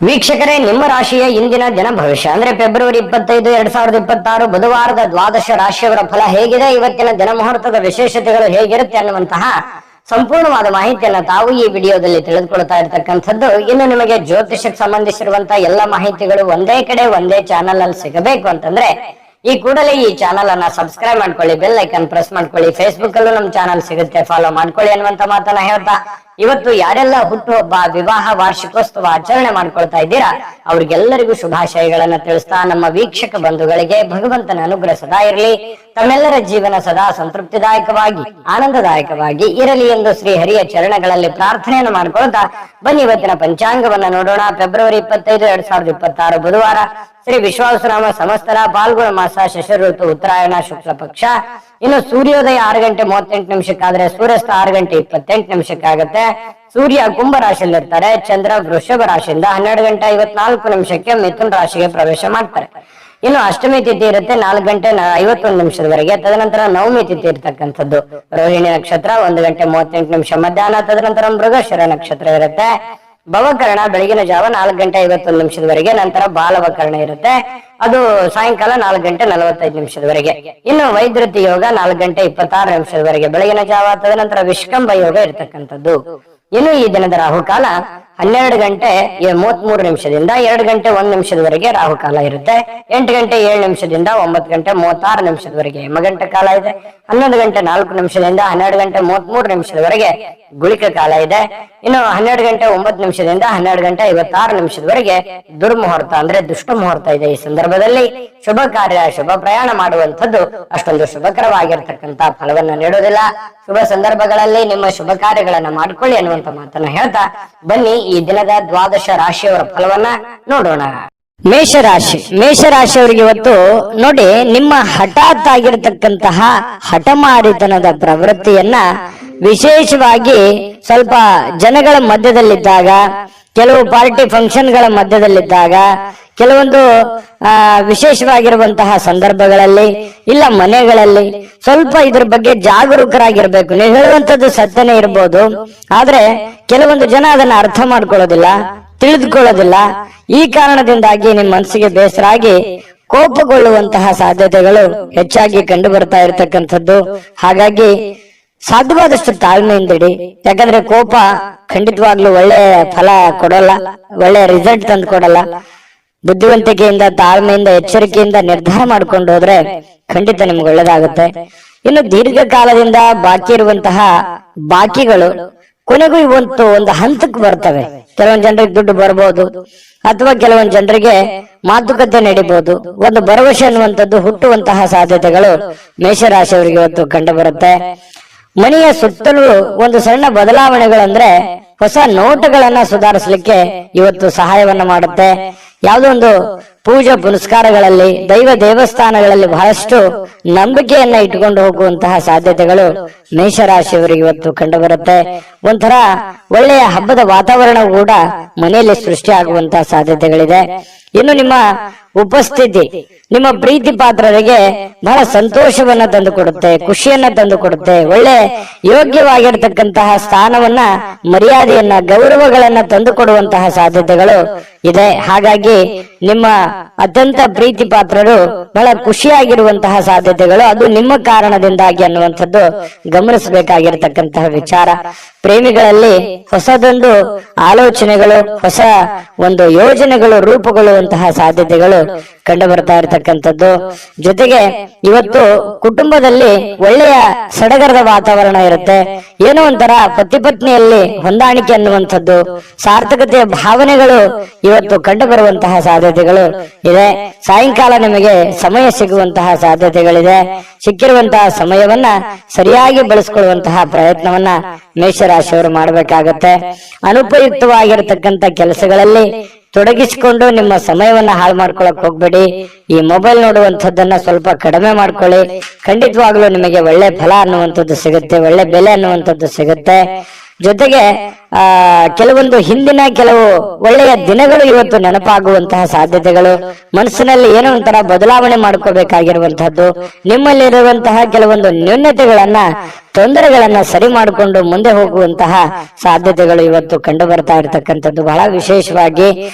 ವೀಕ್ಷಕರೇ, ನಿಮ್ಮ ರಾಶಿಯ ಇಂದಿನ ದಿನ ಭವಿಷ್ಯ ಅಂದ್ರೆ ಫೆಬ್ರವರಿ 25, 2026 ಬುಧವಾರದ ದ್ವಾದಶ ರಾಶಿಯವರ ಫಲ ಹೇಗಿದೆ, ಇವತ್ತಿನ ದಿನ ಮುಹೂರ್ತದ ವಿಶೇಷತೆಗಳು ಹೇಗಿರುತ್ತೆ ಅನ್ನುವಂತಹ ಸಂಪೂರ್ಣವಾದ ಮಾಹಿತಿಯನ್ನ ತಾವು ಈ ವಿಡಿಯೋದಲ್ಲಿ ತಿಳಿದುಕೊಳ್ತಾ ಇರತಕ್ಕಂಥದ್ದು. ಇನ್ನು ನಿಮಗೆ ಜ್ಯೋತಿಷಕ್ಕೆ ಸಂಬಂಧಿಸಿರುವಂತಹ ಎಲ್ಲ ಮಾಹಿತಿಗಳು ಒಂದೇ ಕಡೆ ಒಂದೇ ಚಾನಲ್ ಅಲ್ಲಿ ಸಿಗಬೇಕು ಅಂತಂದ್ರೆ ಈ ಕೂಡಲೇ ಈ ಚಾನಲ್ ಅನ್ನ ಸಬ್ಸ್ಕ್ರೈಬ್ ಮಾಡ್ಕೊಳ್ಳಿ, ಬೆಲ್ ಐಕನ್ ಪ್ರೆಸ್ ಮಾಡ್ಕೊಳ್ಳಿ. ಫೇಸ್ಬುಕ್ ಅಲ್ಲೂ ನಮ್ಮ ಚಾನಲ್ ಸಿಗುತ್ತೆ, ಫಾಲೋ ಮಾಡ್ಕೊಳ್ಳಿ ಅನ್ನುವಂತ ಮಾತನ್ನ ಹೇಳ್ತಾ, ಇವತ್ತು ಯಾರೆಲ್ಲ ಹುಟ್ಟುಹಬ್ಬ, ವಿವಾಹ, ವಾರ್ಷಿಕೋತ್ಸವ ಆಚರಣೆ ಮಾಡ್ಕೊಳ್ತಾ ಇದ್ದೀರಾ ಅವ್ರಿಗೆಲ್ಲರಿಗೂ ಶುಭಾಶಯಗಳನ್ನ ತಿಳಿಸ್ತಾ, ನಮ್ಮ ವೀಕ್ಷಕ ಬಂಧುಗಳಿಗೆ ಭಗವಂತನ ಅನುಗ್ರಹ ಸದಾ ಇರಲಿ, ತಮ್ಮೆಲ್ಲರ ಜೀವನ ಸದಾ ಸಂತೃಪ್ತಿದಾಯಕವಾಗಿ ಆನಂದದಾಯಕವಾಗಿ ಇರಲಿ ಎಂದು ಶ್ರೀ ಹರಿಯ ಚರಣಗಳಲ್ಲಿ ಪ್ರಾರ್ಥನೆಯನ್ನು ಮಾಡ್ಕೊಳ್ತಾ ಬನ್ನಿ ಇವತ್ತಿನ ಪಂಚಾಂಗವನ್ನ ನೋಡೋಣ. ಫೆಬ್ರವರಿ 25, 2026 ಬುಧವಾರ, ಶ್ರೀ ವಿಶ್ವಾವಸುನಾಮ ಸಂವತ್ಸರ, ಫಾಲ್ಗುಣ ಮಾಸ, ಶಶ ಋತು, ಉತ್ತರಾಯಣ, ಶುಕ್ಲ ಪಕ್ಷ. ಇನ್ನು ಸೂರ್ಯೋದಯ 6:38 ಆದ್ರೆ ಸೂರ್ಯಾಸ್ತ 6:28 ಸೂರ್ಯ ಕುಂಭ ರಾಶಿಯಲ್ಲಿ ಇರ್ತಾರೆ. ಚಂದ್ರ ವೃಷಭ ರಾಶಿಯಿಂದ 12:54 ಮಿಥುನ್ ರಾಶಿಗೆ ಪ್ರವೇಶ ಮಾಡ್ತಾರೆ. ಇನ್ನು ಅಷ್ಟಮಿ ತಿಥಿ ಇರುತ್ತೆ 4:51 ತದನಂತರ ನವಮಿ ತಿಥಿ ಇರ್ತಕ್ಕಂಥದ್ದು ರೋಹಿಣಿ ನಕ್ಷತ್ರ 1:38 ಮಧ್ಯಾಹ್ನ. ತದನಂತರ ಮೃಗಶಿರ ನಕ್ಷತ್ರ ಇರುತ್ತೆ. ಭವಕರಣ ಬೆಳಗಿನ ಜಾವ 4:51 ನಂತರ ಬಾಲವಕರಣ ಇರುತ್ತೆ, ಅದು ಸಾಯಂಕಾಲ 4:45 ಇನ್ನು ವೈದ್ಯತಿ ಯೋಗ 4:26 ಬೆಳಗಿನ ಜಾವ. ತದನಂತರ ವಿಷ್ಕಂಭ ಯೋಗ ಇರ್ತಕ್ಕಂಥದ್ದು. ಇನ್ನು ಈ ದಿನದ ರಾಹುಕಾಲ 12:33 2:01 ರಾಹುಕಾಲ ಇರುತ್ತೆ. 8:07 9:36 ಯಮಗಂಟ ಕಾಲ ಇದೆ. 11:04 12:33 ಗುಳಿಕ ಕಾಲ ಇದೆ. ಇನ್ನು 12:09 12:56 ದುರ್ಮುಹೂರ್ತ ಅಂದ್ರೆ ದುಷ್ಟ ಮುಹೂರ್ತ ಇದೆ. ಈ ಸಂದರ್ಭದಲ್ಲಿ ಶುಭ ಕಾರ್ಯ, ಶುಭ ಪ್ರಯಾಣ ಮಾಡುವಂಥದ್ದು ಅಷ್ಟೊಂದು ಶುಭಕರವಾಗಿರ್ತಕ್ಕಂತ ಫಲವನ್ನ ನೀಡೋದಿಲ್ಲ. ಶುಭ ಸಂದರ್ಭಗಳಲ್ಲಿ ನಿಮ್ಮ ಶುಭ ಕಾರ್ಯಗಳನ್ನ ಮಾಡ್ಕೊಳ್ಳಿ ಅನ್ನುವಂತ ಮಾತನ್ನ ಹೇಳ್ತಾ ಬನ್ನಿ ಈ ದಿನದ ದ್ವಾದಶ ರಾಶಿಯವರ ಫಲವನ್ನ ನೋಡೋಣ. ಮೇಷರಾಶಿಯವರಿಗೆ ಇವತ್ತು ನೋಡಿ, ನಿಮ್ಮ ಹಠಾತ್ ಆಗಿರತಕ್ಕಂತಹ ಹಠಮಾರಿತನದ ಪ್ರವೃತ್ತಿಯನ್ನ ವಿಶೇಷವಾಗಿ ಸ್ವಲ್ಪ ಜನಗಳ ಮಧ್ಯದಲ್ಲಿದ್ದಾಗ, ಕೆಲವು ಪಾರ್ಟಿ ಫಂಕ್ಷನ್ಗಳ ಮಧ್ಯದಲ್ಲಿದ್ದಾಗ, ಕೆಲವೊಂದು ವಿಶೇಷವಾಗಿರುವಂತಹ ಸಂದರ್ಭಗಳಲ್ಲಿ ಇಲ್ಲ ಮನೆಗಳಲ್ಲಿ ಸ್ವಲ್ಪ ಇದ್ರ ಬಗ್ಗೆ ಜಾಗರೂಕರಾಗಿರ್ಬೇಕು. ನೀವು ಹೇಳುವಂತದ್ದು ಸತ್ಯನೇ ಇರ್ಬೋದು, ಆದ್ರೆ ಕೆಲವೊಂದು ಜನ ಅದನ್ನ ಅರ್ಥ ಮಾಡ್ಕೊಳ್ಳೋದಿಲ್ಲ, ತಿಳಿದುಕೊಳ್ಳೋದಿಲ್ಲ. ಈ ಕಾರಣದಿಂದಾಗಿ ನಿಮ್ಮ ಮನಸ್ಸಿಗೆ ಬೇಸರ ಆಗಿ ಕೋಪಗೊಳ್ಳುವಂತಹ ಸಾಧ್ಯತೆಗಳು ಹೆಚ್ಚಾಗಿ ಕಂಡು ಬರ್ತಾ ಇರತಕ್ಕಂಥದ್ದು. ಹಾಗಾಗಿ ಸಾಧ್ಯವಾದಷ್ಟು ತಾಳ್ಮೆಯಿಂದಿಡಿ. ಯಾಕಂದ್ರೆ ಕೋಪ ಖಂಡಿತವಾಗ್ಲೂ ಒಳ್ಳೆ ಫಲ ಕೊಡಲ್ಲ, ಒಳ್ಳೆ ರಿಸಲ್ಟ್ ತಂದು ಕೊಡಲ್ಲ. ಬುದ್ಧಿವಂತಿಕೆಯಿಂದ, ತಾಳ್ಮೆಯಿಂದ, ಎಚ್ಚರಿಕೆಯಿಂದ ನಿರ್ಧಾರ ಮಾಡ್ಕೊಂಡು ಹೋದ್ರೆ ಖಂಡಿತ ನಿಮ್ಗೆ ಒಳ್ಳೇದಾಗುತ್ತೆ. ಇನ್ನು ದೀರ್ಘಕಾಲದಿಂದ ಬಾಕಿ ಇರುವಂತಹ ಬಾಕಿಗಳು ಕೊನೆಗೂ ಇವತ್ತು ಒಂದು ಹಂತಕ್ಕೆ ಬರ್ತವೆ. ಕೆಲವೊಂದು ಜನರಿಗೆ ದುಡ್ಡು ಬರ್ಬೋದು, ಅಥವಾ ಕೆಲವೊಂದು ಜನರಿಗೆ ಮಾತುಕತೆ ನಡೀಬಹುದು. ಒಂದು ಭರವಸೆ ಅನ್ನುವಂಥದ್ದು ಹುಟ್ಟುವಂತಹ ಸಾಧ್ಯತೆಗಳು ಮೇಷರಾಶಿಯವರಿಗೆ ಇವತ್ತು ಕಂಡು ಬರುತ್ತೆ. ಮನೆಯ ಸುತ್ತಲೂ ಒಂದು ಸಣ್ಣ ಬದಲಾವಣೆಗಳಂದ್ರೆ ಹೊಸ ನೋಟಗಳನ್ನ ಸುಧಾರಿಸಲಿಕ್ಕೆ ಇವತ್ತು ಸಹಾಯವನ್ನ ಮಾಡುತ್ತೆ. ಯಾವುದೋ ಒಂದು ಪೂಜಾ ಪುನಸ್ಕಾರಗಳಲ್ಲಿ, ದೈವ ದೇವಸ್ಥಾನಗಳಲ್ಲಿ ಬಹಳಷ್ಟು ನಂಬಿಕೆಯನ್ನ ಇಟ್ಟುಕೊಂಡು ಹೋಗುವಂತಹ ಸಾಧ್ಯತೆಗಳು ಮೇಷರಾಶಿಯವರಿಗೆ ಇವತ್ತು ಕಂಡು ಬರುತ್ತೆ. ಒಂಥರ ಒಳ್ಳೆಯ ಹಬ್ಬದ ವಾತಾವರಣ ಕೂಡ ಮನೆಯಲ್ಲಿ ಸೃಷ್ಟಿ ಆಗುವಂತಹ ಸಾಧ್ಯತೆಗಳಿದೆ. ಇನ್ನು ನಿಮ್ಮ ಉಪಸ್ಥಿತಿ ನಿಮ್ಮ ಪ್ರೀತಿ ಪಾತ್ರರಿಗೆ ಬಹಳ ಸಂತೋಷವನ್ನ ತಂದು ಕೊಡುತ್ತೆ, ಖುಷಿಯನ್ನ ತಂದು ಕೊಡುತ್ತೆ. ಒಳ್ಳೆ ಯೋಗ್ಯವಾಗಿರ್ತಕ್ಕಂತಹ ಸ್ಥಾನವನ್ನ, ಮರ್ಯಾದೆಯನ್ನ, ಗೌರವಗಳನ್ನ ತಂದು ಕೊಡುವಂತಹ ಸಾಧ್ಯತೆಗಳು ಇದೆ. ಹಾಗಾಗಿ ನಿಮ್ಮ ಅತ್ಯಂತ ಪ್ರೀತಿ ಪಾತ್ರರು ಬಹಳ ಖುಷಿಯಾಗಿರುವಂತಹ ಸಾಧ್ಯತೆಗಳು ಅದು ನಿಮ್ಮ ಕಾರಣದಿಂದಾಗಿ ಅನ್ನುವಂಥದ್ದು ಗಮನಿಸಬೇಕಾಗಿರ್ತಕ್ಕಂತಹ ವಿಚಾರ. ಪ್ರೇಮಿಗಳಲ್ಲಿ ಹೊಸದೊಂದು ಆಲೋಚನೆಗಳು, ಹೊಸ ಒಂದು ಯೋಜನೆಗಳು ರೂಪುಗೊಳ್ಳುವಂತಹ ಸಾಧ್ಯತೆಗಳು ಕಂಡು ಬರ್ತಾ ಇರತಕ್ಕಂಥದ್ದು. ಜೊತೆಗೆ ಇವತ್ತು ಕುಟುಂಬದಲ್ಲಿ ಒಳ್ಳೆಯ ಸಡಗರದ ವಾತಾವರಣ ಇರುತ್ತೆ. ಏನೋ ಒಂಥರ ಪತಿ ಪತ್ನಿಯಲ್ಲಿ ಹೊಂದಾಣಿಕೆ ಅನ್ನುವಂಥದ್ದು, ಸಾರ್ಥಕತೆಯ ಭಾವನೆಗಳು ಇವತ್ತು ಕಂಡು ಬರುವಂತಹ ಸಾಧ್ಯತೆಗಳು ಇದೆ. ಸಾಯಂಕಾಲ ನಿಮಗೆ ಸಮಯ ಸಿಗುವಂತಹ ಸಾಧ್ಯತೆಗಳಿದೆ. ಸಿಕ್ಕಿರುವಂತಹ ಸಮಯವನ್ನ ಸರಿಯಾಗಿ ಬಳಸಿಕೊಳ್ಳುವಂತಹ ಪ್ರಯತ್ನವನ್ನ ಮೇಷರಾಶಿಯವರು ಮಾಡಬೇಕಾಗತ್ತೆ. ಅನುಪಯುಕ್ತವಾಗಿರತಕ್ಕಂತ ಕೆಲಸಗಳಲ್ಲಿ ತೊಡಗಿಸಿಕೊಂಡು ನಿಮ್ಮ ಸಮಯವನ್ನ ಹಾಳು ಮಾಡ್ಕೊಳಕ್ ಹೋಗ್ಬೇಡಿ. ಈ ಮೊಬೈಲ್ ನೋಡುವಂಥದ್ದನ್ನ ಸ್ವಲ್ಪ ಕಡಿಮೆ ಮಾಡ್ಕೊಳ್ಳಿ. ಖಂಡಿತವಾಗ್ಲೂ ನಿಮಗೆ ಒಳ್ಳೆ ಫಲ ಅನ್ನುವಂಥದ್ದು ಸಿಗುತ್ತೆ, ಒಳ್ಳೆ ಬೆಲೆ ಅನ್ನುವಂಥದ್ದು ಸಿಗುತ್ತೆ. ಜೊತೆಗೆ ಕೆಲವೊಂದು ಹಿಂದಿನ ಕೆಲವು ಒಳ್ಳೆಯ ದಿನಗಳು ಇವತ್ತು ನೆನಪಾಗುವಂತಹ ಸಾಧ್ಯತೆಗಳು, ಮನಸ್ಸಿನಲ್ಲಿ ಏನೋ ಒಂಥರ ಬದಲಾವಣೆ ಮಾಡ್ಕೋಬೇಕಾಗಿರುವಂತಹದ್ದು, ನಿಮ್ಮಲ್ಲಿರುವಂತಹ ಕೆಲವೊಂದು ನ್ಯೂನತೆಗಳನ್ನ ತೊಂದರೆಗಳನ್ನ ಸರಿ ಮಾಡಿಕೊಂಡು ಮುಂದೆ ಹೋಗುವಂತಹ ಸಾಧ್ಯತೆಗಳು ಇವತ್ತು ಕಂಡು ಬರ್ತಾ ಇರತಕ್ಕಂಥದ್ದು. ಬಹಳ ವಿಶೇಷವಾಗಿ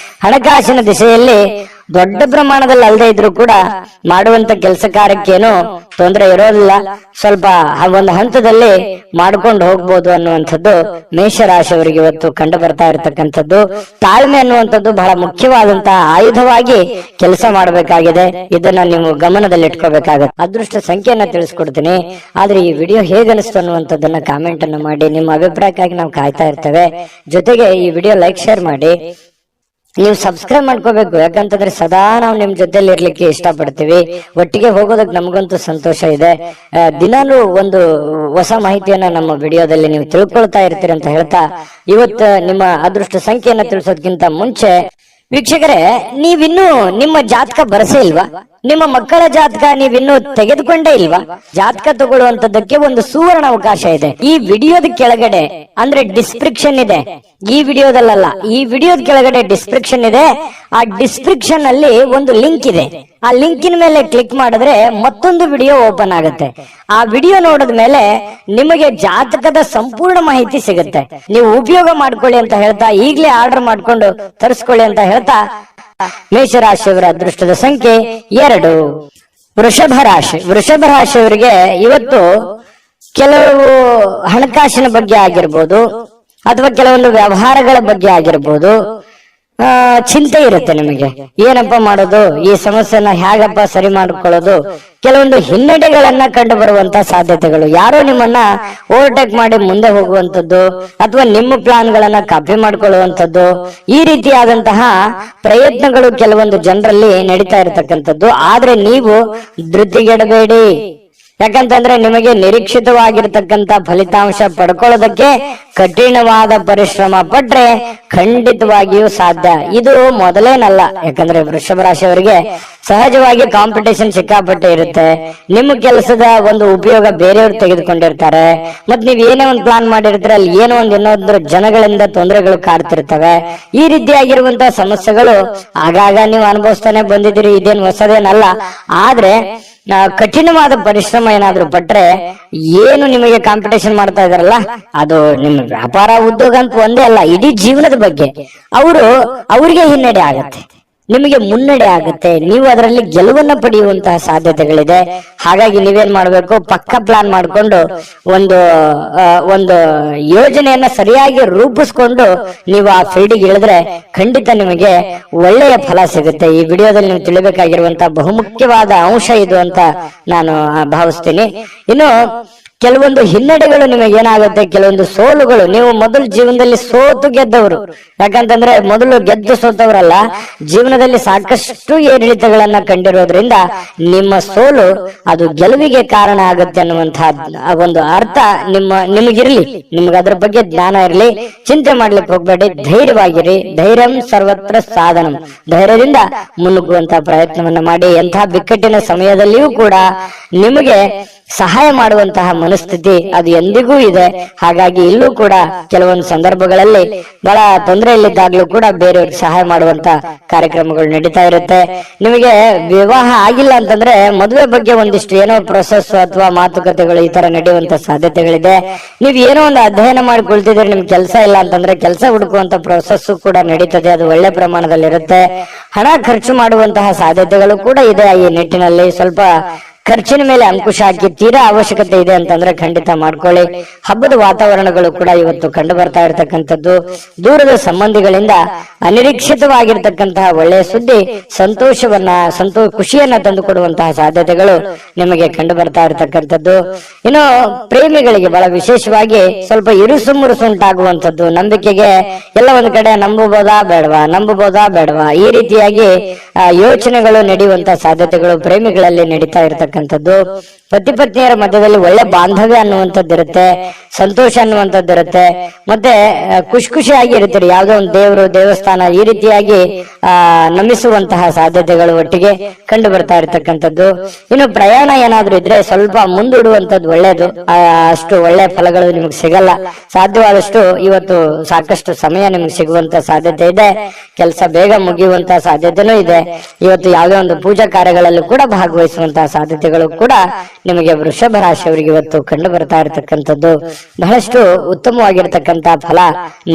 ಹಣಕಾಸಿನ ದಿಶೆಯಲ್ಲಿ ದೊಡ್ಡ ಪ್ರಮಾಣದಲ್ಲಿ ಅಲ್ಲದೆ ಇದ್ರೂ ಕೂಡ ಮಾಡುವಂತ ಕೆಲಸ ಕಾರ್ಯಕ್ಕೇನು ತೊಂದರೆ ಇರೋದಿಲ್ಲ, ಸ್ವಲ್ಪ ಒಂದು ಹಂತದಲ್ಲಿ ಮಾಡ್ಕೊಂಡು ಹೋಗ್ಬೋದು ಅನ್ನುವಂಥದ್ದು ಮೇಷರಾಶಿಯವರಿಗೆ ಇವತ್ತು ಕಂಡು ಬರ್ತಾ ಇರತಕ್ಕಂಥದ್ದು. ತಾಳ್ಮೆ ಅನ್ನುವಂಥದ್ದು ಬಹಳ ಮುಖ್ಯವಾದಂತಹ ಆಯುಧವಾಗಿ ಕೆಲಸ ಮಾಡಬೇಕಾಗಿದೆ. ಇದನ್ನ ನೀವು ಗಮನದಲ್ಲಿ ಇಟ್ಕೋಬೇಕಾಗತ್ತೆ. ಅದೃಷ್ಟ ಸಂಖ್ಯೆಯನ್ನ ತಿಳಿಸ್ಕೊಡ್ತೀನಿ, ಆದ್ರೆ ಈ ವಿಡಿಯೋ ಹೇಗೆ ಅನಿಸ್ತು ಅನ್ನುವಂಥದ್ದನ್ನ ಕಾಮೆಂಟ್ ಅನ್ನು ಮಾಡಿ. ನಿಮ್ಮ ಅಭಿಪ್ರಾಯಕ್ಕಾಗಿ ನಾವು ಕಾಯ್ತಾ ಇರ್ತೇವೆ. ಜೊತೆಗೆ ಈ ವಿಡಿಯೋ ಲೈಕ್ ಶೇರ್ ಮಾಡಿ. ನೀವು ಸಬ್ಸ್ಕ್ರೈಬ್ ಮಾಡ್ಕೋಬೇಕು, ಯಾಕಂತಂದ್ರೆ ಸದಾ ನಾವು ನಿಮ್ ಜೊತೆಲಿ ಇರ್ಲಿಕ್ಕೆ ಇಷ್ಟಪಡ್ತೀವಿ. ಒಟ್ಟಿಗೆ ಹೋಗೋದಕ್ಕೆ ನಮಗಂತೂ ಸಂತೋಷ ಇದೆ. ದಿನಾಲೂ ಒಂದು ಹೊಸ ಮಾಹಿತಿಯನ್ನ ನಮ್ಮ ವಿಡಿಯೋದಲ್ಲಿ ನೀವು ತಿಳ್ಕೊಳ್ತಾ ಇರ್ತೀರಿ ಅಂತ ಹೇಳ್ತಾ, ಇವತ್ತು ನಿಮ್ಮ ಅದೃಷ್ಟ ಸಂಖ್ಯೆಯನ್ನ ತಿಳಿಸೋದಕ್ಕಿಂತ ಮುಂಚೆ ವೀಕ್ಷಕರೇ, ನೀವಿನ್ನೂ ನಿಮ್ಮ ಜಾತಕ ಬರಸೇ ಇಲ್ವಾ? ನಿಮ್ಮ ಮಕ್ಕಳ ಜಾತಕ ನೀವಿನ್ನೂ ತೆಗೆದುಕೊಂಡೇ ಇಲ್ವಾ? ಜಾತಕ ತಗೊಳ್ಳುವಂತದ್ದಕ್ಕೆ ಒಂದು ಸುವರ್ಣ ಅವಕಾಶ ಇದೆ. ಈ ವಿಡಿಯೋದ ಕೆಳಗಡೆ ಅಂದ್ರೆ ಡಿಸ್ಕ್ರಿಪ್ಷನ್ ಇದೆ, ಈ ವಿಡಿಯೋದಲ್ಲ, ಈ ವಿಡಿಯೋದ ಕೆಳಗಡೆ ಡಿಸ್ಕ್ರಿಪ್ಷನ್ ಇದೆ. ಆ ಡಿಸ್ಕ್ರಿಪ್ಷನ್ ಅಲ್ಲಿ ಒಂದು ಲಿಂಕ್ ಇದೆ. ಆ ಲಿಂಕಿನ ಮೇಲೆ ಕ್ಲಿಕ್ ಮಾಡಿದ್ರೆ ಮತ್ತೊಂದು ವಿಡಿಯೋ ಓಪನ್ ಆಗುತ್ತೆ. ಆ ವಿಡಿಯೋ ನೋಡಿದ ಮೇಲೆ ನಿಮಗೆ ಜಾತಕದ ಸಂಪೂರ್ಣ ಮಾಹಿತಿ ಸಿಗುತ್ತೆ. ನೀವು ಉಪಯೋಗ ಮಾಡ್ಕೊಳ್ಳಿ ಅಂತ ಹೇಳ್ತಾ, ಈಗಲೇ ಆರ್ಡರ್ ಮಾಡ್ಕೊಂಡು ತರಿಸ್ಕೊಳ್ಳಿ ಅಂತ ಹೇಳ್ತಾ, ಮೇಷರಾಶಿಯವರ ಅದೃಷ್ಟದ ಸಂಖ್ಯೆ 2. ವೃಷಭ ರಾಶಿ. ವೃಷಭ ರಾಶಿಯವರಿಗೆ ಇವತ್ತು ಕೆಲವು ಹಣಕಾಸಿನ ಬಗ್ಗೆ ಆಗಿರ್ಬೋದು ಅಥವಾ ಕೆಲವೊಂದು ವ್ಯವಹಾರಗಳ ಬಗ್ಗೆ ಆಗಿರ್ಬೋದು ಚಿಂತೆ ಇರುತ್ತೆ ನಿಮಗೆ. ಏನಪ್ಪ ಮಾಡೋದು, ಈ ಸಮಸ್ಯೆನ ಹೇಗಪ್ಪ ಸರಿ ಮಾಡ್ಕೊಳ್ಳೋದು, ಕೆಲವೊಂದು ಹಿನ್ನಡೆಗಳನ್ನ ಕಂಡು ಬರುವಂತ ಸಾಧ್ಯತೆಗಳು, ಯಾರೋ ನಿಮ್ಮನ್ನ ಓವರ್ಟೇಕ್ ಮಾಡಿ ಮುಂದೆ ಹೋಗುವಂತದ್ದು ಅಥವಾ ನಿಮ್ಮ ಪ್ಲಾನ್ ಗಳನ್ನ ಕಾಪಿ ಮಾಡ್ಕೊಳ್ಳುವಂತದ್ದು, ಈ ರೀತಿಯಾದಂತಹ ಪ್ರಯತ್ನಗಳು ಕೆಲವೊಂದು ಜನರಲ್ಲಿ ನಡೀತಾ ಇರತಕ್ಕಂಥದ್ದು. ಆದ್ರೆ ನೀವು ಧೃತಿಗೆಡಬೇಡಿ, ಯಾಕಂತಂದ್ರೆ ನಿಮಗೆ ನಿರೀಕ್ಷಿತವಾಗಿರ್ತಕ್ಕಂಥ ಫಲಿತಾಂಶ ಪಡ್ಕೊಳ್ಳೋದಕ್ಕೆ ಕಠಿಣವಾದ ಪರಿಶ್ರಮ ಪಟ್ರೆ ಖಂಡಿತವಾಗಿಯೂ ಸಾಧ್ಯ. ಇದು ಮೊದಲೇನಲ್ಲ, ಯಾಕಂದ್ರೆ ವೃಷಭ ರಾಶಿಯವರಿಗೆ ಸಹಜವಾಗಿ ಕಾಂಪಿಟೇಷನ್ ಸಿಕ್ಕಾಪಟ್ಟೆ ಇರುತ್ತೆ. ನಿಮ್ಮ ಕೆಲಸದ ಒಂದು ಉಪಯೋಗ ಬೇರೆಯವರು ತೆಗೆದುಕೊಂಡಿರ್ತಾರೆ. ಮತ್ ನೀವ್ ಏನೇ ಒಂದು ಪ್ಲಾನ್ ಮಾಡಿರ್ತೀರ, ಅಲ್ಲಿ ಏನೋ ಒಂದು ಇನ್ನೊಂದು ಜನಗಳಿಂದ ತೊಂದರೆಗಳು ಕಾಡ್ತಿರ್ತವೆ. ಈ ರೀತಿಯಾಗಿರುವಂತಹ ಸಮಸ್ಯೆಗಳು ಆಗಾಗ ನೀವು ಅನುಭವಿಸ್ತಾನೆ ಬಂದಿದ್ದೀರಿ, ಇದೇನು ಹೊಸದೇನಲ್ಲ. ಆದ್ರೆ ಕಠಿಣವಾದ ಪರಿಶ್ರಮ ಏನಾದ್ರು ಪಟ್ರೆ, ಏನು ನಿಮಗೆ ಕಾಂಪಿಟೇಷನ್ ಮಾಡ್ತಾ ಇದಾರಲ್ಲ, ಅದು ನಿಮ್ಮ ವ್ಯಾಪಾರ ಉದ್ಯೋಗ ಅಂತ ಒಂದೇ ಅಲ್ಲ, ಇಡೀ ಜೀವನದ ಬಗ್ಗೆ ಅವ್ರಿಗೆ ಹಿನ್ನಡೆ ಆಗತ್ತೆ, ನಿಮಗೆ ಮುನ್ನಡೆ ಆಗುತ್ತೆ. ನೀವು ಅದರಲ್ಲಿ ಗೆಲುವನ್ನ ಪಡೆಯುವಂತಹ ಸಾಧ್ಯತೆಗಳಿದೆ. ಹಾಗಾಗಿ ನೀವೇನ್ ಮಾಡ್ಬೇಕು, ಪಕ್ಕ ಪ್ಲಾನ್ ಮಾಡ್ಕೊಂಡು ಒಂದು ಯೋಜನೆಯನ್ನ ಸರಿಯಾಗಿ ರೂಪಿಸ್ಕೊಂಡು ನೀವು ಆ ಫೀಲ್ಡಿಗೆ ಇಳಿದ್ರೆ ಖಂಡಿತ ನಿಮಗೆ ಒಳ್ಳೆಯ ಫಲ ಸಿಗುತ್ತೆ. ಈ ವಿಡಿಯೋದಲ್ಲಿ ನೀವು ತಿಳಿಬೇಕಾಗಿರುವಂತಹ ಬಹುಮುಖ್ಯವಾದ ಅಂಶ ಇದು ಅಂತ ನಾನು ಭಾವಿಸ್ತೀನಿ. ಇನ್ನು ಕೆಲವೊಂದು ಹಿನ್ನಡೆಗಳು ನಿಮಗೆ ಏನಾಗುತ್ತೆ, ಕೆಲವೊಂದು ಸೋಲುಗಳು, ನೀವು ಮೊದಲು ಜೀವನದಲ್ಲಿ ಸೋತು ಗೆದ್ದವರು, ಯಾಕಂತಂದ್ರೆ ಮೊದಲು ಗೆದ್ದು ಸೋತವರಲ್ಲ, ಜೀವನದಲ್ಲಿ ಸಾಕಷ್ಟು ಏರಿಳಿತಗಳನ್ನ ಕಂಡಿರೋದ್ರಿಂದ ನಿಮ್ಮ ಸೋಲು ಅದು ಗೆಲುವಿಗೆ ಕಾರಣ ಆಗುತ್ತೆ ಅನ್ನುವಂತಹ ಒಂದು ಅರ್ಥ ನಿಮಗಿರ್ಲಿ, ನಿಮ್ಗೆ ಅದ್ರ ಬಗ್ಗೆ ಜ್ಞಾನ ಇರ್ಲಿ. ಚಿಂತೆ ಮಾಡ್ಲಿಕ್ಕೆ ಹೋಗ್ಬೇಡಿ, ಧೈರ್ಯವಾಗಿರಿ. ಧೈರ್ಯಂ ಸರ್ವತ್ರ ಸಾಧನಂ, ಧೈರ್ಯದಿಂದ ಮುನ್ನುಗ್ಗುವಂತಹ ಪ್ರಯತ್ನವನ್ನ ಮಾಡಿ. ಎಂತಹ ಬಿಕ್ಕಟ್ಟಿನ ಸಮಯದಲ್ಲಿಯೂ ಕೂಡ ನಿಮಗೆ ಸಹಾಯ ಮಾಡುವಂತಹ ಮನಸ್ಥಿತಿ ಅದು ಎಂದಿಗೂ ಇದೆ. ಹಾಗಾಗಿ ಇಲ್ಲೂ ಕೂಡ ಕೆಲವೊಂದು ಸಂದರ್ಭಗಳಲ್ಲಿ ಬಹಳ ತೊಂದರೆಯಲ್ಲಿದ್ದಾಗ್ಲೂ ಕೂಡ ಬೇರೆಯವ್ರಿಗೆ ಸಹಾಯ ಮಾಡುವಂತ ಕಾರ್ಯಕ್ರಮಗಳು ನಡೀತಾ ಇರುತ್ತೆ. ನಿಮಗೆ ವಿವಾಹ ಆಗಿಲ್ಲ ಅಂತಂದ್ರೆ ಮದುವೆ ಬಗ್ಗೆ ಒಂದಿಷ್ಟು ಏನೋ ಪ್ರೊಸೆಸ್ ಅಥವಾ ಮಾತುಕತೆಗಳು ಈ ತರ ನಡೆಯುವಂತ ಸಾಧ್ಯತೆಗಳಿದೆ. ನೀವ್ ಏನೋ ಒಂದು ಅಧ್ಯಯನ ಮಾಡ್ಕೊಳ್ತಿದ್ರೆ, ನಿಮ್ ಕೆಲಸ ಇಲ್ಲ ಅಂತಂದ್ರೆ ಕೆಲಸ ಹುಡುಕುವಂತ ಪ್ರೊಸೆಸ್ ಕೂಡ ನಡೀತದೆ, ಅದು ಒಳ್ಳೆ ಪ್ರಮಾಣದಲ್ಲಿರುತ್ತೆ. ಹಣ ಖರ್ಚು ಮಾಡುವಂತಹ ಸಾಧ್ಯತೆಗಳು ಕೂಡ ಇದೆ. ಈ ನಿಟ್ಟಿನಲ್ಲಿ ಸ್ವಲ್ಪ ಖರ್ಚಿನ ಮೇಲೆ ಅಂಕುಶ ಹಾಕಿ, ತೀರಾ ಅವಶ್ಯಕತೆ ಇದೆ ಅಂತಂದ್ರೆ ಖಂಡಿತ ಮಾಡ್ಕೊಳ್ಳಿ. ಹಬ್ಬದ ವಾತಾವರಣಗಳು ಕೂಡ ಇವತ್ತು ಕಂಡು ಬರ್ತಾ ಇರತಕ್ಕಂಥದ್ದು. ದೂರದ ಸಂಬಂಧಿಗಳಿಂದ ಅನಿರೀಕ್ಷಿತವಾಗಿರ್ತಕ್ಕಂತಹ ಒಳ್ಳೆಯ ಸುದ್ದಿ ಖುಷಿಯನ್ನ ತಂದುಕೊಡುವಂತಹ ಸಾಧ್ಯತೆಗಳು ನಿಮಗೆ ಕಂಡು ಬರ್ತಾ ಇರತಕ್ಕಂಥದ್ದು. ಇನ್ನು ಪ್ರೇಮಿಗಳಿಗೆ ಬಹಳ ವಿಶೇಷವಾಗಿ ಸ್ವಲ್ಪ ಇರುಸು ಮುರುಸು ಉಂಟಾಗುವಂಥದ್ದು, ನಂಬಿಕೆಗೆ ಎಲ್ಲ ಒಂದ್ ಕಡೆ ನಂಬಬಹುದಾ ಬೇಡವಾ ಈ ರೀತಿಯಾಗಿ ಯೋಚನೆಗಳು ನಡೆಯುವಂತಹ ಸಾಧ್ಯತೆಗಳು ಪ್ರೇಮಿಗಳಲ್ಲಿ ನಡೀತಾ ಇರತಕ್ಕಂಥದ್ದು. ಪತಿ ಪತ್ನಿಯರ ಮಧ್ಯದಲ್ಲಿ ಒಳ್ಳೆ ಬಾಂಧವ್ಯ ಅನ್ನುವಂಥದ್ದು ಇರುತ್ತೆ, ಸಂತೋಷ ಅನ್ನುವಂಥದ್ದು ಇರುತ್ತೆ, ಮತ್ತೆ ಖುಷಿಯಾಗಿ ಇರ್ತೀರಿ. ಯಾವುದೋ ಒಂದು ದೇವರು ದೇವಸ್ಥಾನ ಈ ರೀತಿಯಾಗಿ ನಮಿಸುವಂತಹ ಸಾಧ್ಯತೆಗಳು ಒಟ್ಟಿಗೆ ಕಂಡು ಬರ್ತಾ ಇರತಕ್ಕಂಥದ್ದು. ಇನ್ನು ಪ್ರಯಾಣ ಏನಾದ್ರೂ ಇದ್ರೆ ಸ್ವಲ್ಪ ಮುಂದೂಡುವಂಥದ್ದು ಒಳ್ಳೇದು. ಅಷ್ಟು ಒಳ್ಳೆ ಫಲಗಳು ನಿಮಗೆ ಸಿಗಲ್ಲ. ಸಾಧ್ಯವಾದಷ್ಟು ಇವತ್ತು ಸಾಕಷ್ಟು ಸಮಯ ನಿಮ್ಗೆ ಸಿಗುವಂತ ಸಾಧ್ಯತೆ ಇದೆ. ಕೆಲಸ ಬೇಗ ಮುಗಿಯುವಂತಹ ಸಾಧ್ಯತೆನೂ ಇದೆ. ಇವತ್ತು ಯಾವುದೇ ಒಂದು ಪೂಜಾ ಕಾರ್ಯಗಳಲ್ಲೂ ಕೂಡ ಭಾಗವಹಿಸುವಂತಹ ಸಾಧ್ಯತೆಗಳು ಕೂಡ ನಿಮಗೆ ವೃಷಭ ರಾಶಿಯವರಿಗೆ ಇವತ್ತು ಕಂಡು ಬರ್ತಾ ಇರತಕ್ಕಂಥದ್ದು. ಬಹಳಷ್ಟು ಉತ್ತಮವಾಗಿರ್ತಕ್ಕಂತಹ ಫಲ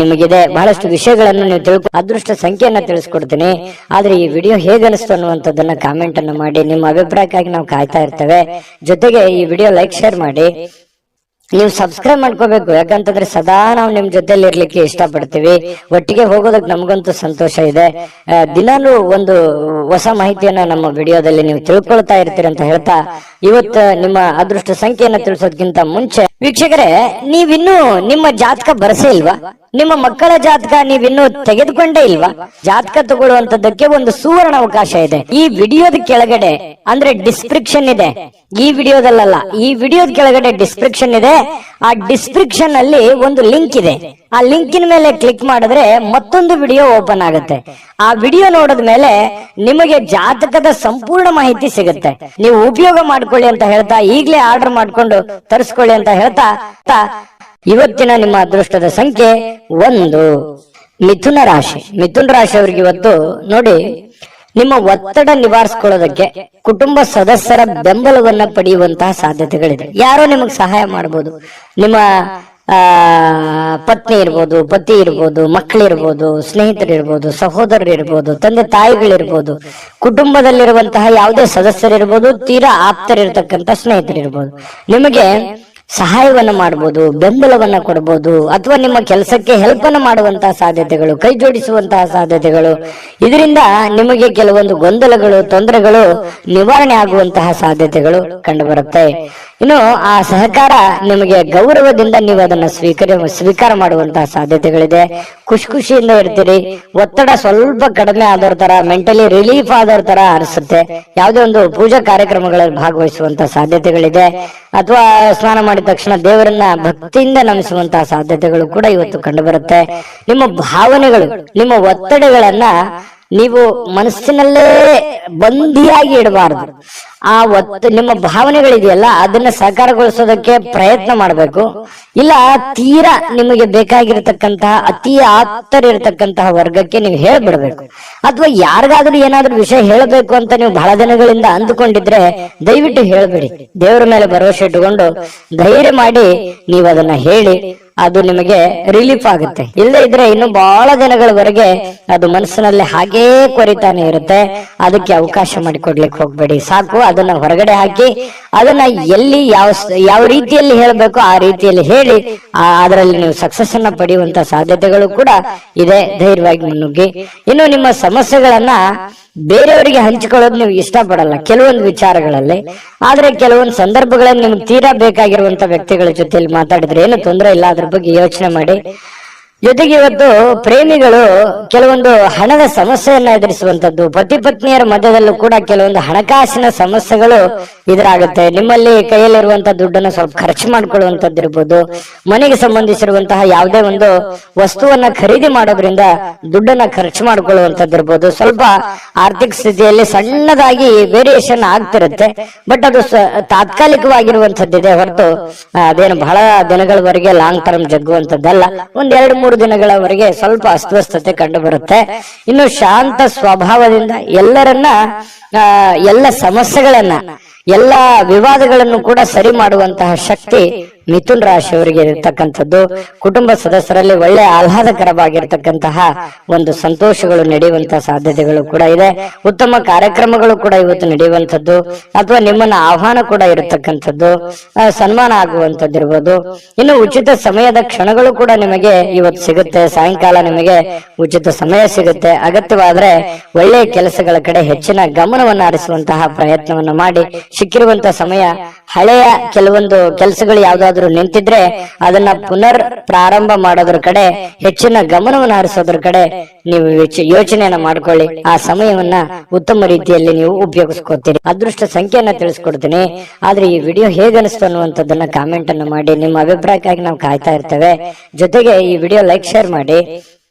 ನಿಮಗಿದೆ. ಬಹಳಷ್ಟು ವಿಷಯಗಳನ್ನು ನೀವು ಅದೃಷ್ಟ ಸಂಖ್ಯೆಯನ್ನ ತಿಳಿಸ್ಕೊಡ್ತೀನಿ. ಆದ್ರೆ ಈ ವಿಡಿಯೋ ಹೇಗನಿಸ್ತು ಅನ್ನುವಂಥದ್ದನ್ನ ಕಾಮೆಂಟ್ ಅನ್ನು ಮಾಡಿ. ನಿಮ್ಮ ಅಭಿಪ್ರಾಯಕ್ಕಾಗಿ ನಾವು ಕಾಯ್ತಾ ಇರ್ತೇವೆ. ಜೊತೆಗೆ ಈ ವಿಡಿಯೋ ಲೈಕ್ ಶೇರ್ ಮಾಡಿ. ನೀವು ಸಬ್ಸ್ಕ್ರೈಬ್ ಮಾಡ್ಕೋಬೇಕು, ಯಾಕಂತಂದ್ರೆ ಸದಾ ನಾವು ನಿಮ್ ಜೊತೆಲಿ ಇರ್ಲಿಕ್ಕೆ ಇಷ್ಟಪಡ್ತೀವಿ. ಒಟ್ಟಿಗೆ ಹೋಗೋದಕ್ಕೆ ನಮಗಂತೂ ಸಂತೋಷ ಇದೆ. ದಿನಾಲೂ ಒಂದು ಹೊಸ ಮಾಹಿತಿಯನ್ನ ನಮ್ಮ ವಿಡಿಯೋದಲ್ಲಿ ನೀವು ತಿಳ್ಕೊಳ್ತಾ ಇರ್ತೀರಿ ಅಂತ ಹೇಳ್ತಾ, ಇವತ್ತು ನಿಮ್ಮ ಅದೃಷ್ಟ ಸಂಖ್ಯೆಯನ್ನ ತಿಳಿಸೋದಕ್ಕಿಂತ ಮುಂಚೆ ವೀಕ್ಷಕರೇ, ನೀವಿನ್ನೂ ನಿಮ್ಮ ಜಾತಕ ಬರಸೇ ಇಲ್ವಾ? ನಿಮ್ಮ ಮಕ್ಕಳ ಜಾತಕ ನೀವಿನ್ನೂ ತೆಗೆದುಕೊಂಡೇ ಇಲ್ವಾ? ಜಾತಕ ತಗೊಳ್ಳುವಂತದ್ದಕ್ಕೆ ಒಂದು ಸುವರ್ಣ ಅವಕಾಶ ಇದೆ. ಈ ವಿಡಿಯೋದ ಕೆಳಗಡೆ ಅಂದ್ರೆ ಡಿಸ್ಕ್ರಿಪ್ಷನ್ ಇದೆ. ಈ ವಿಡಿಯೋದಲ್ಲ, ಈ ವಿಡಿಯೋದ ಕೆಳಗಡೆ ಡಿಸ್ಕ್ರಿಪ್ಷನ್ ಇದೆ. ಆ ಡಿಸ್ಕ್ರಿಪ್ಷನ್ ಅಲ್ಲಿ ಒಂದು ಲಿಂಕ್ ಇದೆ. ಆ ಲಿಂಕಿನ ಮೇಲೆ ಕ್ಲಿಕ್ ಮಾಡಿದ್ರೆ ಮತ್ತೊಂದು ವಿಡಿಯೋ ಓಪನ್ ಆಗುತ್ತೆ. ಆ ವಿಡಿಯೋ ನೋಡಿದ ಮೇಲೆ ನಿಮಗೆ ಜಾತಕದ ಸಂಪೂರ್ಣ ಮಾಹಿತಿ ಸಿಗುತ್ತೆ. ನೀವು ಉಪಯೋಗ ಮಾಡ್ಕೊಳ್ಳಿ ಅಂತ ಹೇಳ್ತಾ, ಈಗಲೇ ಆರ್ಡರ್ ಮಾಡ್ಕೊಂಡು ತರಿಸ್ಕೊಳ್ಳಿ ಅಂತ ಹೇಳ್ತಾ, ಇವತ್ತಿನ ನಿಮ್ಮ ಅದೃಷ್ಟದ ಸಂಖ್ಯೆ 1. ಮಿಥುನ ರಾಶಿ. ಮಿಥುನ ರಾಶಿಯವರಿಗೆ ಇವತ್ತು ನೋಡಿ, ನಿಮ್ಮ ಒತ್ತಡ ನಿವಾರಿಸಿಕೊಳ್ಳೋದಕ್ಕೆ ಕುಟುಂಬ ಸದಸ್ಯರ ಬೆಂಬಲವನ್ನ ಪಡೆಯುವಂತಹ ಸಾಧ್ಯತೆಗಳಿದೆ. ಯಾರೋ ನಿಮಗೆ ಸಹಾಯ ಮಾಡಬಹುದು. ನಿಮ್ಮ ಪತ್ನಿ ಇರ್ಬೋದು, ಪತಿ ಇರ್ಬೋದು, ಮಕ್ಕಳಿರ್ಬೋದು, ಸ್ನೇಹಿತರಿರ್ಬೋದು, ಸಹೋದರರಿರ್ಬೋದು, ತಂದೆ ತಾಯಿಗಳಿರ್ಬೋದು, ಕುಟುಂಬದಲ್ಲಿರುವಂತಹ ಯಾವುದೇ ಸದಸ್ಯರಿರ್ಬೋದು, ತೀರಾ ಆಪ್ತರಿರ್ತಕ್ಕಂಥ ಸ್ನೇಹಿತರಿರ್ಬೋದು, ನಿಮಗೆ ಸಹಾಯವನ್ನ ಮಾಡಬಹುದು, ಬೆಂಬಲವನ್ನ ಕೊಡಬಹುದು, ಅಥವಾ ನಿಮ್ಮ ಕೆಲಸಕ್ಕೆ ಹೆಲ್ಪ್ ಅನ್ನು ಮಾಡುವಂತಹ ಸಾಧ್ಯತೆಗಳು, ಕೈ ಜೋಡಿಸುವಂತಹ ಸಾಧ್ಯತೆಗಳು. ಇದರಿಂದ ನಿಮಗೆ ಕೆಲವೊಂದು ಗೊಂದಲಗಳು, ತೊಂದರೆಗಳು ನಿವಾರಣೆ ಆಗುವಂತಹ ಸಾಧ್ಯತೆಗಳು ಕಂಡು ಬರುತ್ತೆ. ಇನ್ನು ಆ ಸಹಕಾರ ನಿಮಗೆ ಗೌರವದಿಂದ ನೀವು ಅದನ್ನ ಸ್ವೀಕಾರ ಮಾಡುವಂತಹ ಸಾಧ್ಯತೆಗಳಿದೆ. ಖುಷಿಯಿಂದ ಇರ್ತೀರಿ. ಒತ್ತಡ ಸ್ವಲ್ಪ ಕಡಿಮೆ ಆದವ್ರ ತರ, ಮೆಂಟಲಿ ರಿಲೀಫ್ ಆದವ್ರ ತರ ಅನಿಸುತ್ತೆ. ಯಾವುದೇ ಒಂದು ಪೂಜಾ ಕಾರ್ಯಕ್ರಮಗಳಲ್ಲಿ ಭಾಗವಹಿಸುವಂತಹ ಸಾಧ್ಯತೆಗಳಿದೆ. ಅಥವಾ ಸ್ನಾನ ಮಾಡಿದ ತಕ್ಷಣ ದೇವರನ್ನ ಭಕ್ತಿಯಿಂದ ನಮಿಸುವಂತಹ ಸಾಧ್ಯತೆಗಳು ಕೂಡ ಇವತ್ತು ಕಂಡು ಬರುತ್ತೆ. ನಿಮ್ಮ ಭಾವನೆಗಳು, ನಿಮ್ಮ ಒತ್ತಡಗಳನ್ನ ನೀವು ಮನಸ್ಸಿನಲ್ಲೇ ಬಂದಿಯಾಗಿ ಇಡಬಾರದು. ಆ ನಿಮ್ಮ ಭಾವನೆಗಳಿದೆಯಲ್ಲ, ಅದನ್ನ ಸಾಕಾರಗೊಳಿಸೋದಕ್ಕೆ ಪ್ರಯತ್ನ ಮಾಡಬೇಕು. ಇಲ್ಲ ತೀರಾ ನಿಮಗೆ ಬೇಕಾಗಿರತಕ್ಕಂತಹ ಅತಿ ಆಪ್ತರಿರತಕ್ಕಂತಹ ವರ್ಗಕ್ಕೆ ನೀವು ಹೇಳ್ಬಿಡ್ಬೇಕು. ಅಥವಾ ಯಾರಿಗಾದ್ರೂ ಏನಾದ್ರೂ ವಿಷಯ ಹೇಳಬೇಕು ಅಂತ ನೀವು ಬಹಳ ದಿನಗಳಿಂದ ಅಂದುಕೊಂಡಿದ್ರೆ ದಯವಿಟ್ಟು ಹೇಳ್ಬೇಡಿ. ದೇವರ ಮೇಲೆ ಭರವಸೆ ಇಟ್ಟುಕೊಂಡು ಧೈರ್ಯ ಮಾಡಿ ನೀವು ಅದನ್ನ ಹೇಳಿ. ಅದು ನಿಮಗೆ ರಿಲೀಫ್ ಆಗುತ್ತೆ. ಇಲ್ಲದೆ ಇದ್ರೆ ಇನ್ನು ಬಹಳ ದಿನಗಳವರೆಗೆ ಅದು ಮನಸ್ಸಿನಲ್ಲಿ ಹಾಗೇ ಕೊರಿತಾನೆ ಇರುತ್ತೆ. ಅದಕ್ಕೆ ಅವಕಾಶ ಮಾಡಿಕೊಡ್ಲಿಕ್ಕೆ ಹೋಗ್ಬೇಡಿ. ಸಾಕು, ಅದನ್ನ ಹೊರಗಡೆ ಹಾಕಿ ಅದನ್ನ ಎಲ್ಲಿ ಯಾವ ರೀತಿಯಲ್ಲಿ ಹೇಳಬೇಕು ಆ ರೀತಿಯಲ್ಲಿ ಹೇಳಿ ಅದರಲ್ಲಿ ನೀವು ಸಕ್ಸಸ್ ಅನ್ನ ಪಡೆಯುವಂತ ಸಾಧ್ಯತೆಗಳು ಕೂಡ ಇದೆ. ಧೈರ್ಯವಾಗಿ ಮುನ್ನುಗ್ಗಿ. ಇನ್ನು ನಿಮ್ಮ ಸಮಸ್ಯೆಗಳನ್ನ ಬೇರೆಯವರಿಗೆ ಹಂಚಿಕೊಳ್ಳೋದು ನೀವು ಇಷ್ಟಪಡಲ್ಲ ಕೆಲವೊಂದು ವಿಚಾರಗಳಲ್ಲಿ. ಆದ್ರೆ ಕೆಲವೊಂದು ಸಂದರ್ಭಗಳಲ್ಲಿ ನಿಮ್ಗೆ ತೀರಾ ಬೇಕಾಗಿರುವಂತ ವ್ಯಕ್ತಿಗಳ ಜೊತೆಯಲ್ಲಿ ಮಾತಾಡಿದ್ರೆ ಏನು ತೊಂದರೆ ಇಲ್ಲ. ಅದ್ರ ಬಗ್ಗೆ ಯೋಚನೆ ಮಾಡಿ. ಜೊತೆಗೆ ಇವತ್ತು ಪ್ರೇಮಿಗಳು ಕೆಲವೊಂದು ಹಣದ ಸಮಸ್ಯೆಯನ್ನ ಎದುರಿಸುವಂತದ್ದು, ಪತಿ ಪತ್ನಿಯರ ಮಧ್ಯದಲ್ಲೂ ಕೂಡ ಕೆಲವೊಂದು ಹಣಕಾಸಿನ ಸಮಸ್ಯೆಗಳು ಎದುರಾಗುತ್ತೆ. ನಿಮ್ಮಲ್ಲಿ ಕೈಯಲ್ಲಿರುವಂತಹ ದುಡ್ಡನ್ನು ಸ್ವಲ್ಪ ಖರ್ಚು ಮಾಡ್ಕೊಳ್ಳುವಂತದ್ದು ಇರ್ಬೋದು. ಮನೆಗೆ ಸಂಬಂಧಿಸಿರುವಂತಹ ಯಾವುದೇ ಒಂದು ವಸ್ತುವನ್ನ ಖರೀದಿ ಮಾಡೋದ್ರಿಂದ ದುಡ್ಡನ್ನ ಖರ್ಚು ಮಾಡ್ಕೊಳ್ಳುವಂತದ್ದು ಇರ್ಬೋದು. ಸ್ವಲ್ಪ ಆರ್ಥಿಕ ಸ್ಥಿತಿಯಲ್ಲಿ ಸಣ್ಣದಾಗಿ ವೇರಿಯೇಷನ್ ಆಗ್ತಿರುತ್ತೆ. ಬಟ್ ಅದು ತಾತ್ಕಾಲಿಕವಾಗಿರುವಂತದ್ದಿದೆ ಹೊರತು ಅದೇನು ಬಹಳ ದಿನಗಳವರೆಗೆ ಲಾಂಗ್ ಟರ್ಮ್ ಜಗ್ಗುವಂತದ್ದಲ್ಲ. 1-2-3 ದಿನಗಳವರೆಗೆ ಸ್ವಲ್ಪ ಅಸ್ವಸ್ಥತೆ ಕಂಡು ಬರುತ್ತೆ. ಇನ್ನು ಶಾಂತ ಸ್ವಭಾವದಿಂದ ಎಲ್ಲ ಸಮಸ್ಯೆಗಳನ್ನ, ಎಲ್ಲ ವಿವಾದಗಳನ್ನು ಕೂಡ ಸರಿ ಮಾಡುವಂತಹ ಶಕ್ತಿ ಮಿಥುನ್ ರಾಶಿಯವರಿಗೆ ಇರತಕ್ಕಂಥದ್ದು. ಕುಟುಂಬ ಸದಸ್ಯರಲ್ಲಿ ಒಳ್ಳೆ ಆಹ್ಲಾದಕರವಾಗಿರ್ತಕ್ಕಂತಹ ಒಂದು ಸಂತೋಷಗಳು ನಡೆಯುವಂತಹ ಸಾಧ್ಯತೆಗಳು ಕೂಡ ಇದೆ. ಉತ್ತಮ ಕಾರ್ಯಕ್ರಮಗಳು ಕೂಡ ಇವತ್ತು ನಡೆಯುವಂಥದ್ದು, ಅಥವಾ ನಿಮ್ಮನ್ನ ಆಹ್ವಾನ ಕೂಡ ಇರತಕ್ಕಂಥದ್ದು, ಸನ್ಮಾನ ಆಗುವಂಥದ್ದು ಇರ್ಬೋದು. ಇನ್ನು ಉಚಿತ ಸಮಯದ ಕ್ಷಣಗಳು ಕೂಡ ನಿಮಗೆ ಇವತ್ತು ಸಿಗುತ್ತೆ. ಸಾಯಂಕಾಲ ನಿಮಗೆ ಉಚಿತ ಸಮಯ ಸಿಗುತ್ತೆ. ಅಗತ್ಯವಾದ್ರೆ ಒಳ್ಳೆಯ ಕೆಲಸಗಳ ಕಡೆ ಹೆಚ್ಚಿನ ಗಮನವನ್ನು ಹರಿಸುವಂತಹ ಪ್ರಯತ್ನವನ್ನು ಮಾಡಿ. ಸಿಕ್ಕಿರುವಂತ ಸಮಯ. ಹಳೆಯ ಕೆಲವೊಂದು ಕೆಲಸಗಳು ಯಾವ್ದಾದ್ರು ನಿಂತಿದ್ರೆ ಅದನ್ನ ಪುನರ್ ಪ್ರಾರಂಭ ಮಾಡೋದ್ರ ಕಡೆ ಹೆಚ್ಚಿನ ಗಮನವನ್ನು ಹರಿಸೋದ್ರ ಕಡೆ ನೀವು ಯೋಚನೆಯನ್ನ ಮಾಡ್ಕೊಳ್ಳಿ. ಆ ಸಮಯವನ್ನ ಉತ್ತಮ ರೀತಿಯಲ್ಲಿ ನೀವು ಉಪಯೋಗಿಸ್ಕೊತೀರಿ. ಅದೃಷ್ಟ ಸಂಖ್ಯೆಯನ್ನ ತಿಳಿಸ್ಕೊಡ್ತೀನಿ. ಆದ್ರೆ ಈ ವಿಡಿಯೋ ಹೇಗೆ ಅನಿಸ್ತು ಅನ್ನುವಂಥದ್ದನ್ನ ಕಾಮೆಂಟ್ ಅನ್ನು ಮಾಡಿ. ನಿಮ್ಮ ಅಭಿಪ್ರಾಯಕ್ಕಾಗಿ ನಾವು ಕಾಯ್ತಾ ಇರ್ತೇವೆ. ಜೊತೆಗೆ ಈ ವಿಡಿಯೋ ಲೈಕ್ ಶೇರ್ ಮಾಡಿ.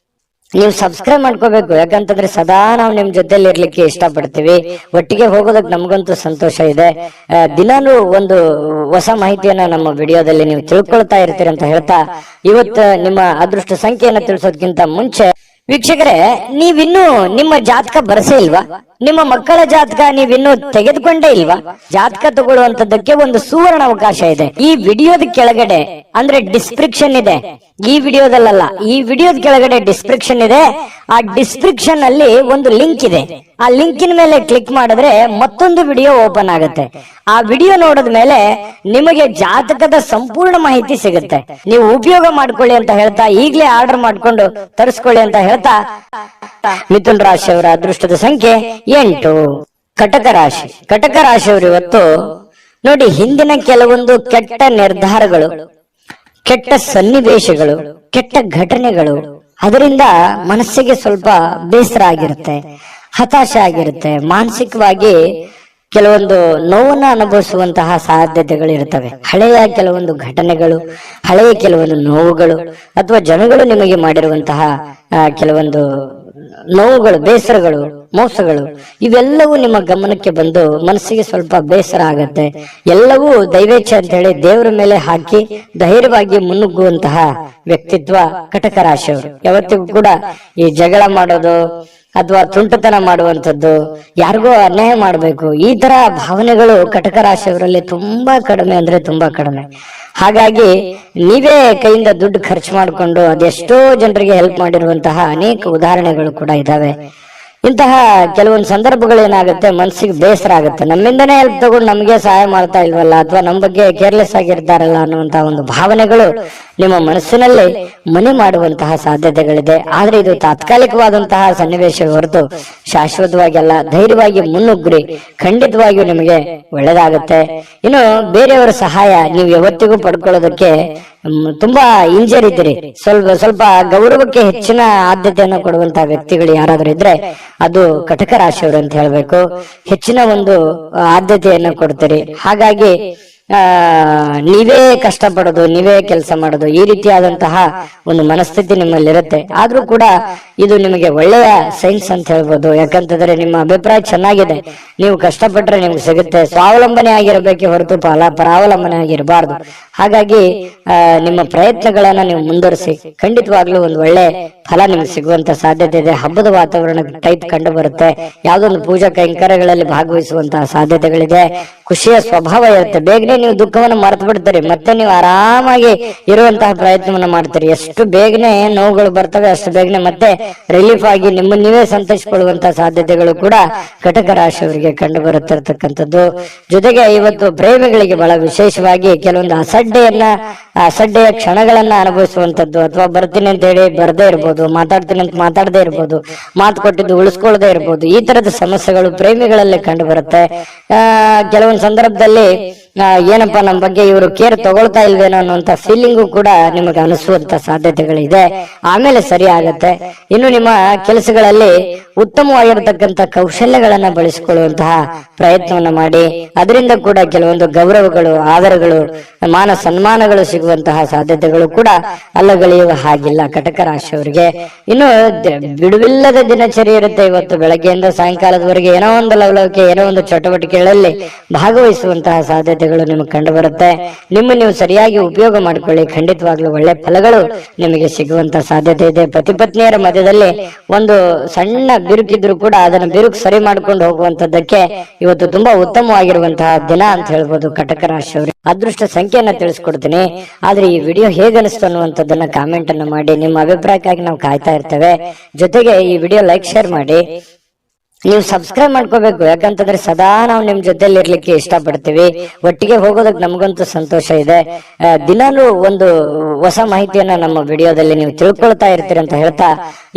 ನೀವು ಸಬ್ಸ್ಕ್ರೈಬ್ ಮಾಡ್ಕೋಬೇಕು, ಯಾಕಂತಂದ್ರೆ ಸದಾ ನಾವು ನಿಮ್ ಜೊತೆಲಿ ಇರ್ಲಿಕ್ಕೆ ಇಷ್ಟಪಡ್ತೀವಿ. ಒಟ್ಟಿಗೆ ಹೋಗೋದಕ್ಕೆ ನಮಗಂತೂ ಸಂತೋಷ ಇದೆ. ದಿನಾನು ಒಂದು ಹೊಸ ಮಾಹಿತಿಯನ್ನ ನಮ್ಮ ವಿಡಿಯೋದಲ್ಲಿ ನೀವು ತಿಳ್ಕೊಳ್ತಾ ಇರ್ತೀರಿ ಅಂತ ಹೇಳ್ತಾ, ಇವತ್ತು ನಿಮ್ಮ ಅದೃಷ್ಟ ಸಂಖ್ಯೆಯನ್ನ ತಿಳಿಸೋದಕ್ಕಿಂತ ಮುಂಚೆ ವೀಕ್ಷಕರೇ, ನೀವಿನ್ನೂ ನಿಮ್ಮ ಜಾತಕ ಬರಸೇ ಇಲ್ವಾ? ನಿಮ್ಮ ಮಕ್ಕಳ ಜಾತಕ ನೀವಿನ್ನೂ ತೆಗೆದುಕೊಂಡೇ ಇಲ್ವಾ? ಜಾತಕ ತಗೊಳ್ಳುವಂತದ್ದಕ್ಕೆ ಒಂದು ಸುವರ್ಣ ಅವಕಾಶ ಇದೆ. ಈ ವಿಡಿಯೋದ ಕೆಳಗಡೆ ಅಂದ್ರೆ ಡಿಸ್ಕ್ರಿಪ್ಷನ್ ಇದೆ. ಈ ವಿಡಿಯೋದಲ್ಲ, ಈ ವಿಡಿಯೋದ ಕೆಳಗಡೆ ಡಿಸ್ಕ್ರಿಪ್ಷನ್ ಇದೆ. ಆ ಡಿಸ್ಕ್ರಿಪ್ಷನ್ ಅಲ್ಲಿ ಒಂದು ಲಿಂಕ್ ಇದೆ. ಆ ಲಿಂಕಿನ ಮೇಲೆ ಕ್ಲಿಕ್ ಮಾಡಿದ್ರೆ ಮತ್ತೊಂದು ವಿಡಿಯೋ ಓಪನ್ ಆಗುತ್ತೆ. ಆ ವಿಡಿಯೋ ನೋಡಿದ ಮೇಲೆ ನಿಮಗೆ ಜಾತಕದ ಸಂಪೂರ್ಣ ಮಾಹಿತಿ ಸಿಗುತ್ತೆ. ನೀವು ಉಪಯೋಗ ಮಾಡ್ಕೊಳ್ಳಿ ಅಂತ ಹೇಳ್ತಾ, ಈಗಲೇ ಆರ್ಡರ್ ಮಾಡ್ಕೊಂಡು ತರಿಸ್ಕೊಳ್ಳಿ ಅಂತ ಹೇಳ್ತಾ, ಮಿಥುನ್ ರಾಶಿಯವರ ಅದೃಷ್ಟದ ಸಂಖ್ಯೆ 8. ಕಟಕ ರಾಶಿ. ಕಟಕ ರಾಶಿಯವರು ಇವತ್ತು ನೋಡಿ, ಹಿಂದಿನ ಕೆಲವೊಂದು ಕೆಟ್ಟ ನಿರ್ಧಾರಗಳು, ಕೆಟ್ಟ ಸನ್ನಿವೇಶಗಳು, ಕೆಟ್ಟ ಘಟನೆಗಳು, ಅದರಿಂದ ಮನಸ್ಸಿಗೆ ಸ್ವಲ್ಪ ಬೇಸರ ಆಗಿರುತ್ತೆ, ಹತಾಶೆ ಆಗಿರುತ್ತೆ. ಮಾನಸಿಕವಾಗಿ ಕೆಲವೊಂದು ನೋವನ್ನ ಅನುಭವಿಸುವಂತಹ ಸಾಧ್ಯತೆಗಳು ಇರ್ತವೆ. ಹಳೆಯ ಕೆಲವೊಂದು ಘಟನೆಗಳು, ಹಳೆಯ ಕೆಲವೊಂದು ನೋವುಗಳು, ಅಥವಾ ಜನಗಳು ನಿಮಗೆ ಮಾಡಿರುವಂತಹ ಕೆಲವೊಂದು ನೋವುಗಳು, ಬೇಸರಗಳು, ಮೋಸಗಳು, ಇವೆಲ್ಲವೂ ನಿಮ್ಮ ಗಮನಕ್ಕೆ ಬಂದು ಮನಸ್ಸಿಗೆ ಸ್ವಲ್ಪ ಬೇಸರ ಆಗತ್ತೆ. ಎಲ್ಲವೂ ದೈವೇಚ್ಛೆ ಅಂತ ಹೇಳಿ ದೇವರ ಮೇಲೆ ಹಾಕಿ ಧೈರ್ಯವಾಗಿ ಮುನ್ನುಗ್ಗುವಂತಹ ವ್ಯಕ್ತಿತ್ವ ಕಟಕ ರಾಶಿಯವರು. ಯಾವತ್ತಿಗೂ ಕೂಡ ಈ ಜಗಳ ಮಾಡೋದು ಅಥವಾ ತುಂಟತನ ಮಾಡುವಂಥದ್ದು, ಯಾರಿಗೋ ಅನ್ಯಾಯ ಮಾಡಬೇಕು, ಈ ತರ ಭಾವನೆಗಳು ಕಟಕ ರಾಶಿಯವರಲ್ಲಿ ತುಂಬಾ ಕಡಿಮೆ ಅಂದ್ರೆ ತುಂಬಾ ಕಡಿಮೆ. ಹಾಗಾಗಿ ನೀವೇ ಕೈಯಿಂದ ದುಡ್ಡು ಖರ್ಚು ಮಾಡಿಕೊಂಡು ಅದೆಷ್ಟೋ ಜನರಿಗೆ ಹೆಲ್ಪ್ ಮಾಡಿರುವಂತಹ ಅನೇಕ ಉದಾಹರಣೆಗಳು ಕೂಡ ಇದಾವೆ. ಇಂತಹ ಕೆಲವೊಂದು ಸಂದರ್ಭಗಳು ಏನಾಗುತ್ತೆ, ಮನಸ್ಸಿಗೆ ಬೇಸರ ಆಗುತ್ತೆ. ನಮ್ಮಿಂದನೇ ಹೆಲ್ಪ್ ತಗೊಂಡು ನಮಗೆ ಸಹಾಯ ಮಾಡ್ತಾ ಇಲ್ವಲ್ಲ, ಅಥವಾ ನಮ್ಮ ಬಗ್ಗೆ ಕೇರ್ಲೆಸ್ ಆಗಿರ್ತಾರಲ್ಲ ಅನ್ನುವಂತಹ ಒಂದು ಭಾವನೆಗಳು ನಿಮ್ಮ ಮನಸ್ಸಿನಲ್ಲಿ ಮನೆ ಮಾಡುವಂತಹ ಸಾಧ್ಯತೆಗಳಿದೆ. ಆದ್ರೆ ಇದು ತಾತ್ಕಾಲಿಕವಾದಂತಹ ಸನ್ನಿವೇಶ ಹೊರತು ಶಾಶ್ವತವಾಗಿ ಅಲ್ಲ. ಧೈರ್ಯವಾಗಿ ಮುನ್ನುಗ್ರಿ, ಖಂಡಿತವಾಗಿಯೂ ನಿಮಗೆ ಒಳ್ಳೇದಾಗುತ್ತೆ. ಇನ್ನು ಬೇರೆಯವರ ಸಹಾಯ ನೀವು ಯಾವತ್ತಿಗೂ ಪಡ್ಕೊಳ್ಳೋದಕ್ಕೆ ತುಂಬಾ ಹಿಂಜರಿದ್ದೀರಿ. ಸ್ವಲ್ಪ ಗೌರವಕ್ಕೆ ಹೆಚ್ಚಿನ ಆದ್ಯತೆಯನ್ನು ಕೊಡುವಂತಹ ವ್ಯಕ್ತಿಗಳು ಯಾರಾದ್ರೂ ಇದ್ರೆ ಅದು ಕಟಕ ರಾಶಿಯವರು ಅಂತ ಹೇಳ್ಬೇಕು. ಹೆಚ್ಚಿನ ಒಂದು ಆದ್ಯತೆಯನ್ನು ಕೊಡ್ತೀರಿ. ಹಾಗಾಗಿ ನೀವೇ ಕಷ್ಟಪಡೋದು, ನೀವೇ ಕೆಲಸ ಮಾಡೋದು, ಈ ರೀತಿಯಾದಂತಹ ಒಂದು ಮನಸ್ಥಿತಿ ನಿಮ್ಮಲ್ಲಿರುತ್ತೆ. ಆದ್ರೂ ಕೂಡ ಇದು ನಿಮಗೆ ಒಳ್ಳೆಯ ಸೈನ್ಸ್ ಅಂತ ಹೇಳ್ಬೋದು. ಯಾಕಂತಂದ್ರೆ ನಿಮ್ಮ ಅಭಿಪ್ರಾಯ ಚೆನ್ನಾಗಿದೆ, ನೀವು ಕಷ್ಟಪಟ್ರೆ ನಿಮ್ಗೆ ಸಿಗುತ್ತೆ. ಸ್ವಾವಲಂಬನೆ ಆಗಿರಬೇಕೆ ಹೊರತು ಪರಾವಲಂಬನೆ ಆಗಿರಬಾರ್ದು. ಹಾಗಾಗಿ ನಿಮ್ಮ ಪ್ರಯತ್ನಗಳನ್ನ ನೀವು ಮುಂದುವರಿಸಿ, ಖಂಡಿತವಾಗ್ಲೂ ಒಂದು ಒಳ್ಳೆ ಫಲ ನಿಮ್ಗೆ ಸಿಗುವಂತ ಸಾಧ್ಯತೆ ಇದೆ. ಹಬ್ಬದ ವಾತಾವರಣ ಟೈಪ್ ಕಂಡು ಬರುತ್ತೆ. ಯಾವ್ದೊಂದು ಪೂಜಾ ಕೈಂಕರ್ಯಗಳಲ್ಲಿ ಭಾಗವಹಿಸುವಂತಹ ಸಾಧ್ಯತೆಗಳಿದೆ. ಖುಷಿಯ ಸ್ವಭಾವ ಇರುತ್ತೆ. ಬೇಗನೆ ನೀವು ದುಃಖವನ್ನು ಮರೆತು ಬಿಡ್ತೀರಿ, ಮತ್ತೆ ನೀವು ಆರಾಮಾಗಿ ಇರುವಂತಹ ಪ್ರಯತ್ನವನ್ನ ಮಾಡ್ತೀರಿ. ಎಷ್ಟು ಬೇಗನೆ ನೋವುಗಳು ಬರ್ತವೆ ಅಷ್ಟು ಬೇಗನೆ ಮತ್ತೆ ರಿಲೀಫ್ ಆಗಿ ನಿಮ್ಮ ನೀವೇ ಸಂತೋಷಕೊಳ್ಳುವಂತಹ ಸಾಧ್ಯತೆಗಳು ಕೂಡ ಕಟಕ ರಾಶಿಯವರಿಗೆ ಕಂಡು ಬರುತ್ತಿರತಕ್ಕಂಥದ್ದು. ಜೊತೆಗೆ ಇವತ್ತು ಪ್ರೇಮಿಗಳಿಗೆ ಬಹಳ ವಿಶೇಷವಾಗಿ ಕೆಲವೊಂದು ಅಸಡ್ಡೆಯ ಕ್ಷಣಗಳನ್ನ ಅನುಭವಿಸುವಂತದ್ದು, ಅಥವಾ ಬರ್ತೀನಿ ಅಂತ ಹೇಳಿ ಬರದೇ ಇರ್ಬೋದು, ಮಾತಾಡ್ತೀನಿ ಅಂತ ಮಾತಾಡದೇ ಇರ್ಬೋದು, ಮಾತು ಕೊಟ್ಟಿದ್ದು ಉಳಿಸ್ಕೊಳ್ಳದೆ ಇರ್ಬೋದು. ಈ ತರದ ಸಮಸ್ಯೆಗಳು ಪ್ರೇಮಿಗಳಲ್ಲಿ ಕಂಡು ಬರುತ್ತೆ. ಕೆಲವೊಂದು ಸಂದರ್ಭದಲ್ಲಿ ಏನಪ್ಪಾ ನಮ್ಮ ಬಗ್ಗೆ ಇವರು ಕೇರ್ ತಗೊಳ್ತಾ ಇಲ್ವೇನೋ ಅನ್ನುವಂತ ಫೀಲಿಂಗು ಕೂಡ ನಿಮಗೆ ಅನಿಸುವಂತ ಸಾಧ್ಯತೆಗಳಿದೆ. ಆಮೇಲೆ ಸರಿ ಆಗತ್ತೆ. ಇನ್ನು ನಿಮ್ಮ ಕೆಲಸಗಳಲ್ಲಿ ಉತ್ತಮವಾಗಿರತಕ್ಕಂತ ಕೌಶಲ್ಯಗಳನ್ನ ಬಳಸಿಕೊಳ್ಳುವಂತಹ ಪ್ರಯತ್ನವನ್ನ ಮಾಡಿ, ಅದರಿಂದ ಕೂಡ ಕೆಲವೊಂದು ಗೌರವಗಳು, ಆದರಗಳು, ಮಾನ ಸನ್ಮಾನಗಳು ಸಿಗುವಂತಹ ಸಾಧ್ಯತೆಗಳು ಕೂಡ ಅಲ್ಲಗಳೆಯುವ ಹಾಗಿಲ್ಲ ಕಟಕ ರಾಶಿಯವರಿಗೆ. ಇನ್ನು ಬಿಡುವಿಲ್ಲದ ದಿನಚರಿ ಇರುತ್ತೆ. ಇವತ್ತು ಬೆಳಗ್ಗೆಯಿಂದ ಸಾಯಂಕಾಲದವರೆಗೆ ಏನೋ ಒಂದು ಲವಲವಿಕೆ, ಏನೋ ಒಂದು ಚಟುವಟಿಕೆಗಳಲ್ಲಿ ಭಾಗವಹಿಸುವಂತಹ ಸಾಧ್ಯತೆಗಳು ನಿಮಗೆ ಕಂಡು ಬರುತ್ತೆ. ನೀವು ಸರಿಯಾಗಿ ಉಪಯೋಗ ಮಾಡಿಕೊಳ್ಳಿ, ಖಂಡಿತವಾಗ್ಲೂ ಒಳ್ಳೆ ಫಲಗಳು ನಿಮಗೆ ಸಿಗುವಂತ ಸಾಧ್ಯತೆ ಇದೆ. ಪತಿ ಪತ್ನಿಯರ ಮಧ್ಯದಲ್ಲಿ ಒಂದು ಸಣ್ಣ ಬಿರುಕಿದ್ರು ಕೂಡ ಅದನ್ನು ಬಿರುಕು ಸರಿ ಮಾಡ್ಕೊಂಡು ಹೋಗುವಂತದ್ದಕ್ಕೆ ಇವತ್ತು ತುಂಬಾ ಉತ್ತಮವಾಗಿರುವಂತಹ ದಿನ ಅಂತ ಹೇಳ್ಬೋದು ಕಟಕ ರಾಶಿಯವರಿಗೆ. ಅದೃಷ್ಟ ಸಂಖ್ಯೆಯನ್ನ ತಿಳಿಸ್ಕೊಡ್ತೀನಿ. ಆದ್ರೆ ಈ ವಿಡಿಯೋ ಹೇಗೆ ಅನಿಸ್ತು ಅನ್ನುವಂಥದ್ದನ್ನ ಕಾಮೆಂಟ್ ಅನ್ನು ಮಾಡಿ. ನಿಮ್ಮ ಅಭಿಪ್ರಾಯಕ್ಕಾಗಿ ನಾವು ಕಾಯ್ತಾ ಇರ್ತೇವೆ. ಜೊತೆಗೆ ಈ ವಿಡಿಯೋ ಲೈಕ್ ಶೇರ್ ಮಾಡಿ. ನೀವು ಸಬ್ಸ್ಕ್ರೈಬ್ ಮಾಡ್ಕೋಬೇಕು, ಯಾಕಂತಂದ್ರೆ ಸದಾ ನಾವು ನಿಮ್ ಜೊತೆಲಿ ಇರ್ಲಿಕ್ಕೆ ಇಷ್ಟಪಡ್ತೀವಿ. ಒಟ್ಟಿಗೆ ಹೋಗೋದಕ್ಕೆ ನಮಗಂತೂ ಸಂತೋಷ ಇದೆ. ದಿನಾನು ಒಂದು ಹೊಸ ಮಾಹಿತಿಯನ್ನ ನಮ್ಮ ವಿಡಿಯೋದಲ್ಲಿ ನೀವು ತಿಳ್ಕೊಳ್ತಾ ಇರ್ತೀರಿ ಅಂತ ಹೇಳ್ತಾ,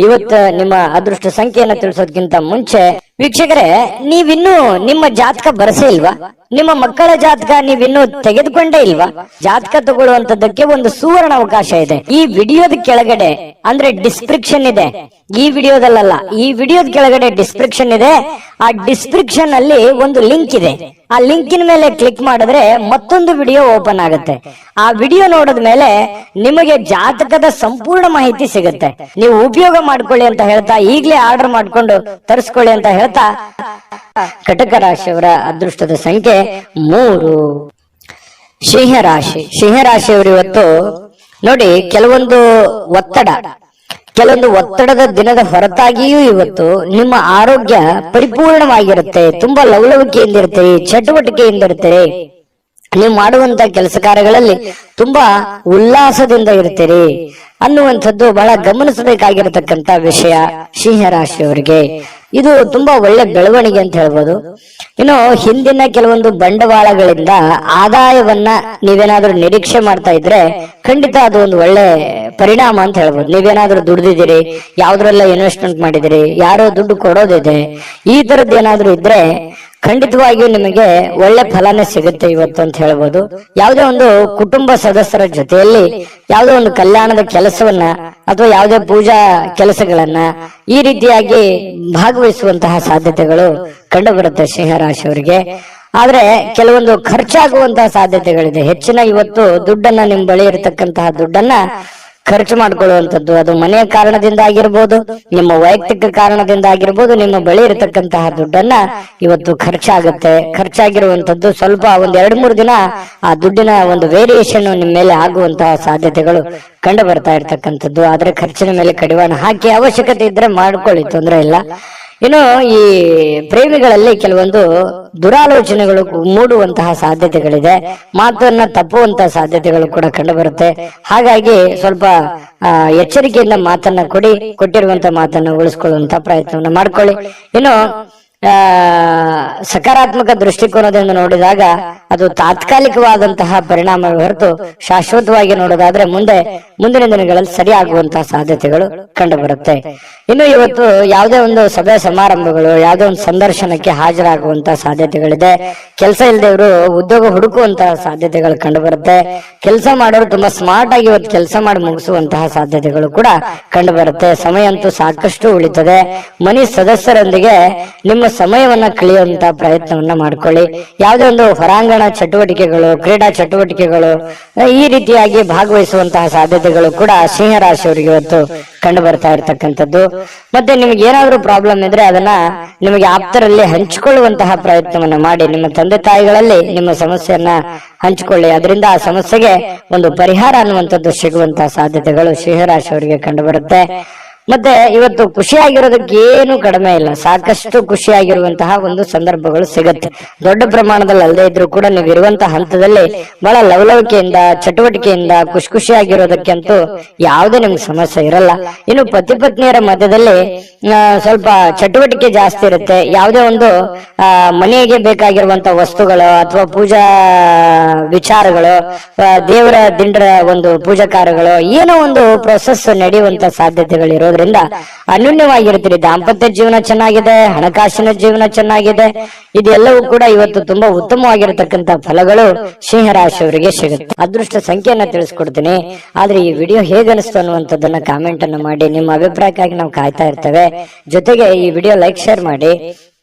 ಇವತ್ತು ನಿಮ್ಮ ಅದೃಷ್ಟ ಸಂಖ್ಯೆಯನ್ನ ತಿಳಿಸೋದಕ್ಕಿಂತ ಮುಂಚೆ ವೀಕ್ಷಕರೇ, ನೀವಿನ್ನೂ ನಿಮ್ಮ ಜಾತಕ ಬರಸೇ ಇಲ್ವಾ? ನಿಮ್ಮ ಮಕ್ಕಳ ಜಾತಕ ನೀವಿನ್ನೂ ತೆಗೆದುಕೊಂಡೇ ಇಲ್ವಾ? ಜಾತಕ ತಗೊಳ್ಳುವಂತದ್ದಕ್ಕೆ ಒಂದು ಸುವರ್ಣ ಅವಕಾಶ ಇದೆ. ಈ ವಿಡಿಯೋದ ಕೆಳಗಡೆ ಅಂದ್ರೆ ಡಿಸ್ಕ್ರಿಪ್ಷನ್ ಇದೆ, ಈ ವಿಡಿಯೋದಲ್ಲ, ಈ ವಿಡಿಯೋದ ಕೆಳಗಡೆ ಡಿಸ್ಕ್ರಿಪ್ಷನ್ ಇದೆ. ಆ ಡಿಸ್ಕ್ರಿಪ್ಷನ್ ಅಲ್ಲಿ ಒಂದು ಲಿಂಕ್ ಇದೆ. ಆ ಲಿಂಕಿನ ಮೇಲೆ ಕ್ಲಿಕ್ ಮಾಡಿದ್ರೆ ಮತ್ತೊಂದು ವಿಡಿಯೋ ಓಪನ್ ಆಗುತ್ತೆ. ಆ ವಿಡಿಯೋ ನೋಡಿದ ಮೇಲೆ ನಿಮಗೆ ಜಾತಕದ ಸಂಪೂರ್ಣ ಮಾಹಿತಿ ಸಿಗುತ್ತೆ. ನೀವು ಉಪಯೋಗ ಮಾಡ್ಕೊಳ್ಳಿ ಅಂತ ಹೇಳ್ತಾ, ಈಗಲೇ ಆರ್ಡರ್ ಮಾಡ್ಕೊಂಡು ತರಿಸ್ಕೊಳ್ಳಿ ಅಂತ ಹೇಳ್ತಾ, ಕಟಕ ರಾಶಿಯವರ ಅದೃಷ್ಟದ ಸಂಖ್ಯೆ 3. ಸಿಂಹರಾಶಿಯವರು ಇವತ್ತು ನೋಡಿ, ಕೆಲವೊಂದು ಒತ್ತಡದ ದಿನದ ಹೊರತಾಗಿಯೂ ಇವತ್ತು ನಿಮ್ಮ ಆರೋಗ್ಯ ಪರಿಪೂರ್ಣವಾಗಿರುತ್ತೆ. ತುಂಬಾ ಲವಲವಿಕೆಯಿಂದ ಇರ್ತೀರಿ, ಚಟುವಟಿಕೆಯಿಂದ ಇರ್ತೀರಿ. ನೀವು ಮಾಡುವಂತ ಕೆಲಸ ಕಾರ್ಯಗಳಲ್ಲಿ ತುಂಬಾ ಉಲ್ಲಾಸದಿಂದ ಇರ್ತೀರಿ ಅನ್ನುವಂಥದ್ದು ಬಹಳ ಗಮನಿಸಬೇಕಾಗಿರತಕ್ಕಂತ ವಿಷಯ ಸಿಂಹರಾಶಿಯವರಿಗೆ. ಇದು ತುಂಬಾ ಒಳ್ಳೆ ಬೆಳವಣಿಗೆ ಅಂತ ಹೇಳ್ಬೋದು. ಇನ್ನು ಹಿಂದಿನ ಕೆಲವೊಂದು ಬಂಡವಾಳಗಳಿಂದ ಆದಾಯವನ್ನ ನೀವೇನಾದ್ರೂ ನಿರೀಕ್ಷೆ ಮಾಡ್ತಾ ಇದ್ರೆ ಖಂಡಿತ ಅದು ಒಂದು ಒಳ್ಳೆ ಪರಿಣಾಮ ಅಂತ ಹೇಳ್ಬೋದು. ನೀವೇನಾದ್ರೂ ದುಡ್ದಿದ್ದೀರಿ, ಯಾವ್ದ್ರೆಲ್ಲ ಇನ್ವೆಸ್ಟ್ಮೆಂಟ್ ಮಾಡಿದಿರಿ, ಯಾರೋ ದುಡ್ಡು ಕೊಡೋದಿದೆ, ಈ ತರದ್ದು ಏನಾದ್ರೂ ಇದ್ರೆ ಖಂಡಿತವಾಗಿಯೂ ನಿಮಗೆ ಒಳ್ಳೆ ಫಲನೇ ಸಿಗುತ್ತೆ ಇವತ್ತು ಅಂತ ಹೇಳ್ಬೋದು. ಯಾವುದೇ ಒಂದು ಕುಟುಂಬ ಸದಸ್ಯರ ಜೊತೆಯಲ್ಲಿ ಯಾವುದೋ ಒಂದು ಕಲ್ಯಾಣದ ಕೆಲಸವನ್ನ ಅಥವಾ ಯಾವುದೇ ಪೂಜಾ ಕೆಲಸಗಳನ್ನ ಈ ರೀತಿಯಾಗಿ ಭಾಗವಹಿಸುವಂತಹ ಸಾಧ್ಯತೆಗಳು ಕಂಡು ಬರುತ್ತೆ ಸಿಂಹರಾಶಿಯವರಿಗೆ. ಆದ್ರೆ ಕೆಲವೊಂದು ಖರ್ಚಾಗುವಂತಹ ಸಾಧ್ಯತೆಗಳಿದೆ. ಹೆಚ್ಚಿನ ಇವತ್ತು ದುಡ್ಡನ್ನ ನಿಮ್ ಬಳಿ ಇರತಕ್ಕಂತಹ ದುಡ್ಡನ್ನ ಖರ್ಚು ಮಾಡ್ಕೊಳ್ಳುವಂಥದ್ದು, ಅದು ಮನೆಯ ಕಾರಣದಿಂದ ಆಗಿರ್ಬೋದು, ನಿಮ್ಮ ವೈಯಕ್ತಿಕ ಕಾರಣದಿಂದ ಆಗಿರ್ಬೋದು, ನಿಮ್ಮ ಬಳಿ ಇರತಕ್ಕಂತಹ ದುಡ್ಡನ್ನ ಇವತ್ತು ಖರ್ಚಾಗಿರುವಂತದ್ದು ಸ್ವಲ್ಪ ಒಂದ್ 2-3 ದಿನ ಆ ದುಡ್ಡಿನ ಒಂದು ವೇರಿಯೇಷನ್ ನಿಮ್ಮ ಮೇಲೆ ಆಗುವಂತಹ ಸಾಧ್ಯತೆಗಳು ಕಂಡು ಬರ್ತಾ ಇರ್ತಕ್ಕಂಥದ್ದು. ಆದ್ರೆ ಖರ್ಚಿನ ಮೇಲೆ ಕಡಿವಾಣ ಹಾಕಿ ಅವಶ್ಯಕತೆ ಇದ್ರೆ ಮಾಡ್ಕೊಳ್ಳಿ, ತೊಂದರೆ ಇಲ್ಲ. ಇನ್ನು ಈ ಪ್ರೇಮಿಗಳಲ್ಲಿ ಕೆಲವೊಂದು ದುರಾಲೋಚನೆಗಳು ಮೂಡುವಂತಹ ಸಾಧ್ಯತೆಗಳಿದೆ, ಮಾತನ್ನ ತಪ್ಪುವಂತಹ ಸಾಧ್ಯತೆಗಳು ಕೂಡ ಕಂಡು ಬರುತ್ತೆ. ಹಾಗಾಗಿ ಸ್ವಲ್ಪ ಎಚ್ಚರಿಕೆಯಿಂದ ಮಾತನ್ನ ಕೊಟ್ಟಿರುವಂತಹ ಮಾತನ್ನ ಉಳಿಸ್ಕೊಳ್ಳುವಂತ ಪ್ರಯತ್ನವನ್ನ ಮಾಡ್ಕೊಳ್ಳಿ. ಇನ್ನು ಸಕಾರಾತ್ಮಕ ದೃಷ್ಟಿಕೋನದಿಂದ ನೋಡಿದಾಗ ಅದು ತಾತ್ಕಾಲಿಕವಾದಂತಹ ಪರಿಣಾಮ ಹೊರತು ಶಾಶ್ವತವಾಗಿ ನೋಡೋದಾದ್ರೆ ಮುಂದಿನ ದಿನಗಳಲ್ಲಿ ಸರಿಯಾಗುವಂತಹ ಸಾಧ್ಯತೆಗಳು ಕಂಡು ಬರುತ್ತೆ. ಇನ್ನು ಇವತ್ತು ಯಾವುದೇ ಒಂದು ಸಭೆ ಸಮಾರಂಭಗಳು, ಯಾವುದೇ ಒಂದು ಸಂದರ್ಶನಕ್ಕೆ ಹಾಜರಾಗುವಂತಹ ಸಾಧ್ಯತೆಗಳಿದೆ. ಕೆಲಸ ಇಲ್ಲದವರು ಉದ್ಯೋಗ ಹುಡುಕುವಂತಹ ಸಾಧ್ಯತೆಗಳು ಕಂಡು ಬರುತ್ತೆ. ಕೆಲಸ ಮಾಡೋರು ತುಂಬಾ ಸ್ಮಾರ್ಟ್ ಆಗಿ ಇವತ್ತು ಕೆಲಸ ಮಾಡಿ ಮುಗಿಸುವಂತಹ ಸಾಧ್ಯತೆಗಳು ಕೂಡ ಕಂಡು ಬರುತ್ತೆ. ಸಮಯ ಅಂತೂ ಸಾಕಷ್ಟು ಉಳಿತದೆ. ಮನೆ ಸದಸ್ಯರೊಂದಿಗೆ ನಿಮ್ಮ ಸಮಯವನ್ನ ಕಳೆಯುವಂತಹ ಪ್ರಯತ್ನವನ್ನ ಮಾಡ್ಕೊಳ್ಳಿ. ಯಾವುದೇ ಒಂದು ಹೊರಾಂಗಣ ಚಟುವಟಿಕೆಗಳು, ಕ್ರೀಡಾ ಚಟುವಟಿಕೆಗಳು ಈ ರೀತಿಯಾಗಿ ಭಾಗವಹಿಸುವಂತಹ ಸಾಧ್ಯತೆಗಳು ಕೂಡ ಸಿಂಹರಾಶಿಯವರಿಗೆ ಇವತ್ತು ಕಂಡು ಬರ್ತಾ ಇರ್ತಕ್ಕಂಥದ್ದು. ಮತ್ತೆ ನಿಮ್ಗೆ ಏನಾದ್ರೂ ಪ್ರಾಬ್ಲಮ್ ಇದ್ರೆ ಅದನ್ನ ನಿಮಗೆ ಆಪ್ತರಲ್ಲಿ ಹಂಚಿಕೊಳ್ಳುವಂತಹ ಪ್ರಯತ್ನವನ್ನ ಮಾಡಿ. ನಿಮ್ಮ ತಂದೆ ತಾಯಿಗಳಲ್ಲಿ ನಿಮ್ಮ ಸಮಸ್ಯೆಯನ್ನ ಹಂಚಿಕೊಳ್ಳಿ, ಅದರಿಂದ ಆ ಸಮಸ್ಯೆಗೆ ಒಂದು ಪರಿಹಾರ ಅನ್ನುವಂಥದ್ದು ಸಿಗುವಂತಹ ಸಾಧ್ಯತೆಗಳು ಸಿಂಹರಾಶಿಯವರಿಗೆ ಕಂಡು ಬರುತ್ತೆ. ಮತ್ತೆ ಇವತ್ತು ಖುಷಿಯಾಗಿರೋದಕ್ಕೆ ಏನು ಕಡಿಮೆ ಇಲ್ಲ, ಸಾಕಷ್ಟು ಖುಷಿಯಾಗಿರುವಂತಹ ಒಂದು ಸಂದರ್ಭಗಳು ಸಿಗತ್ತೆ. ದೊಡ್ಡ ಪ್ರಮಾಣದಲ್ಲಿ ಅಲ್ಲದೆ ಇದ್ರೂ ಕೂಡ ನೀವು ಇರುವಂತಹ ಹಂತದಲ್ಲಿ ಬಹಳ ಲವಲವಿಕೆಯಿಂದ ಚಟುವಟಿಕೆಯಿಂದ ಖುಷಿಯಾಗಿರೋದಕ್ಕೆ ಅಂತೂ ಯಾವುದೇ ನಿಮ್ಗೆ ಸಮಸ್ಯೆ ಇರಲ್ಲ. ಇನ್ನು ಪತಿ ಪತ್ನಿಯರ ಮಧ್ಯದಲ್ಲಿ ಸ್ವಲ್ಪ ಚಟುವಟಿಕೆ ಜಾಸ್ತಿ ಇರುತ್ತೆ. ಯಾವುದೇ ಒಂದು ಮನೆಗೆ ಬೇಕಾಗಿರುವಂತಹ ವಸ್ತುಗಳು ಅಥವಾ ಪೂಜಾ ವಿಚಾರಗಳು, ದೇವರ ದಿಂಡರ ಒಂದು ಪೂಜಾ ಕಾರ್ಯಗಳು, ಏನೋ ಒಂದು ಪ್ರೊಸೆಸ್ ನಡೆಯುವಂತ ಸಾಧ್ಯತೆಗಳು ಇರೋದ್ರಿಂದ ಅನ್ಯೂನ್ಯವಾಗಿರ್ತೀರಿ. ದಾಂಪತ್ಯ ಜೀವನ ಚೆನ್ನಾಗಿದೆ, ಹಣಕಾಸಿನ ಜೀವನ ಚೆನ್ನಾಗಿದೆ. ಇದೆಲ್ಲವೂ ಕೂಡ ಇವತ್ತು ತುಂಬಾ ಉತ್ತಮವಾಗಿರತಕ್ಕಂತ ಫಲಗಳು ಸಿಂಹರಾಶಿಯವರಿಗೆ ಸಿಗುತ್ತೆ. ಅದೃಷ್ಟ ಸಂಖ್ಯೆಯನ್ನ ತಿಳಿಸ್ಕೊಡ್ತೀನಿ. ಆದ್ರೆ ಈ ವಿಡಿಯೋ ಹೇಗನಿಸ್ತು ಅನ್ನುವಂಥದ್ದನ್ನ ಕಾಮೆಂಟ್ ಅನ್ನು ಮಾಡಿ. ನಿಮ್ಮ ಅಭಿಪ್ರಾಯಕ್ಕಾಗಿ ನಾವು ಕಾಯ್ತಾ ಇರ್ತೇವೆ. ಜೊತೆಗೆ ಈ ವಿಡಿಯೋ ಲೈಕ್, ಶೇರ್ ಮಾಡಿ.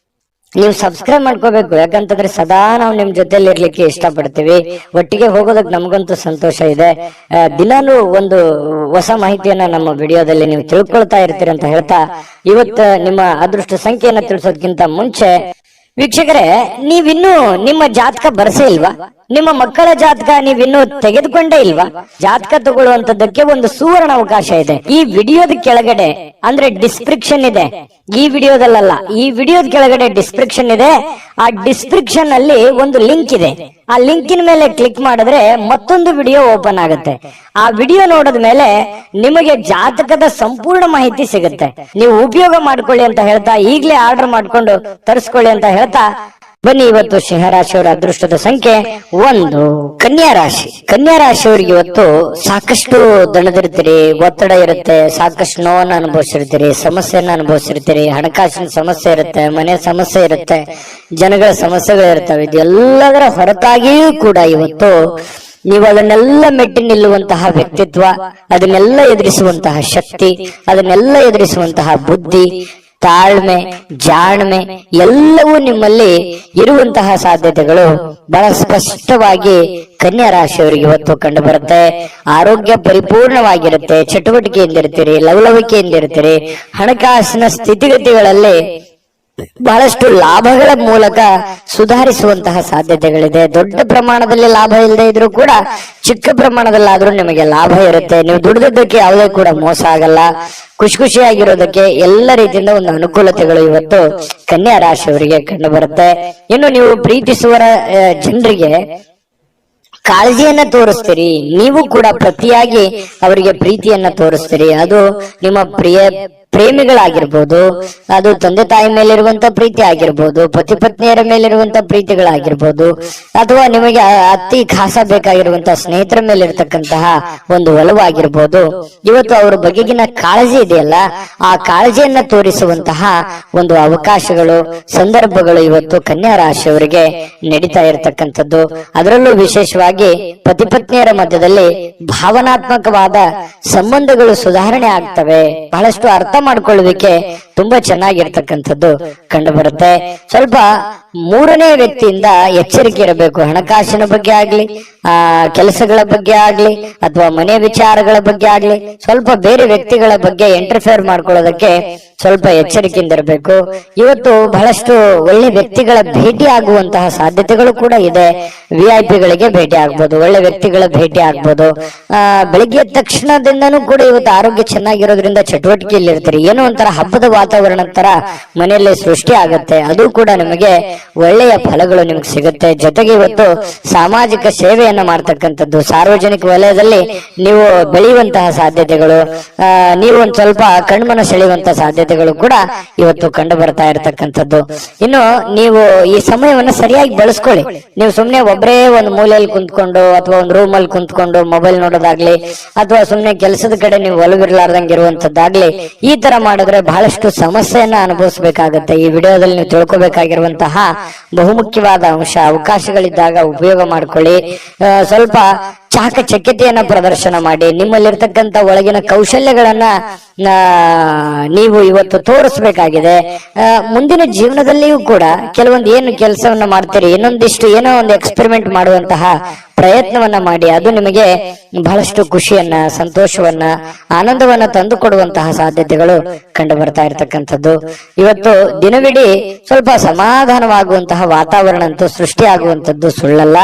ನೀವು ಸಬ್ಸ್ಕ್ರೈಬ್ ಮಾಡ್ಕೋಬೇಕು, ಯಾಕಂತಂದ್ರೆ ಸದಾ ನಾವು ನಿಮ್ ಜೊತೆಲಿ ಇರ್ಲಿಕ್ಕೆ ಇಷ್ಟಪಡ್ತೀವಿ. ಒಟ್ಟಿಗೆ ಹೋಗೋದಕ್ಕೆ ನಮಗಂತೂ ಸಂತೋಷ ಇದೆ. ದಿನಾನು ಒಂದು ಹೊಸ ಮಾಹಿತಿಯನ್ನ ನಮ್ಮ ವಿಡಿಯೋದಲ್ಲಿ ನೀವು ತಿಳ್ಕೊಳ್ತಾ ಇರ್ತೀರಿ ಅಂತ ಹೇಳ್ತಾ, ಇವತ್ತು ನಿಮ್ಮ ಅದೃಷ್ಟ ಸಂಖ್ಯೆಯನ್ನ ತಿಳಿಸೋದಕ್ಕಿಂತ ಮುಂಚೆ ವೀಕ್ಷಕರೇ, ನೀವಿನ್ನೂ ನಿಮ್ಮ ಜಾತಕ ಬರಸೇ ಇಲ್ವಾ? ನಿಮ್ಮ ಮಕ್ಕಳ ಜಾತಕ ನೀವಿನ್ನೂ ತೆಗೆದುಕೊಂಡೇ ಇಲ್ವಾ? ಜಾತಕ ತಗೊಳ್ಳುವಂತದ್ದಕ್ಕೆ ಒಂದು ಸುವರ್ಣ ಅವಕಾಶ ಇದೆ. ಈ ವಿಡಿಯೋದ ಕೆಳಗಡೆ ಅಂದ್ರೆ ಡಿಸ್ಕ್ರಿಪ್ಷನ್ ಇದೆ, ಈ ವಿಡಿಯೋದಲ್ಲ, ಈ ವಿಡಿಯೋದ ಕೆಳಗಡೆ ಡಿಸ್ಕ್ರಿಪ್ಷನ್ ಇದೆ. ಆ ಡಿಸ್ಕ್ರಿಪ್ಷನ್ ಅಲ್ಲಿ ಒಂದು ಲಿಂಕ್ ಇದೆ. ಆ ಲಿಂಕಿನ ಮೇಲೆ ಕ್ಲಿಕ್ ಮಾಡಿದ್ರೆ ಮತ್ತೊಂದು ವಿಡಿಯೋ ಓಪನ್ ಆಗುತ್ತೆ. ಆ ವಿಡಿಯೋ ನೋಡಿದ ಮೇಲೆ ನಿಮಗೆ ಜಾತಕದ ಸಂಪೂರ್ಣ ಮಾಹಿತಿ ಸಿಗುತ್ತೆ. ನೀವು ಉಪಯೋಗ ಮಾಡ್ಕೊಳ್ಳಿ ಅಂತ ಹೇಳ್ತಾ, ಈಗಲೇ ಆರ್ಡರ್ ಮಾಡ್ಕೊಂಡು ತರಿಸ್ಕೊಳ್ಳಿ ಅಂತ ಹೇಳ್ತಾ, ಬನ್ನಿ ಇವತ್ತು ಸಿಂಹರಾಶಿಯವರ ಅದೃಷ್ಟದ ಸಂಖ್ಯೆ 1. ಕನ್ಯಾ ರಾಶಿ. ಕನ್ಯಾ ರಾಶಿಯವರಿಗೆ ಇವತ್ತು ಸಾಕಷ್ಟು ದಣದಿರ್ತೀರಿ, ಒತ್ತಡ ಇರುತ್ತೆ, ಸಾಕಷ್ಟು ನೋವನ್ನು ಅನುಭವಿಸಿರ್ತೀರಿ, ಸಮಸ್ಯೆಯನ್ನ ಅನುಭವಿಸಿರ್ತೀರಿ, ಹಣಕಾಸಿನ ಸಮಸ್ಯೆ ಇರುತ್ತೆ, ಮನೆ ಸಮಸ್ಯೆ ಇರುತ್ತೆ, ಜನಗಳ ಸಮಸ್ಯೆಗಳಿರ್ತವೆ. ಇದೆಲ್ಲದರ ಹೊರತಾಗಿಯೂ ಕೂಡ ಇವತ್ತು ನೀವು ಅದನ್ನೆಲ್ಲ ಮೆಟ್ಟಿ ನಿಲ್ಲುವಂತಹ ವ್ಯಕ್ತಿತ್ವ, ಅದನ್ನೆಲ್ಲ ಎದುರಿಸುವಂತಹ ಶಕ್ತಿ, ಅದನ್ನೆಲ್ಲ ಎದುರಿಸುವಂತಹ ಬುದ್ಧಿ, ತಾಳ್ಮೆ, ಜಾಣ್ಮೆ ಎಲ್ಲವೂ ನಿಮ್ಮಲ್ಲಿ ಇರುವಂತಹ ಸಾಧ್ಯತೆಗಳು ಬಹಳ ಸ್ಪಷ್ಟವಾಗಿ ಕನ್ಯಾ ರಾಶಿಯವರಿಗೆ ಇವತ್ತು ಕಂಡು ಬರುತ್ತೆ. ಆರೋಗ್ಯ ಪರಿಪೂರ್ಣವಾಗಿರುತ್ತೆ, ಚಟುವಟಿಕೆಯಿಂದಿರ್ತೀರಿ, ಲವಲವಿಕೆಯಿಂದಿರ್ತೀರಿ, ಹಣಕಾಸಿನ ಸ್ಥಿತಿಗತಿಗಳಲ್ಲಿ ಬಹಳಷ್ಟು ಲಾಭಗಳ ಮೂಲಕ ಸುಧಾರಿಸುವಂತಹ ಸಾಧ್ಯತೆಗಳಿದೆ. ದೊಡ್ಡ ಪ್ರಮಾಣದಲ್ಲಿ ಲಾಭ ಇಲ್ಲದೆ ಇದ್ರೂ ಕೂಡ ಚಿಕ್ಕ ಪ್ರಮಾಣದಲ್ಲಾದ್ರೂ ನಿಮಗೆ ಲಾಭ ಇರುತ್ತೆ. ನೀವು ದುಡಿದಕ್ಕೆ ಯಾವುದೇ ಕೂಡ ಮೋಸ ಆಗಲ್ಲ. ಖುಷಿಯಾಗಿರೋದಕ್ಕೆ ಎಲ್ಲ ರೀತಿಯಿಂದ ಒಂದು ಅನುಕೂಲತೆಗಳು ಇವತ್ತು ಕನ್ಯಾ ರಾಶಿಯವರಿಗೆ ಕಂಡು ಬರುತ್ತೆ. ಇನ್ನು ನೀವು ಪ್ರೀತಿಸುವ ಜನರಿಗೆ ಕಾಳಜಿಯನ್ನ ತೋರಿಸ್ತೀರಿ, ನೀವು ಕೂಡ ಪ್ರತಿಯಾಗಿ ಅವರಿಗೆ ಪ್ರೀತಿಯನ್ನ ತೋರಿಸ್ತೀರಿ. ಅದು ನಿಮ್ಮ ಪ್ರೇಮಿಗಳಾಗಿರ್ಬೋದು, ಅದು ತಂದೆ ತಾಯಿ ಮೇಲಿರುವಂತ ಪ್ರೀತಿ ಆಗಿರ್ಬೋದು, ಪತಿ ಪತ್ನಿಯರ ಮೇಲಿರುವಂತ ಪ್ರೀತಿಗಳಾಗಿರ್ಬೋದು, ಅಥವಾ ನಿಮಗೆ ಅತಿ ಖಾಸ ಬೇಕಾಗಿರುವಂತ ಸ್ನೇಹಿತರ ಮೇಲಿರ್ತಕ್ಕಂತಹ ಒಂದು ಒಲವಾಗಿರ್ಬೋದು. ಇವತ್ತು ಅವರ ಬಗೆಗಿನ ಕಾಳಜಿ ಇದೆಯಲ್ಲ, ಆ ಕಾಳಜಿಯನ್ನ ತೋರಿಸುವಂತಹ ಒಂದು ಅವಕಾಶಗಳು, ಸಂದರ್ಭಗಳು ಇವತ್ತು ಕನ್ಯಾ ರಾಶಿಯವರಿಗೆ ನಡೀತಾ ಇರತಕ್ಕಂಥದ್ದು. ಅದರಲ್ಲೂ ವಿಶೇಷವಾಗಿ ಪತಿ ಪತ್ನಿಯರ ಮಧ್ಯದಲ್ಲಿ ಭಾವನಾತ್ಮಕವಾದ ಸಂಬಂಧಗಳು ಸುಧಾರಣೆ ಆಗ್ತವೆ. ಬಹಳಷ್ಟು ಅರ್ಥ ಮಾಡ್ಕೊಳ್ಳುವಿಕೆ ತುಂಬಾ ಚೆನ್ನಾಗಿರ್ತಕ್ಕಂಥದ್ದು ಕಂಡು ಬರುತ್ತೆ. ಸ್ವಲ್ಪ ಮೂರನೇ ವ್ಯಕ್ತಿಯಿಂದ ಎಚ್ಚರಿಕೆ ಇರಬೇಕು. ಹಣಕಾಸಿನ ಬಗ್ಗೆ ಆಗ್ಲಿ, ಕೆಲಸಗಳ ಬಗ್ಗೆ ಆಗ್ಲಿ, ಅಥವಾ ಮನೆ ವಿಚಾರಗಳ ಬಗ್ಗೆ ಆಗ್ಲಿ, ಸ್ವಲ್ಪ ಬೇರೆ ವ್ಯಕ್ತಿಗಳ ಬಗ್ಗೆ ಇಂಟರ್ಫಿಯರ್ ಮಾಡ್ಕೊಳ್ಳೋದಕ್ಕೆ ಸ್ವಲ್ಪ ಎಚ್ಚರಿಕೆಯಿಂದ ಇರಬೇಕು. ಇವತ್ತು ಬಹಳಷ್ಟು ಒಳ್ಳೆ ವ್ಯಕ್ತಿಗಳ ಭೇಟಿ ಆಗುವಂತಹ ಸಾಧ್ಯತೆಗಳು ಕೂಡ ಇದೆ. VIP ಗಳಿಗೆ ಭೇಟಿ ಆಗ್ಬೋದು, ಒಳ್ಳೆ ವ್ಯಕ್ತಿಗಳ ಭೇಟಿ ಆಗ್ಬೋದು. ಬೆಳಿಗ್ಗೆ ಎದ್ದ ತಕ್ಷಣದಿಂದನೂ ಕೂಡ ಇವತ್ತು ಆರೋಗ್ಯ ಚೆನ್ನಾಗಿರೋದ್ರಿಂದ ಚಟುವಟಿಕೆಯಲ್ಲಿ ಇರ್ತೀರಿ. ಏನೋ ಒಂಥರ ಹಬ್ಬದ ವಾತಾವರಣ ತರ ಮನೆಯಲ್ಲಿ ಸೃಷ್ಟಿ ಆಗುತ್ತೆ. ಅದು ಕೂಡ ನಿಮಗೆ ಒಳ್ಳೆಯ ಫಲಗಳು ನಿಮ್ಗೆ ಸಿಗುತ್ತೆ. ಜೊತೆಗೆ ಇವತ್ತು ಸಾಮಾಜಿಕ ಸೇವೆಯನ್ನ ಮಾಡ್ತಕ್ಕಂಥದ್ದು, ಸಾರ್ವಜನಿಕ ವಲಯದಲ್ಲಿ ನೀವು ಬೆಳೆಯುವಂತಹ ಸಾಧ್ಯತೆಗಳು, ನೀವು ಒಂದ್ ಸ್ವಲ್ಪ ಕಣ್ಮನ ಸೆಳೆಯುವಂತಹ ಸಾಧ್ಯತೆಗಳು ಕೂಡ ಇವತ್ತು ಕಂಡು ಬರ್ತಾ ಇರತಕ್ಕಂಥದ್ದು. ಇನ್ನು ನೀವು ಈ ಸಮಯವನ್ನ ಸರಿಯಾಗಿ ಬಳಸ್ಕೊಳ್ಳಿ. ನೀವು ಸುಮ್ನೆ ಒಬ್ಬರೇ ಒಂದು ಮೂಲೆಯಲ್ಲಿ ಕುಂತ್ಕೊಂಡು ಅಥವಾ ಒಂದು ರೂಮ್ ಅಲ್ಲಿ ಕುಂತ್ಕೊಂಡು ಮೊಬೈಲ್ ನೋಡೋದಾಗ್ಲಿ, ಅಥವಾ ಸುಮ್ನೆ ಕೆಲಸದ ಕಡೆ ನೀವು ಒಲವಿರ್ಲಾರ್ದಂಗೆ ಇರುವಂತದ್ದಾಗ್ಲಿ, ಈ ತರ ಮಾಡಿದ್ರೆ ಬಹಳಷ್ಟು ಸಮಸ್ಯೆಯನ್ನ ಅನುಭವಿಸಬೇಕಾಗತ್ತೆ. ಈ ವಿಡಿಯೋದಲ್ಲಿ ನೀವು ತಿಳ್ಕೊಬೇಕಾಗಿರುವಂತಹ ಬಹುಮುಖ್ಯವಾದ ಅಂಶ, ಅವಕಾಶಗಳಿದ್ದಾಗ ಉಪಯೋಗ ಮಾಡ್ಕೊಳ್ಳಿ. ಸ್ವಲ್ಪ ಚಾಕಚಕ್ಯತೆಯನ್ನ ಪ್ರದರ್ಶನ ಮಾಡಿ, ನಿಮ್ಮಲ್ಲಿರ್ತಕ್ಕಂಥ ಒಳಗಿನ ಕೌಶಲ್ಯಗಳನ್ನ ನೀವು ಇವತ್ತು ತೋರಿಸ್ಬೇಕಾಗಿದೆ. ಮುಂದಿನ ಜೀವನದಲ್ಲಿಯೂ ಕೂಡ ಕೆಲವೊಂದು ಏನು ಕೆಲಸವನ್ನ ಮಾಡ್ತೀರಿ, ಇನ್ನೊಂದಿಷ್ಟು ಏನೋ ಒಂದು ಎಕ್ಸ್ಪೆರಿಮೆಂಟ್ ಮಾಡುವಂತಹ ಪ್ರಯತ್ನವನ್ನ ಮಾಡಿ. ಅದು ನಿಮಗೆ ಬಹಳಷ್ಟು ಖುಷಿಯನ್ನ, ಸಂತೋಷವನ್ನ, ಆನಂದವನ್ನ ತಂದು ಕೊಡುವಂತಹ ಸಾಧ್ಯತೆಗಳು ಕಂಡು ಬರ್ತಾ ಇರತಕ್ಕಂಥದ್ದು. ಇವತ್ತು ದಿನವಿಡೀ ಸ್ವಲ್ಪ ಸಮಾಧಾನವಾಗುವಂತಹ ವಾತಾವರಣ ಅಂತೂ ಸೃಷ್ಟಿ ಆಗುವಂತದ್ದು ಸುಳ್ಳಲ್ಲ.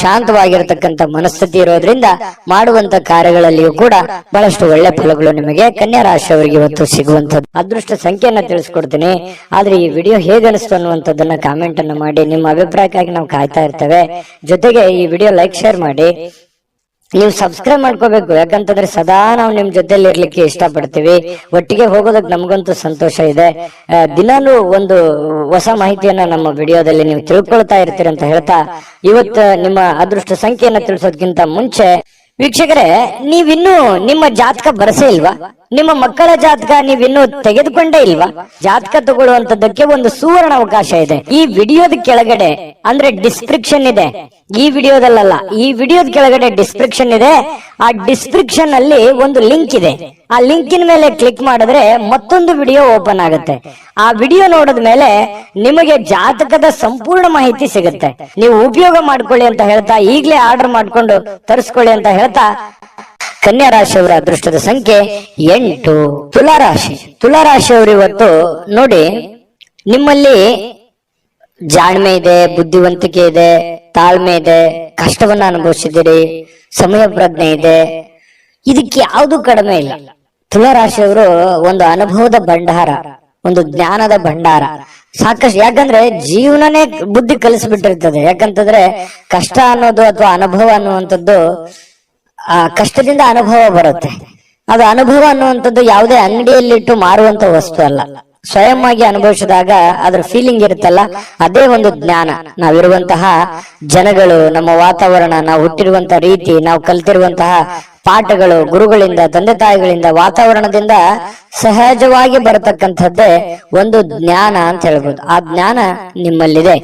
ಶಾಂತವಾಗಿರತಕ್ಕಂಥ ಮನಸ್ಥಿತಿ ಇರೋದ್ರಿಂದ ಮಾಡುವಂತ ಕಾರ್ಯಗಳಲ್ಲಿಯೂ ಕೂಡ ಬಹಳಷ್ಟು ಒಳ್ಳೆ ಫಲಗಳು ನಿಮಗೆ ಕನ್ಯಾ ರಾಶಿಯವರಿಗೆ ಇವತ್ತು ಸಿಗುವಂತದ್ದು. ಅದೃಷ್ಟ ಸಂಖ್ಯೆಯನ್ನ ತಿಳಿಸ್ಕೊಡ್ತೀನಿ. ಆದ್ರೆ ಈ ವಿಡಿಯೋ ಹೇಗೆ ಅನಿಸ್ತು ಅನ್ನುವಂಥದ್ದನ್ನ ಕಾಮೆಂಟ್ ಅನ್ನ ಮಾಡಿ. ನಿಮ್ಮ ಅಭಿಪ್ರಾಯಕ್ಕಾಗಿ ನಾವು ಕಾಯ್ತಾ ಇರ್ತೇವೆ. ಜೊತೆಗೆ ಈ ವಿಡಿಯೋ ಲೈಕ್, ಶೇರ್ ಮಾಡಿ. ನೀವು ಸಬ್ಸ್ಕ್ರೈಬ್ ಮಾಡ್ಕೋಬೇಕು. ಯಾಕಂತಂದ್ರೆ ಸದಾ ನಾವು ನಿಮ್ ಜೊತೆಲಿ ಇರ್ಲಿಕ್ಕೆ ಇಷ್ಟಪಡ್ತೀವಿ. ಒಟ್ಟಿಗೆ ಹೋಗೋದಕ್ಕೆ ನಮಗಂತೂ ಸಂತೋಷ ಇದೆ. ದಿನಾಲೂ ಒಂದು ಹೊಸ ಮಾಹಿತಿಯನ್ನ ನಮ್ಮ ವಿಡಿಯೋದಲ್ಲಿ ನೀವು ತಿಳ್ಕೊಳ್ತಾ ಇರ್ತೀರಿ ಅಂತ ಹೇಳ್ತಾ, ಇವತ್ತು ನಿಮ್ಮ ಅದೃಷ್ಟ ಸಂಖ್ಯೆಯನ್ನ ತಿಳಿಸೋದಕ್ಕಿಂತ ಮುಂಚೆ ವೀಕ್ಷಕರೇ, ನೀವಿನ್ನೂ ನಿಮ್ಮ ಜಾತಕ ಬರಸೇ ಇಲ್ವಾ? ನಿಮ್ಮ ಮಕ್ಕಳ ಜಾತಕ ನೀವಿನ್ನೂ ತೆಗೆದುಕೊಂಡೇ ಇಲ್ವಾ? ಜಾತಕ ತಗೊಳ್ಳುವಂತದ್ದಕ್ಕೆ ಒಂದು ಸುವರ್ಣ ಅವಕಾಶ ಇದೆ. ಈ ವಿಡಿಯೋದ ಕೆಳಗಡೆ, ಅಂದ್ರೆ ಡಿಸ್ಕ್ರಿಪ್ಷನ್ ಇದೆ, ಈ ವಿಡಿಯೋದಲ್ಲ, ಈ ವಿಡಿಯೋದ ಕೆಳಗಡೆ ಡಿಸ್ಕ್ರಿಪ್ಷನ್ ಇದೆ. ಆ ಡಿಸ್ಕ್ರಿಪ್ಷನ್ ಅಲ್ಲಿ ಒಂದು ಲಿಂಕ್ ಇದೆ. ಆ ಲಿಂಕಿನ ಮೇಲೆ ಕ್ಲಿಕ್ ಮಾಡಿದ್ರೆ ಮತ್ತೊಂದು ವಿಡಿಯೋ ಓಪನ್ ಆಗುತ್ತೆ. ಆ ವಿಡಿಯೋ ನೋಡಿದ ಮೇಲೆ ನಿಮಗೆ ಜಾತಕದ ಸಂಪೂರ್ಣ ಮಾಹಿತಿ ಸಿಗುತ್ತೆ. ನೀವು ಉಪಯೋಗ ಮಾಡ್ಕೊಳ್ಳಿ ಅಂತ ಹೇಳ್ತಾ, ಈಗಲೇ ಆರ್ಡರ್ ಮಾಡ್ಕೊಂಡು ತರಿಸ್ಕೊಳ್ಳಿ ಅಂತ ಹೇಳ್ತಾ, ಕನ್ಯಾ ರಾಶಿಯವರ ಅದೃಷ್ಟದ ಸಂಖ್ಯೆ 8. ತುಲಾರಾಶಿ. ತುಲಾರಾಶಿಯವರು ಇವತ್ತು ನೋಡಿ, ನಿಮ್ಮಲ್ಲಿ ಜಾಣ್ಮೆ ಇದೆ, ಬುದ್ಧಿವಂತಿಕೆ ಇದೆ, ತಾಳ್ಮೆ ಇದೆ, ಕಷ್ಟವನ್ನ ಅನುಭವಿಸಿದ್ದೀರಿ, ಸಮಯ ಪ್ರಜ್ಞೆ ಇದೆ. ಇದಕ್ಕೆ ಯಾವುದು ಕಡಿಮೆ ಇಲ್ಲ. ತುಲಾರಾಶಿಯವರು ಒಂದು ಅನುಭವದ ಭಂಡಾರ, ಒಂದು ಜ್ಞಾನದ ಭಂಡಾರ ಸಾಕಷ್ಟು. ಯಾಕಂದ್ರೆ ಜೀವನನೇ ಬುದ್ಧಿ ಕಲಿಸ್ಬಿಟ್ಟಿರ್ತದೆ. ಯಾಕಂತಂದ್ರೆ ಕಷ್ಟ ಅನ್ನೋದು ಅಥವಾ ಅನುಭವ ಅನ್ನುವಂಥದ್ದು, ಆ ಕಷ್ಟದಿಂದ ಅನುಭವ ಬರುತ್ತೆ. ಅದು ಅನುಭವ ಅನ್ನುವಂಥದ್ದು ಯಾವುದೇ ಅಂಗಡಿಯಲ್ಲಿಟ್ಟು ಮಾರುವಂತ ವಸ್ತು ಅಲ್ಲ. ಸ್ವಯಂ ಆಗಿ ಅನುಭವಿಸಿದಾಗ ಅದ್ರ ಫೀಲಿಂಗ್ ಇರುತ್ತಲ್ಲ, ಅದೇ ಒಂದು ಜ್ಞಾನ. ನಾವಿರುವಂತಹ ಜನಗಳು, ನಮ್ಮ ವಾತಾವರಣ, ನಾವು ಹುಟ್ಟಿರುವಂತಹ ರೀತಿ, ನಾವು ಕಲ್ತಿರುವಂತಹ ಪಾಠಗಳು, ಗುರುಗಳಿಂದ, ತಂದೆ ತಾಯಿಗಳಿಂದ, ವಾತಾವರಣದಿಂದ ಸಹಜವಾಗಿ ಬರತಕ್ಕಂಥದ್ದೇ ಒಂದು ಜ್ಞಾನ ಅಂತ ಹೇಳ್ಬೋದು. ಆ ಜ್ಞಾನ ನಿಮ್ಮಲ್ಲಿದೆ.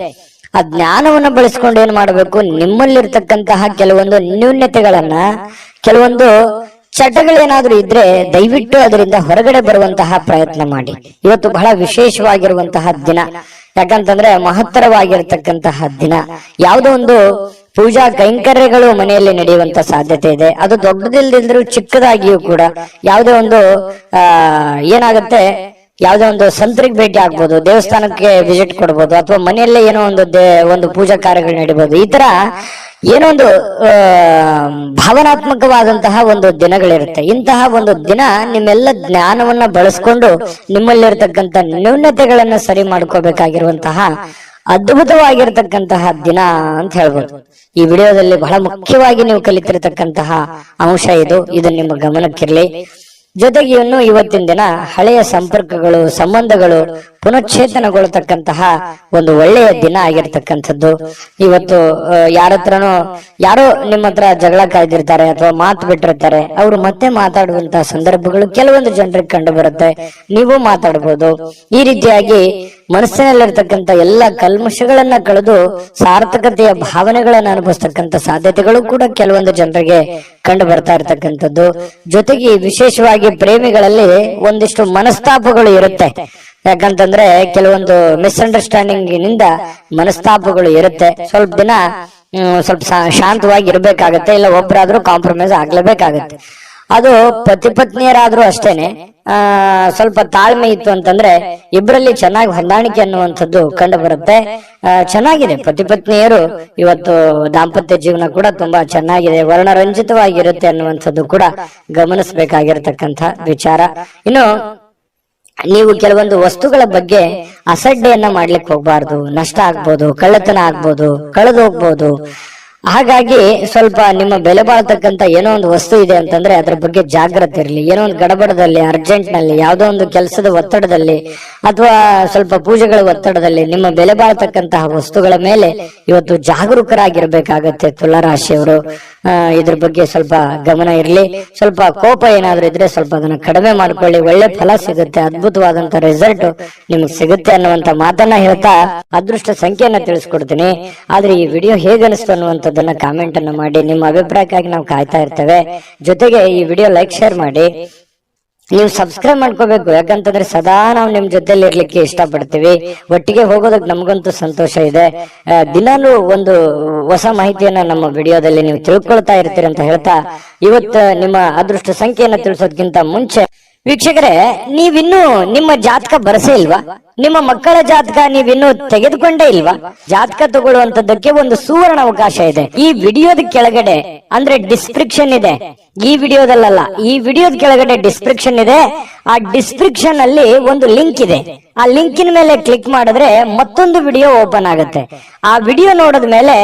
ಆ ಜ್ಞಾನವನ್ನ ಬಳಸ್ಕೊಂಡು ಏನ್ ಮಾಡಬೇಕು, ನಿಮ್ಮಲ್ಲಿರ್ತಕ್ಕಂತಹ ಕೆಲವೊಂದು ನ್ಯೂನ್ಯತೆಗಳನ್ನ, ಕೆಲವೊಂದು ಚಟಗಳೇನಾದ್ರೂ ಇದ್ರೆ ದಯವಿಟ್ಟು ಅದರಿಂದ ಹೊರಗಡೆ ಬರುವಂತಹ ಪ್ರಯತ್ನ ಮಾಡಿ. ಇವತ್ತು ಬಹಳ ವಿಶೇಷವಾಗಿರುವಂತಹ ದಿನ, ಯಾಕಂತಂದ್ರೆ ಮಹತ್ತರವಾಗಿರ್ತಕ್ಕಂತಹ ದಿನ. ಯಾವುದೋ ಒಂದು ಪೂಜಾ ಕೈಂಕರ್ಯಗಳು ಮನೆಯಲ್ಲಿ ನಡೆಯುವಂತ ಸಾಧ್ಯತೆ ಇದೆ. ಅದು ದೊಡ್ಡದಿಲ್ದಿದ್ರು ಚಿಕ್ಕದಾಗಿಯೂ ಕೂಡ ಯಾವುದೇ ಒಂದು ಏನಾಗುತ್ತೆ, ಯಾವುದೇ ಒಂದು ಸಂತರಿಗೆ ಭೇಟಿ ಆಗ್ಬೋದು, ದೇವಸ್ಥಾನಕ್ಕೆ ವಿಸಿಟ್ ಕೊಡ್ಬೋದು, ಅಥವಾ ಮನೆಯಲ್ಲೇ ಏನೋ ಒಂದು ಪೂಜಾ ಕಾರ್ಯಗಳು ನಡೀಬಹುದು. ಈ ತರ ಏನೋ ಒಂದು ಭಾವನಾತ್ಮಕವಾದಂತಹ ಒಂದು ದಿನಗಳಿರುತ್ತೆ. ಇಂತಹ ಒಂದು ದಿನ ನಿಮ್ಮೆಲ್ಲ ಜ್ಞಾನವನ್ನ ಬಳಸ್ಕೊಂಡು ನಿಮ್ಮಲ್ಲಿರ್ತಕ್ಕಂಥ ನ್ಯೂನತೆಗಳನ್ನ ಸರಿ ಮಾಡ್ಕೋಬೇಕಾಗಿರುವಂತಹ ಅದ್ಭುತವಾಗಿರ್ತಕ್ಕಂತಹ ದಿನ ಅಂತ ಹೇಳ್ಬೋದು. ಈ ವಿಡಿಯೋದಲ್ಲಿ ಬಹಳ ಮುಖ್ಯವಾಗಿ ನೀವು ಕಲಿತಿರ್ತಕ್ಕಂತಹ ಅಂಶ ಇದು ನಿಮ್ಮ ಗಮನಕ್ಕಿರ್ಲಿ. ಜೊತೆಗೆ ಇನ್ನು ಇವತ್ತಿನ ದಿನ ಹಳೆಯ ಸಂಪರ್ಕಗಳು, ಸಂಬಂಧಗಳು ಪುನಶ್ಚೇತನಗೊಳ್ಳತಕ್ಕಂತಹ ಒಂದು ಒಳ್ಳೆಯ ದಿನ ಆಗಿರ್ತಕ್ಕಂಥದ್ದು. ಇವತ್ತು ಯಾರೋ ನಿಮ್ಮ ಹತ್ರ ಜಗಳ ಕಾಯ್ದಿರ್ತಾರೆ ಅಥವಾ ಮಾತು ಬಿಟ್ಟಿರ್ತಾರೆ, ಅವರು ಮತ್ತೆ ಮಾತಾಡುವಂತಹ ಸಂದರ್ಭಗಳು ಕೆಲವೊಂದು ಜನರಿಗೆ ಕಂಡು ಬರುತ್ತೆ. ನೀವು ಮಾತಾಡಬಹುದು. ಈ ರೀತಿಯಾಗಿ ಮನಸ್ಸಿನಲ್ಲಿರ್ತಕ್ಕಂಥ ಎಲ್ಲ ಕಲ್ಮಶಗಳನ್ನ ಕಳೆದು ಸಾರ್ಥಕತೆಯ ಭಾವನೆಗಳನ್ನ ಅನುಭವಿಸ್ತಕ್ಕಂಥ ಸಾಧ್ಯತೆಗಳು ಕೂಡ ಕೆಲವೊಂದು ಜನರಿಗೆ ಕಂಡು ಬರ್ತಾ ಇರ್ತಕ್ಕಂಥದ್ದು. ಜೊತೆಗೆ ವಿಶೇಷವಾಗಿ ಪ್ರೇಮಿಗಳಲ್ಲಿ ಒಂದಿಷ್ಟು ಮನಸ್ತಾಪಗಳು ಇರುತ್ತೆ. ಯಾಕಂತಂದ್ರೆ ಕೆಲವೊಂದು ಮಿಸ್ಅಂಡರ್ಸ್ಟ್ಯಾಂಡಿಂಗ್ ನಿಂದ ಮನಸ್ತಾಪಗಳು ಇರುತ್ತೆ. ಸ್ವಲ್ಪ ದಿನ ಸ್ವಲ್ಪ ಶಾಂತವಾಗಿ ಇರ್ಬೇಕಾಗತ್ತೆ, ಇಲ್ಲ ಒಬ್ಬರಾದ್ರೂ ಕಾಂಪ್ರಮೈಸ್ ಆಗ್ಲೇಬೇಕಾಗತ್ತೆ. ಅದು ಪತಿ ಪತ್ನಿಯರಾದ್ರೂ ಅಷ್ಟೇನೆ. ಸ್ವಲ್ಪ ತಾಳ್ಮೆ ಇತ್ತು ಅಂತಂದ್ರೆ ಇಬ್ಬರಲ್ಲಿ ಚೆನ್ನಾಗಿ ಹೊಂದಾಣಿಕೆ ಅನ್ನುವಂಥದ್ದು ಕಂಡು ಬರುತ್ತೆ. ಚೆನ್ನಾಗಿದೆ ಪತಿ ಪತ್ನಿಯರು ಇವತ್ತು ದಾಂಪತ್ಯ ಜೀವನ ಕೂಡ ತುಂಬಾ ಚೆನ್ನಾಗಿದೆ, ವರ್ಣರಂಜಿತವಾಗಿರುತ್ತೆ ಅನ್ನುವಂಥದ್ದು ಕೂಡ ಗಮನಿಸಬೇಕಾಗಿರ್ತಕ್ಕಂಥ ವಿಚಾರ. ಇನ್ನು ನೀವು ಕೆಲವೊಂದು ವಸ್ತುಗಳ ಬಗ್ಗೆ ಅಸಡ್ಡೆಯನ್ನ ಮಾಡ್ಲಿಕ್ಕೆ ಹೋಗ್ಬಾರ್ದು. ನಷ್ಟ ಆಗ್ಬೋದು, ಕಳ್ಳತನ ಆಗ್ಬೋದು, ಕಳೆದು ಹೋಗ್ಬೋದು. ಹಾಗಾಗಿ ಸ್ವಲ್ಪ ನಿಮ್ಮ ಬೆಲೆ ಬಾಳ್ತಕ್ಕಂತ ಏನೋ ಒಂದು ವಸ್ತು ಇದೆ ಅಂತಂದ್ರೆ ಅದ್ರ ಬಗ್ಗೆ ಜಾಗ್ರತೆ ಇರಲಿ. ಏನೋ ಒಂದು ಗಡಬಡದಲ್ಲಿ, ಅರ್ಜೆಂಟ್ ನಲ್ಲಿ, ಯಾವುದೋ ಒಂದು ಕೆಲಸದ ಒತ್ತಡದಲ್ಲಿ ಅಥವಾ ಸ್ವಲ್ಪ ಪೂಜೆಗಳ ಒತ್ತಡದಲ್ಲಿ ನಿಮ್ಮ ಬೆಲೆ ಬಾಳ್ತಕ್ಕಂತಹ ವಸ್ತುಗಳ ಮೇಲೆ ಇವತ್ತು ಜಾಗರೂಕರಾಗಿರ್ಬೇಕಾಗತ್ತೆ ತುಲಾರಾಶಿಯವರು. ಇದ್ರ ಬಗ್ಗೆ ಸ್ವಲ್ಪ ಗಮನ ಇರಲಿ. ಸ್ವಲ್ಪ ಕೋಪ ಏನಾದ್ರೂ ಇದ್ರೆ ಸ್ವಲ್ಪ ಅದನ್ನ ಕಡಿಮೆ ಮಾಡ್ಕೊಳ್ಳಿ. ಒಳ್ಳೆ ಫಲ ಸಿಗುತ್ತೆ, ಅದ್ಭುತವಾದಂತ ರಿಸಲ್ಟ್ ನಿಮ್ಗೆ ಸಿಗುತ್ತೆ ಅನ್ನುವಂತ ಮಾತನ್ನ ಹೇಳ್ತಾ ಅದೃಷ್ಟ ಸಂಖ್ಯೆಯನ್ನ ತಿಳಿಸ್ಕೊಡ್ತೀನಿ. ಆದ್ರೆ ಈ ವಿಡಿಯೋ ಹೇಗನಿಸ್ತು ಅನ್ನುವಂಥದ್ದನ್ನ ಕಾಮೆಂಟ್ ಅನ್ನ ಮಾಡಿ. ನಿಮ್ಮ ಅಭಿಪ್ರಾಯಕ್ಕಾಗಿ ನಾವು ಕಾಯ್ತಾ ಇರ್ತೇವೆ. ಜೊತೆಗೆ ಈ ವಿಡಿಯೋ ಲೈಕ್, ಶೇರ್ ಮಾಡಿ. ನೀವು ಸಬ್ಸ್ಕ್ರೈಬ್ ಮಾಡ್ಕೋಬೇಕು, ಯಾಕಂತಂದ್ರೆ ಸದಾ ನಾವು ನಿಮ್ ಜೊತೆಲಿ ಇರ್ಲಿಕ್ಕೆ ಇಷ್ಟಪಡ್ತೀವಿ. ಒಟ್ಟಿಗೆ ಹೋಗೋದಕ್ಕೆ ನಮಗಂತೂ ಸಂತೋಷ ಇದೆ. ದಿನಾನು ಒಂದು ಹೊಸ ಮಾಹಿತಿಯನ್ನ ನಮ್ಮ ವಿಡಿಯೋದಲ್ಲಿ ನೀವು ತಿಳ್ಕೊಳ್ತಾ ಇರ್ತೀರಿ ಅಂತ ಹೇಳ್ತಾ, ಇವತ್ತು ನಿಮ್ಮ ಅದೃಷ್ಟ ಸಂಖ್ಯೆಯನ್ನ ತಿಳಿಸೋದಕ್ಕಿಂತ ಮುಂಚೆ ವೀಕ್ಷಕರೇ, ನೀವಿನ್ನೂ ನಿಮ್ಮ ಜಾತಕ ಬರಸೇ ಇಲ್ವಾ? ನಿಮ್ಮ ಮಕ್ಕಳ ಜಾತಕ ನೀವಿನ್ನೂ ತೆಗೆದುಕೊಂಡೇ ಇಲ್ವಾ? ಜಾತಕ ತಗೊಳ್ಳುವಂತದ್ದಕ್ಕೆ ಒಂದು ಸುವರ್ಣ ಅವಕಾಶ ಇದೆ. ಈ ವಿಡಿಯೋದ ಕೆಳಗಡೆ ಅಂದ್ರೆ ಡಿಸ್ಕ್ರಿಪ್ಷನ್ ಇದೆ. ಈ ವಿಡಿಯೋದಲ್ಲ, ಈ ವಿಡಿಯೋದ ಕೆಳಗಡೆ ಡಿಸ್ಕ್ರಿಪ್ಷನ್ ಇದೆ. ಆ ಡಿಸ್ಕ್ರಿಪ್ಷನ್ ಅಲ್ಲಿ ಒಂದು ಲಿಂಕ್ ಇದೆ. ಆ ಲಿಂಕಿನ ಮೇಲೆ ಕ್ಲಿಕ್ ಮಾಡಿದ್ರೆ ಮತ್ತೊಂದು ವಿಡಿಯೋ ಓಪನ್ ಆಗುತ್ತೆ. ಆ ವಿಡಿಯೋ ನೋಡಿದ ಮೇಲೆ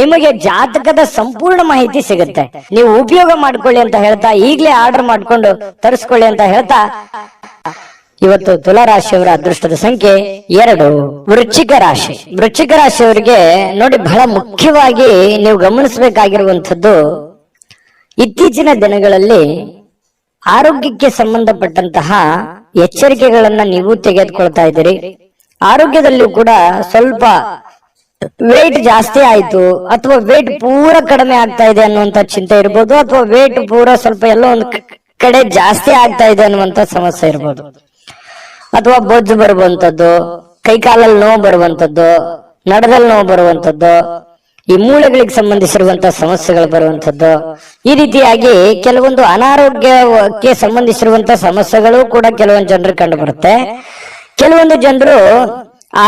ನಿಮಗೆ ಜಾತಕದ ಸಂಪೂರ್ಣ ಮಾಹಿತಿ ಸಿಗುತ್ತೆ. ನೀವು ಉಪಯೋಗ ಮಾಡ್ಕೊಳ್ಳಿ ಅಂತ ಹೇಳ್ತಾ, ಈಗಲೇ ಆರ್ಡರ್ ಮಾಡ್ಕೊಂಡು ತರಿಸ್ಕೊಳ್ಳಿ ಅಂತ ಹೇಳ್ತಾ, ಇವತ್ತು ತುಲಾ ರಾಶಿಯವರ ಅದೃಷ್ಟದ ಸಂಖ್ಯೆ 2. ವೃಶ್ಚಿಕ ರಾಶಿ. ವೃಶ್ಚಿಕ ರಾಶಿಯವರಿಗೆ ನೋಡಿ, ಬಹಳ ಮುಖ್ಯವಾಗಿ ನೀವು ಗಮನಿಸಬೇಕಾಗಿರುವಂತದ್ದು, ಇತ್ತೀಚಿನ ದಿನಗಳಲ್ಲಿ ಆರೋಗ್ಯಕ್ಕೆ ಸಂಬಂಧಪಟ್ಟಂತಹ ಎಚ್ಚರಿಕೆಗಳನ್ನ ನೀವು ತೆಗೆದುಕೊಳ್ತಾ ಇದ್ದೀರಿ. ಆರೋಗ್ಯದಲ್ಲೂ ಕೂಡ ಸ್ವಲ್ಪ ವೇಟ್ ಜಾಸ್ತಿ ಆಯ್ತು ಅಥವಾ ವೇಟ್ ಪೂರ ಕಡಿಮೆ ಆಗ್ತಾ ಇದೆ ಅನ್ನುವಂತ ಚಿಂತೆ ಇರ್ಬೋದು, ಅಥವಾ ವೇಟ್ ಪೂರ ಸ್ವಲ್ಪ ಎಲ್ಲೋ ಒಂದು ಕಡೆ ಜಾಸ್ತಿ ಆಗ್ತಾ ಇದೆ ಅನ್ನುವಂತ ಸಮಸ್ಯೆ ಇರ್ಬೋದು, ಅಥವಾ ಬೊಜ್ಜು ಬರುವಂತದ್ದು, ಕೈಕಾಲಲ್ಲಿ ನೋವು ಬರುವಂತದ್ದು, ನಡದಲ್ಲಿ ನೋವು ಬರುವಂತದ್ದು, ಈ ಮೂಳೆಗಳಿಗೆ ಸಂಬಂಧಿಸಿರುವಂತಹ ಸಮಸ್ಯೆಗಳು ಬರುವಂತದ್ದು. ಈ ರೀತಿಯಾಗಿ ಕೆಲವೊಂದು ಅನಾರೋಗ್ಯಕ್ಕೆ ಸಂಬಂಧಿಸಿರುವಂತಹ ಸಮಸ್ಯೆಗಳು ಕೂಡ ಕೆಲವೊಂದು ಜನರಿಗೆ ಕಂಡು ಬರುತ್ತೆ. ಕೆಲವೊಂದು ಜನರು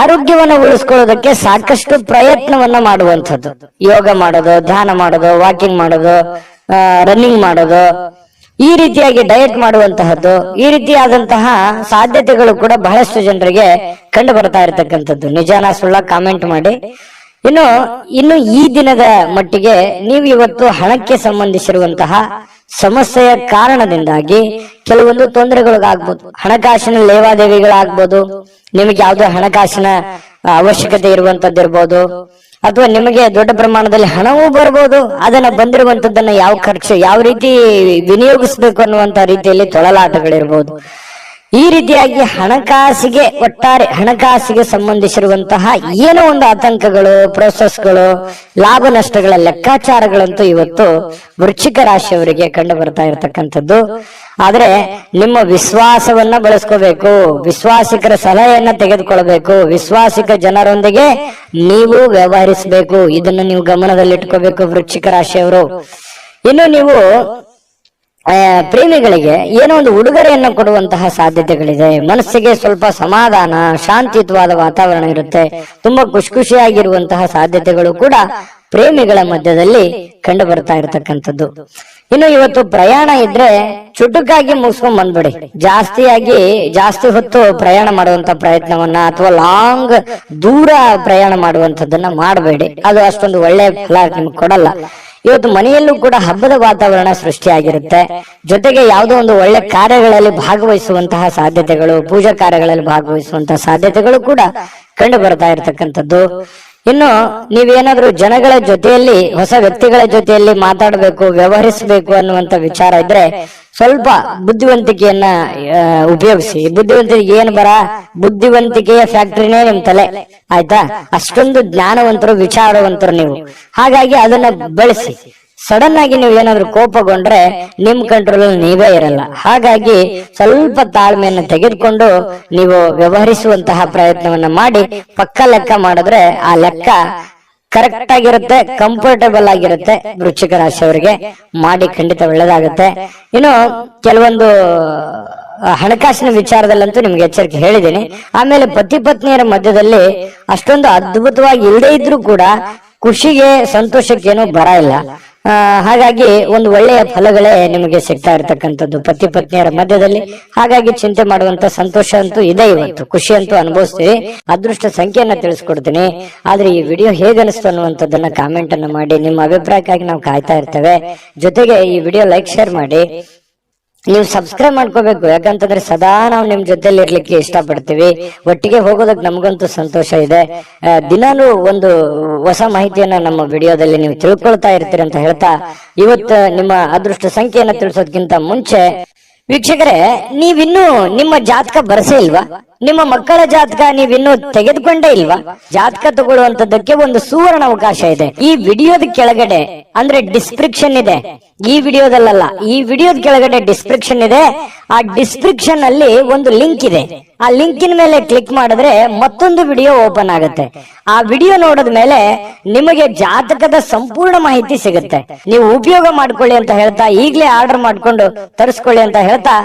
ಆರೋಗ್ಯವನ್ನ ಉಳಿಸ್ಕೊಳ್ಳೋದಕ್ಕೆ ಸಾಕಷ್ಟು ಪ್ರಯತ್ನವನ್ನ ಮಾಡುವಂಥದ್ದು, ಯೋಗ ಮಾಡೋದು, ಧ್ಯಾನ ಮಾಡೋದು, ವಾಕಿಂಗ್ ಮಾಡೋದು, ರನ್ನಿಂಗ್ ಮಾಡೋದು, ಈ ರೀತಿಯಾಗಿ ಡಯಟ್ ಮಾಡುವಂತಹದ್ದು, ಈ ರೀತಿಯಾದಂತಹ ಸಾಧ್ಯತೆಗಳು ಕೂಡ ಬಹಳಷ್ಟು ಜನರಿಗೆ ಕಂಡು ಬರ್ತಾ ಇರತಕ್ಕಂಥದ್ದು. ನಿಜಾನ ಸುಳ್ಳ ಕಾಮೆಂಟ್ ಮಾಡಿ. ಇನ್ನು ಈ ದಿನದ ಮಟ್ಟಿಗೆ ನೀವು ಇವತ್ತು ಹಣಕ್ಕೆ ಸಂಬಂಧಿಸಿರುವಂತಹ ಸಮಸ್ಯೆಯ ಕಾರಣದಿಂದಾಗಿ ಕೆಲವೊಂದು ತೊಂದರೆಗಳಾಗ್ಬೋದು. ಹಣಕಾಸಿನ ಲೇವಾದೇವಿಗಳಾಗ್ಬೋದು, ನಿಮಗೆ ಯಾವುದೇ ಹಣಕಾಸಿನ ಅವಶ್ಯಕತೆ ಇರುವಂತದ್ದಿರ್ಬೋದು, ಅಥವಾ ನಿಮಗೆ ದೊಡ್ಡ ಪ್ರಮಾಣದಲ್ಲಿ ಹಣವೂ ಬರ್ಬೋದು. ಅದನ್ನ ಬಂದಿರುವಂತದ್ದನ್ನ ಯಾವ ರೀತಿ ವಿನಿಯೋಗಿಸ್ಬೇಕು ಅನ್ನುವಂತ ರೀತಿಯಲ್ಲಿ ತೊಳಲಾಟಗಳಿರ್ಬೋದು. ಈ ರೀತಿಯಾಗಿ ಒಟ್ಟಾರೆ ಹಣಕಾಸಿಗೆ ಸಂಬಂಧಿಸಿರುವಂತಹ ಏನೋ ಒಂದು ಆತಂಕಗಳು, ಪ್ರೋಸೆಸ್ಗಳು, ಲಾಭ ನಷ್ಟಗಳ ಲೆಕ್ಕಾಚಾರಗಳಂತೂ ಇವತ್ತು ವೃಶ್ಚಿಕ ರಾಶಿಯವರಿಗೆ ಕಂಡು ಬರ್ತಾ ಇರತಕ್ಕಂಥದ್ದು. ಆದ್ರೆ ನಿಮ್ಮ ವಿಶ್ವಾಸವನ್ನ ಬಳಸ್ಕೋಬೇಕು, ವಿಶ್ವಾಸಿಕರ ಸಲಹೆಯನ್ನ ತೆಗೆದುಕೊಳ್ಬೇಕು, ವಿಶ್ವಾಸಿಕ ಜನರೊಂದಿಗೆ ನೀವು ವ್ಯವಹರಿಸಬೇಕು. ಇದನ್ನು ನೀವು ಗಮನದಲ್ಲಿಟ್ಕೋಬೇಕು ವೃಶ್ಚಿಕ ರಾಶಿಯವರು. ಇನ್ನು ನೀವು ಪ್ರೇಮಿಗಳಿಗೆ ಏನೋ ಒಂದು ಉಡುಗೊರೆಯನ್ನು ಕೊಡುವಂತಹ ಸಾಧ್ಯತೆಗಳಿದೆ. ಮನಸ್ಸಿಗೆ ಸ್ವಲ್ಪ ಸಮಾಧಾನ, ಶಾಂತಿಯುತವಾದ ವಾತಾವರಣ ಇರುತ್ತೆ. ತುಂಬಾ ಖುಷಿಯಾಗಿರುವಂತಹ ಸಾಧ್ಯತೆಗಳು ಕೂಡ ಪ್ರೇಮಿಗಳ ಮಧ್ಯದಲ್ಲಿ ಕಂಡು ಬರ್ತಾ ಇರತಕ್ಕಂಥದ್ದು. ಇನ್ನು ಇವತ್ತು ಪ್ರಯಾಣ ಇದ್ರೆ ಚುಟುಕಾಗಿ ಮುಗಿಸ್ಕೊಂಡ್ ಬಂದ್ಬಿಡಿ. ಜಾಸ್ತಿ ಹೊತ್ತು ಪ್ರಯಾಣ ಮಾಡುವಂತ ಪ್ರಯತ್ನವನ್ನ ಅಥವಾ ದೂರ ಪ್ರಯಾಣ ಮಾಡುವಂತದ್ದನ್ನ ಮಾಡಬೇಡಿ. ಅದು ಅಷ್ಟೊಂದು ಒಳ್ಳೆ ಫಲ ನಿಮ್ಗೆ ಕೊಡಲ್ಲ. ಇವತ್ತು ಮನೆಯಲ್ಲೂ ಕೂಡ ಹಬ್ಬದ ವಾತಾವರಣ ಸೃಷ್ಟಿಯಾಗಿರುತ್ತೆ. ಜೊತೆಗೆ ಯಾವುದೋ ಒಂದು ಒಳ್ಳೆ ಕಾರ್ಯಗಳಲ್ಲಿ ಭಾಗವಹಿಸುವಂತಹ ಸಾಧ್ಯತೆಗಳು, ಪೂಜಾ ಕಾರ್ಯಗಳಲ್ಲಿ ಭಾಗವಹಿಸುವಂತಹ ಸಾಧ್ಯತೆಗಳು ಕೂಡ ಕಂಡು ಬರ್ತಾ ಇರತಕ್ಕಂಥದ್ದು. ಇನ್ನು ನೀವೇನಾದ್ರೂ ಜನಗಳ ಜೊತೆಯಲ್ಲಿ, ಹೊಸ ವ್ಯಕ್ತಿಗಳ ಜೊತೆಯಲ್ಲಿ ಮಾತಾಡಬೇಕು, ವ್ಯವಹರಿಸಬೇಕು ಅನ್ನುವಂತ ವಿಚಾರ ಇದ್ರೆ ಸ್ವಲ್ಪ ಬುದ್ಧಿವಂತಿಕೆಯನ್ನ ಉಪಯೋಗಿಸಿ. ಬುದ್ಧಿವಂತಿಕೆ ಬುದ್ಧಿವಂತಿಕೆಯ ಫ್ಯಾಕ್ಟ್ರಿನೇ ನಿಮ್ ತಲೆ, ಆಯ್ತಾ? ಅಷ್ಟೊಂದು ಜ್ಞಾನವಂತರು, ವಿಚಾರವಂತರು ನೀವು. ಹಾಗಾಗಿ ಅದನ್ನ ಬಳಸಿ. ಸಡನ್ ಆಗಿ ನೀವು ಏನಾದ್ರೂ ಕೋಪಗೊಂಡ್ರೆ ನಿಮ್ ಕಂಟ್ರೋಲ್ ನೀವೇ ಇರಲ್ಲ. ಹಾಗಾಗಿ ಸ್ವಲ್ಪ ತಾಳ್ಮೆಯನ್ನು ತೆಗೆದುಕೊಂಡು ನೀವು ವ್ಯವಹರಿಸುವಂತಹ ಪ್ರಯತ್ನವನ್ನ ಮಾಡಿ. ಪಕ್ಕ ಲೆಕ್ಕ ಮಾಡಿದ್ರೆ ಆ ಲೆಕ್ಕ ಕರೆಕ್ಟ್ ಆಗಿರುತ್ತೆ, ಕಂಫರ್ಟಬಲ್ ಆಗಿರುತ್ತೆ. ವೃಶ್ಚಿಕ ರಾಶಿಯವರಿಗೆ ಮಾಡಿ ಖಂಡಿತ ಒಳ್ಳೆದಾಗುತ್ತೆ. ಇನ್ನು ಕೆಲವೊಂದು ಹಣಕಾಸಿನ ವಿಚಾರದಲ್ಲಂತೂ ನಿಮ್ಗೆ ಎಚ್ಚರಿಕೆ ಹೇಳಿದ್ದೀನಿ. ಆಮೇಲೆ ಪತಿ ಪತ್ನಿಯರ ಮಧ್ಯದಲ್ಲಿ ಅಷ್ಟೊಂದು ಅದ್ಭುತವಾಗಿ ಇಲ್ಲದೆ ಇದ್ರೂ ಕೂಡ ಖುಷಿಗೆ, ಸಂತೋಷಕ್ಕೇನು ಬರ ಇಲ್ಲ. ಹಾಗಾಗಿ ಒಂದು ಒಳ್ಳೆಯ ಫಲಗಳೇ ನಿಮಗೆ ಸಿಗ್ತಾ ಇರ್ತಕ್ಕಂಥದ್ದು ಪತಿ ಪತ್ನಿಯರ ಮಧ್ಯದಲ್ಲಿ. ಹಾಗಾಗಿ ಚಿಂತೆ ಮಾಡುವಂತ ಸಂತೋಷ ಅಂತೂ ಇದೆ. ಇವತ್ತು ಖುಷಿ ಅಂತೂ ಅನುಭವಿಸ್ತೀವಿ. ಅದೃಷ್ಟ ಸಂಖ್ಯೆಯನ್ನ ತಿಳಿಸ್ಕೊಡ್ತೀನಿ. ಆದ್ರೆ ಈ ವಿಡಿಯೋ ಹೇಗನಿಸ್ತು ಅನ್ನುವಂಥದ್ದನ್ನ ಕಾಮೆಂಟ್ ಅನ್ನ ಮಾಡಿ. ನಿಮ್ಮ ಅಭಿಪ್ರಾಯಕ್ಕಾಗಿ ನಾವು ಕಾಯ್ತಾ ಇರ್ತೇವೆ. ಜೊತೆಗೆ ಈ ವಿಡಿಯೋ ಲೈಕ್, ಶೇರ್ ಮಾಡಿ. ನೀವು ಸಬ್ಸ್ಕ್ರೈಬ್ ಮಾಡ್ಕೋಬೇಕು. ಯಾಕಂತಂದ್ರೆ ಸದಾ ನಾವು ನಿಮ್ ಜೊತೆಲಿ ಇರ್ಲಿಕ್ಕೆ ಇಷ್ಟಪಡ್ತೀವಿ. ಒಟ್ಟಿಗೆ ಹೋಗೋದಕ್ಕೆ ನಮಗಂತೂ ಸಂತೋಷ ಇದೆ. ದಿನಾನು ಒಂದು ಹೊಸ ಮಾಹಿತಿಯನ್ನ ನಮ್ಮ ವಿಡಿಯೋದಲ್ಲಿ ನೀವು ತಿಳ್ಕೊಳ್ತಾ ಇರ್ತೀರಿ ಅಂತ ಹೇಳ್ತಾ, ಇವತ್ತು ನಿಮ್ಮ ಅದೃಷ್ಟ ಸಂಖ್ಯೆಯನ್ನ ತಿಳಿಸೋದಕ್ಕಿಂತ ಮುಂಚೆ ವೀಕ್ಷಕರೇ, ನೀವಿನ್ನೂ ನಿಮ್ಮ ಜಾತಕ ಬರಸೇ ಇಲ್ವಾ? ನಿಮ್ಮ ಮಕ್ಕಳ ಜಾತಕ ನೀವಿನ್ನೂ ತೆಗೆದುಕೊಂಡೇ ಇಲ್ವಾ? ಜಾತಕ ತಗೊಳ್ಳುವಂತದ್ದಕ್ಕೆ ಒಂದು ಸುವರ್ಣ ಅವಕಾಶ ಇದೆ. ಈ ವಿಡಿಯೋದ ಕೆಳಗಡೆ ಅಂದ್ರೆ ಡಿಸ್ಕ್ರಿಪ್ಷನ್ ಇದೆ. ಈ ವಿಡಿಯೋದಲ್ಲ, ಈ ವಿಡಿಯೋದ ಕೆಳಗಡೆ ಡಿಸ್ಕ್ರಿಪ್ಷನ್ ಇದೆ. ಆ ಡಿಸ್ಕ್ರಿಪ್ಷನ್ ಅಲ್ಲಿ ಒಂದು ಲಿಂಕ್ ಇದೆ. ಆ ಲಿಂಕಿನ ಮೇಲೆ ಕ್ಲಿಕ್ ಮಾಡಿದ್ರೆ ಮತ್ತೊಂದು ವಿಡಿಯೋ ಓಪನ್ ಆಗುತ್ತೆ. ಆ ವಿಡಿಯೋ ನೋಡಿದ ಮೇಲೆ ನಿಮಗೆ ಜಾತಕದ ಸಂಪೂರ್ಣ ಮಾಹಿತಿ ಸಿಗುತ್ತೆ. ನೀವು ಉಪಯೋಗ ಮಾಡ್ಕೊಳ್ಳಿ ಅಂತ ಹೇಳ್ತಾ, ಈಗಲೇ ಆರ್ಡರ್ ಮಾಡ್ಕೊಂಡು ತರಿಸ್ಕೊಳ್ಳಿ ಅಂತ ಹೇಳ್ತಾ,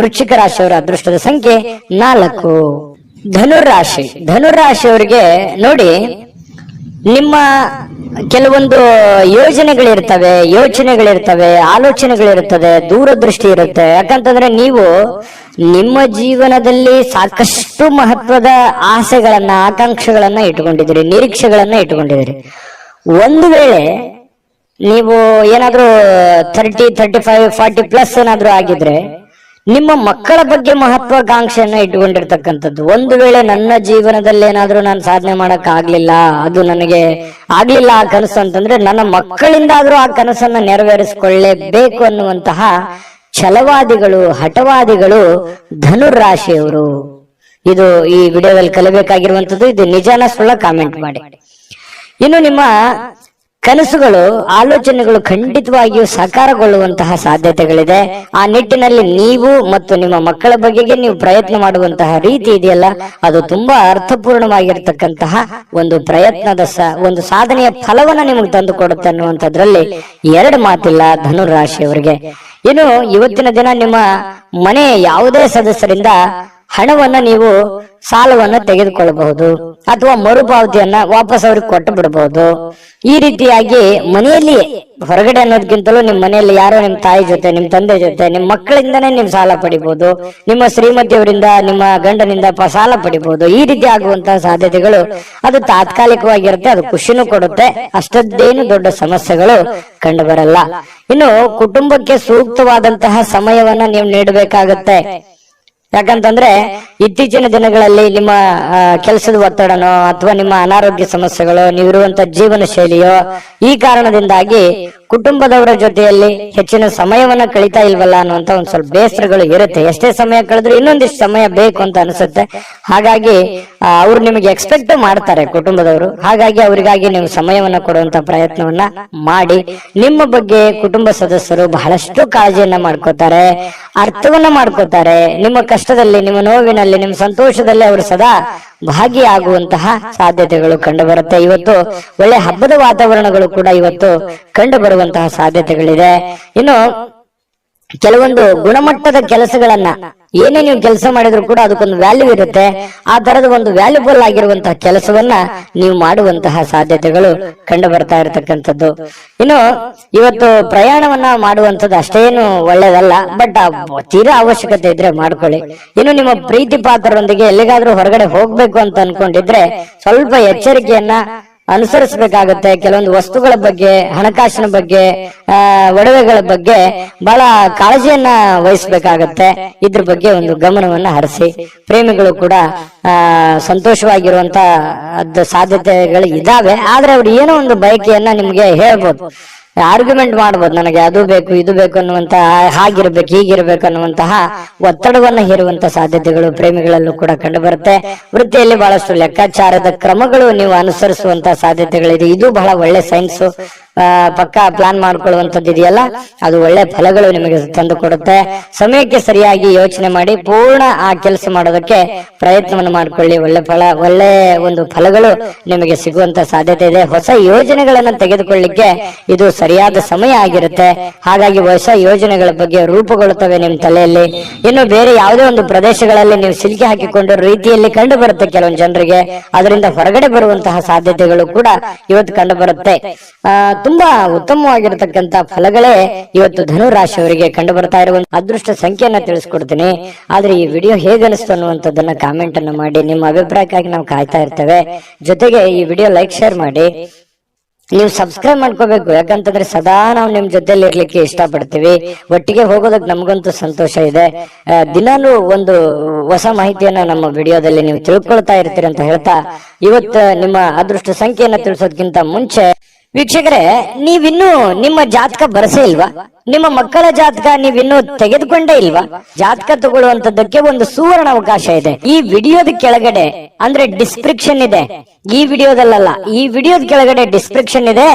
ವೃಶ್ಚಿಕ ರಾಶಿಯವರ ಅದೃಷ್ಟದ ಸಂಖ್ಯೆ 4. ಧನುರಾಶಿಯವರಿಗೆ ನೋಡಿ, ನಿಮ್ಮ ಕೆಲವೊಂದು ಯೋಚನೆಗಳಿರ್ತವೆ, ಆಲೋಚನೆಗಳಿರ್ತದೆ, ದೂರದೃಷ್ಟಿ ಇರುತ್ತೆ. ಯಾಕಂತಂದ್ರೆ ನೀವು ನಿಮ್ಮ ಜೀವನದಲ್ಲಿ ಸಾಕಷ್ಟು ಮಹತ್ವದ ಆಸೆಗಳನ್ನ, ಆಕಾಂಕ್ಷೆಗಳನ್ನ ಇಟ್ಕೊಂಡಿದ್ದೀರಿ, ನಿರೀಕ್ಷೆಗಳನ್ನ ಇಟ್ಕೊಂಡಿದ್ದೀರಿ. ಒಂದು ವೇಳೆ ನೀವು ಏನಾದ್ರೂ 30, 35, 40 ಪ್ಲಸ್ ಏನಾದ್ರೂ ಆಗಿದ್ರೆ ನಿಮ್ಮ ಮಕ್ಕಳ ಬಗ್ಗೆ ಮಹತ್ವಾಕಾಂಕ್ಷೆಯನ್ನ ಇಟ್ಟುಕೊಂಡಿರ್ತಕ್ಕಂಥದ್ದು. ಒಂದು ವೇಳೆ ನನ್ನ ಜೀವನದಲ್ಲಿ ಏನಾದ್ರೂ ನಾನು ಸಾಧನೆ ಮಾಡಕ್ ಆಗ್ಲಿಲ್ಲ, ಅದು ನನಗೆ ಆಗ್ಲಿಲ್ಲ ಆ ಕನಸು ಅಂತಂದ್ರೆ, ನನ್ನ ಮಕ್ಕಳಿಂದಾದ್ರೂ ಆ ಕನಸನ್ನ ನೆರವೇರಿಸಿಕೊಳ್ಳೇಬೇಕು ಅನ್ನುವಂತಹ ಛಲವಾದಿಗಳು, ಹಠವಾದಿಗಳು ಧನುರಾಶಿಯವರು. ಇದು ಈ ವಿಡಿಯೋದಲ್ಲಿ ಕಲಿಬೇಕಾಗಿರುವಂತದ್ದು. ಇದು ನಿಜಾನ ಸುಳ್ಳ ಕಾಮೆಂಟ್ ಮಾಡಿ. ಇನ್ನು ನಿಮ್ಮ ಕನಸುಗಳು, ಆಲೋಚನೆಗಳು ಖಂಡಿತವಾಗಿಯೂ ಸಾಕಾರಗೊಳ್ಳುವಂತಹ ಸಾಧ್ಯತೆಗಳಿದೆ. ಆ ನಿಟ್ಟಿನಲ್ಲಿ ನೀವು ಮತ್ತು ನಿಮ್ಮ ಮಕ್ಕಳ ಬಗೆಗೆ ನೀವು ಪ್ರಯತ್ನ ಮಾಡುವಂತಹ ರೀತಿ ಇದೆಯಲ್ಲ, ಅದು ತುಂಬಾ ಅರ್ಥಪೂರ್ಣವಾಗಿರ್ತಕ್ಕಂತಹ ಒಂದು ಪ್ರಯತ್ನದ ಒಂದು ಸಾಧನೆಯ ಫಲವನ್ನ ನಿಮಗೆ ತಂದು ಕೊಡುತ್ತೆ ಅನ್ನುವಂಥದ್ರಲ್ಲಿ ಎರಡು ಮಾತಿಲ್ಲ ಧನುರಾಶಿಯವರಿಗೆ. ಇನ್ನು ಇವತ್ತಿನ ದಿನ ನಿಮ್ಮ ಮನೆ ಯಾವುದೇ ಸದಸ್ಯರಿಂದ ಹಣವನ್ನ ನೀವು ಸಾಲವನ್ನ ತೆಗೆದುಕೊಳ್ಳಬಹುದು ಅಥವಾ ಮರುಪಾವತಿಯನ್ನ ವಾಪಸ್ ಅವ್ರಿಗೆ ಕೊಟ್ಟು ಬಿಡಬಹುದು. ಈ ರೀತಿಯಾಗಿ ಮನೆಯಲ್ಲಿ ಹೊರಗಡೆ ಅನ್ನೋದಕ್ಕಿಂತಲೂ ನಿಮ್ ಮನೆಯಲ್ಲಿ ಯಾರೋ ನಿಮ್ ತಾಯಿ ಜೊತೆ, ನಿಮ್ ತಂದೆ ಜೊತೆ, ನಿಮ್ ಮಕ್ಕಳಿಂದನೇ ನೀವು ಸಾಲ ಪಡಿಬಹುದು. ನಿಮ್ಮ ಶ್ರೀಮತಿಯವರಿಂದ, ನಿಮ್ಮ ಗಂಡನಿಂದ ಸಾಲ ಪಡಿಬಹುದು. ಈ ರೀತಿ ಆಗುವಂತಹ ಸಾಧ್ಯತೆಗಳು ಅದು ತಾತ್ಕಾಲಿಕವಾಗಿರುತ್ತೆ. ಅದು ಖುಷಿನೂ ಕೊಡುತ್ತೆ. ಅಷ್ಟದ್ದೇನು ದೊಡ್ಡ ಸಮಸ್ಯೆಗಳು ಕಂಡು ಬರಲ್ಲ. ಇನ್ನು ಕುಟುಂಬಕ್ಕೆ ಸೂಕ್ತವಾದಂತಹ ಸಮಯವನ್ನ ನೀವು ನೀಡಬೇಕಾಗತ್ತೆ. ಯಾಕಂತಂದ್ರೆ ಇತ್ತೀಚಿನ ದಿನಗಳಲ್ಲಿ ನಿಮ್ಮ ಕೆಲಸದ ಒತ್ತಡನೋ ಅಥವಾ ನಿಮ್ಮ ಅನಾರೋಗ್ಯ ಸಮಸ್ಯೆಗಳು, ನೀವಿರುವಂತ ಜೀವನ ಶೈಲಿಯೋ, ಈ ಕಾರಣದಿಂದಾಗಿ ಕುಟುಂಬದವರ ಜೊತೆಯಲ್ಲಿ ಹೆಚ್ಚಿನ ಸಮಯವನ್ನ ಕಳೀತಾ ಇಲ್ವಲ್ಲ ಅನ್ನುವಂತ ಒಂದ್ ಸ್ವಲ್ಪ ಬೇಸರಗಳು ಇರುತ್ತೆ. ಎಷ್ಟೇ ಸಮಯ ಕಳೆದ್ರು ಇನ್ನೊಂದಿಷ್ಟು ಸಮಯ ಬೇಕು ಅಂತ ಅನಿಸುತ್ತೆ. ಹಾಗಾಗಿ ಅವ್ರು ನಿಮಗೆ ಎಕ್ಸ್ಪೆಕ್ಟ್ ಮಾಡ್ತಾರೆ ಕುಟುಂಬದವರು. ಹಾಗಾಗಿ ಅವರಿಗಾಗಿ ನೀವು ಸಮಯವನ್ನ ಕೊಡುವಂತ ಪ್ರಯತ್ನವನ್ನ ಮಾಡಿ. ನಿಮ್ಮ ಬಗ್ಗೆ ಕುಟುಂಬ ಸದಸ್ಯರು ಬಹಳಷ್ಟು ಕಾಳಜಿಯನ್ನ ಮಾಡ್ಕೋತಾರೆ, ಅರ್ಥವನ್ನ ಮಾಡ್ಕೋತಾರೆ. ನಿಮ್ಮ ಕಷ್ಟದಲ್ಲಿ, ನಿಮ್ಮ ನೋವಿನಲ್ಲಿ, ನಿಮ್ಮ ಸಂತೋಷದಲ್ಲಿ ಅವರು ಸದಾ ಭಾಗಿಯಾಗುವಂತಹ ಸಾಧ್ಯತೆಗಳು ಕಂಡು ಬರುತ್ತೆ. ಇವತ್ತು ಒಳ್ಳೆ ಹಬ್ಬದ ವಾತಾವರಣಗಳು ಕೂಡ ಇವತ್ತು ಕಂಡು ಬರುವಂತಹ ಸಾಧ್ಯತೆಗಳಿದೆ. ಇನ್ನು ಕೆಲವೊಂದು ಗುಣಮಟ್ಟದ ಕೆಲಸಗಳನ್ನ ಏನೇ ನೀವು ಕೆಲಸ ಮಾಡಿದ್ರು ಕೂಡ ಅದಕ್ಕೊಂದು ವ್ಯಾಲ್ಯೂ ಇರುತ್ತೆ. ಆ ತರದ ಒಂದು ವ್ಯಾಲ್ಯೂಬಲ್ ಆಗಿರುವಂತಹ ಕೆಲಸವನ್ನ ನೀವು ಮಾಡುವಂತಹ ಸಾಧ್ಯತೆಗಳು ಕಂಡು ಬರ್ತಾ ಇರತಕ್ಕಂಥದ್ದು. ಇನ್ನು ಇವತ್ತು ಪ್ರಯಾಣವನ್ನ ಮಾಡುವಂಥದ್ದು ಅಷ್ಟೇನು ಒಳ್ಳೇದಲ್ಲ, ಬಟ್ ತೀರಾ ಅವಶ್ಯಕತೆ ಇದ್ರೆ ಮಾಡ್ಕೊಳ್ಳಿ. ಇನ್ನು ನಿಮ್ಮ ಪ್ರೀತಿ ಪಾತ್ರರೊಂದಿಗೆ ಎಲ್ಲಿಗಾದ್ರೂ ಹೊರಗಡೆ ಹೋಗ್ಬೇಕು ಅಂತ ಅನ್ಕೊಂಡಿದ್ರೆ ಸ್ವಲ್ಪ ಎಚ್ಚರಿಕೆಯನ್ನ ಅನುಸರಿಸಬೇಕಾಗತ್ತೆ. ಕೆಲವೊಂದು ವಸ್ತುಗಳ ಬಗ್ಗೆ, ಹಣಕಾಸಿನ ಬಗ್ಗೆ, ಒಡವೆಗಳ ಬಗ್ಗೆ ಬಹಳ ಕಾಳಜಿಯನ್ನ ವಹಿಸಬೇಕಾಗತ್ತೆ. ಇದ್ರ ಬಗ್ಗೆ ಒಂದು ಗಮನವನ್ನ ಹರಿಸಿ. ಪ್ರೇಮಿಗಳು ಕೂಡ ಸಂತೋಷವಾಗಿರುವಂತ ಸಾಧ್ಯತೆಗಳು ಇದಾವೆ. ಆದ್ರೆ ಅವ್ರು ಏನೋ ಒಂದು ಬಯಕೆಯನ್ನ ನಿಮ್ಗೆ ಹೇಳ್ಬೋದು, ಆರ್ಗ್ಯುಮೆಂಟ್ ಮಾಡ್ಬೋದು, ನನಗೆ ಅದು ಬೇಕು ಇದು ಬೇಕು ಅನ್ನುವಂತ, ಹಾಗಿರ್ಬೇಕು ಹೀಗಿರ್ಬೇಕು ಅನ್ನುವಂತಹ ಒತ್ತಡವನ್ನ ಹೇರುವಂತ ಸಾಧ್ಯತೆಗಳು ಪ್ರೇಮಿಗಳಲ್ಲೂ ಕೂಡ ಕಂಡು ಬರುತ್ತೆ. ವೃತ್ತಿಯಲ್ಲಿ ಬಹಳಷ್ಟು ಲೆಕ್ಕಾಚಾರದ ಕ್ರಮಗಳು ನೀವು ಅನುಸರಿಸುವಂತ ಸಾಧ್ಯತೆಗಳಿದೆ. ಇದು ಬಹಳ ಒಳ್ಳೆ ಸೈನ್ಸ್. ಪಕ್ಕಾ ಪ್ಲಾನ್ ಮಾಡ್ಕೊಳ್ಳುವಂಥದ್ದು ಇದೆಯಲ್ಲ, ಅದು ಒಳ್ಳೆ ಫಲಗಳು ನಿಮಗೆ ತಂದು ಕೊಡುತ್ತೆ. ಸಮಯಕ್ಕೆ ಸರಿಯಾಗಿ ಯೋಚನೆ ಮಾಡಿ ಪೂರ್ಣ ಆ ಕೆಲಸ ಮಾಡೋದಕ್ಕೆ ಪ್ರಯತ್ನವನ್ನು ಮಾಡ್ಕೊಳ್ಳಿ. ಒಳ್ಳೆ ಒಂದು ಫಲಗಳು ನಿಮಗೆ ಸಿಗುವಂತ ಸಾಧ್ಯತೆ ಇದೆ. ಹೊಸ ಯೋಜನೆಗಳನ್ನ ತೆಗೆದುಕೊಳ್ಳಿಕ್ಕೆ ಇದು ಸರಿಯಾದ ಸಮಯ ಆಗಿರುತ್ತೆ. ಹಾಗಾಗಿ ಹೊಸ ಯೋಜನೆಗಳ ಬಗ್ಗೆ ರೂಪುಗೊಳ್ಳುತ್ತವೆ ನಿಮ್ಮ ತಲೆಯಲ್ಲಿ. ಇನ್ನು ಬೇರೆ ಯಾವುದೇ ಒಂದು ಪ್ರದೇಶಗಳಲ್ಲಿ ನೀವು ಸಿಲುಕಿ ಹಾಕಿಕೊಂಡಿರೋ ರೀತಿಯಲ್ಲಿ ಕಂಡು ಬರುತ್ತೆ ಕೆಲವೊಂದು ಜನರಿಗೆ. ಅದರಿಂದ ಹೊರಗಡೆ ಬರುವಂತಹ ಸಾಧ್ಯತೆಗಳು ಕೂಡ ಇವತ್ತು ಕಂಡು ಬರುತ್ತೆ. ತುಂಬಾ ಉತ್ತಮವಾಗಿರತಕ್ಕಂತ ಫಲಗಳೇ ಇವತ್ತು ಧನು ರಾಶಿಯವರಿಗೆ ಕಂಡು ಬರ್ತಾ ಇರುವ ಅದೃಷ್ಟ ಸಂಖ್ಯೆಯನ್ನ ತಿಳಿಸ್ಕೊಡ್ತೀನಿ. ಆದ್ರೆ ಈ ವಿಡಿಯೋ ಹೇಗನಿಸ್ತು ಅನ್ನುವಂಥದ್ದನ್ನ ಕಾಮೆಂಟ್ ಅನ್ನು ಮಾಡಿ. ನಿಮ್ಮ ಅಭಿಪ್ರಾಯಕ್ಕಾಗಿ ನಾವು ಕಾಯ್ತಾ ಇರ್ತೇವೆ. ಜೊತೆಗೆ ಈ ವಿಡಿಯೋ ಲೈಕ್, ಶೇರ್ ಮಾಡಿ. ನೀವು ಸಬ್ಸ್ಕ್ರೈಬ್ ಮಾಡ್ಕೋಬೇಕು. ಯಾಕಂತಂದ್ರೆ ಸದಾ ನಾವು ನಿಮ್ ಜೊತೆಲಿ ಇರ್ಲಿಕ್ಕೆ ಇಷ್ಟಪಡ್ತೀವಿ. ಒಟ್ಟಿಗೆ ಹೋಗೋದಕ್ಕೆ ನಮಗಂತೂ ಸಂತೋಷ ಇದೆ. ದಿನಾನು ಒಂದು ಹೊಸ ಮಾಹಿತಿಯನ್ನ ನಮ್ಮ ವಿಡಿಯೋದಲ್ಲಿ ನೀವು ತಿಳ್ಕೊಳ್ತಾ ಇರ್ತೀರಿ ಅಂತ ಹೇಳ್ತಾ, ಇವತ್ತು ನಿಮ್ಮ ಅದೃಷ್ಟ ಸಂಖ್ಯೆಯನ್ನ ತಿಳಿಸೋದಕ್ಕಿಂತ ಮುಂಚೆ ವೀಕ್ಷಕರೇ, ನೀವಿನ್ನೂ ನಿಮ್ಮ ಜಾತಕ ಬರಸೇ ಇಲ್ವಾ? ನಿಮ್ಮ ಮಕ್ಕಳ ಜಾತಕ ನೀವಿನ್ನೂ ತೆಗೆದುಕೊಂಡೇ ಇಲ್ವಾ? ಜಾತಕ ತಗೊಳ್ಳುವಂತದ್ದಕ್ಕೆ ಒಂದು ಸುವರ್ಣ ಅವಕಾಶ ಇದೆ. ಈ ವಿಡಿಯೋದ ಕೆಳಗಡೆ ಅಂದ್ರೆ ಡಿಸ್ಕ್ರಿಪ್ಷನ್ ಇದೆ. ಈ ವಿಡಿಯೋದಲ್ಲ, ಈ ವಿಡಿಯೋದ ಕೆಳಗಡೆ ಡಿಸ್ಕ್ರಿಪ್ಷನ್ ಇದೆ.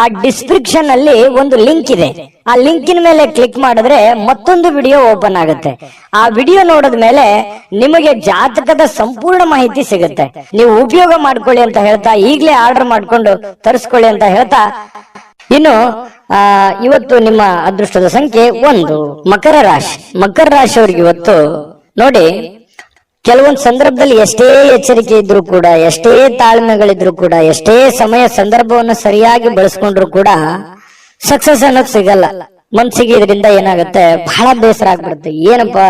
ಆ ಡಿಸ್ಕ್ರಿಪ್ಷನ್ ಅಲ್ಲಿ ಒಂದು ಲಿಂಕ್ ಇದೆ. ಆ ಲಿಂಕಿನ ಮೇಲೆ ಕ್ಲಿಕ್ ಮಾಡಿದ್ರೆ ಮತ್ತೊಂದು ವಿಡಿಯೋ ಓಪನ್ ಆಗುತ್ತೆ. ಆ ವಿಡಿಯೋ ನೋಡಿದ ಮೇಲೆ ನಿಮಗೆ ಜಾತಕದ ಸಂಪೂರ್ಣ ಮಾಹಿತಿ ಸಿಗುತ್ತೆ. ನೀವು ಉಪಯೋಗ ಮಾಡ್ಕೊಳ್ಳಿ ಅಂತ ಹೇಳ್ತಾ, ಈಗಲೇ ಆರ್ಡರ್ ಮಾಡ್ಕೊಂಡು ತರಿಸ್ಕೊಳ್ಳಿ ಅಂತ ಹೇಳ್ತಾ, ಇನ್ನು ಇವತ್ತು ನಿಮ್ಮ ಅದೃಷ್ಟದ ಸಂಖ್ಯೆ 1 ಮಕರ ರಾಶಿ. ಮಕರ ರಾಶಿಯವರಿಗೆ ಇವತ್ತು ನೋಡಿ, ಕೆಲವೊಂದು ಸಂದರ್ಭದಲ್ಲಿ ಎಷ್ಟೇ ಎಚ್ಚರಿಕೆ ಇದ್ರೂ ಕೂಡ, ಎಷ್ಟೇ ತಾಳ್ಮೆಗಳಿದ್ರು ಕೂಡ, ಎಷ್ಟೇ ಸಮಯ ಸಂದರ್ಭವನ್ನು ಸರಿಯಾಗಿ ಬಳಸ್ಕೊಂಡ್ರು ಕೂಡ ಸಕ್ಸಸ್ ಅನ್ನೋದು ಸಿಗಲ್ಲ. ಮನ್ಸಿಗೆ ಇದರಿಂದ ಏನಾಗುತ್ತೆ, ಬಹಳ ಬೇಸರ ಆಗ್ಬಿಡುತ್ತೆ. ಏನಪ್ಪಾ,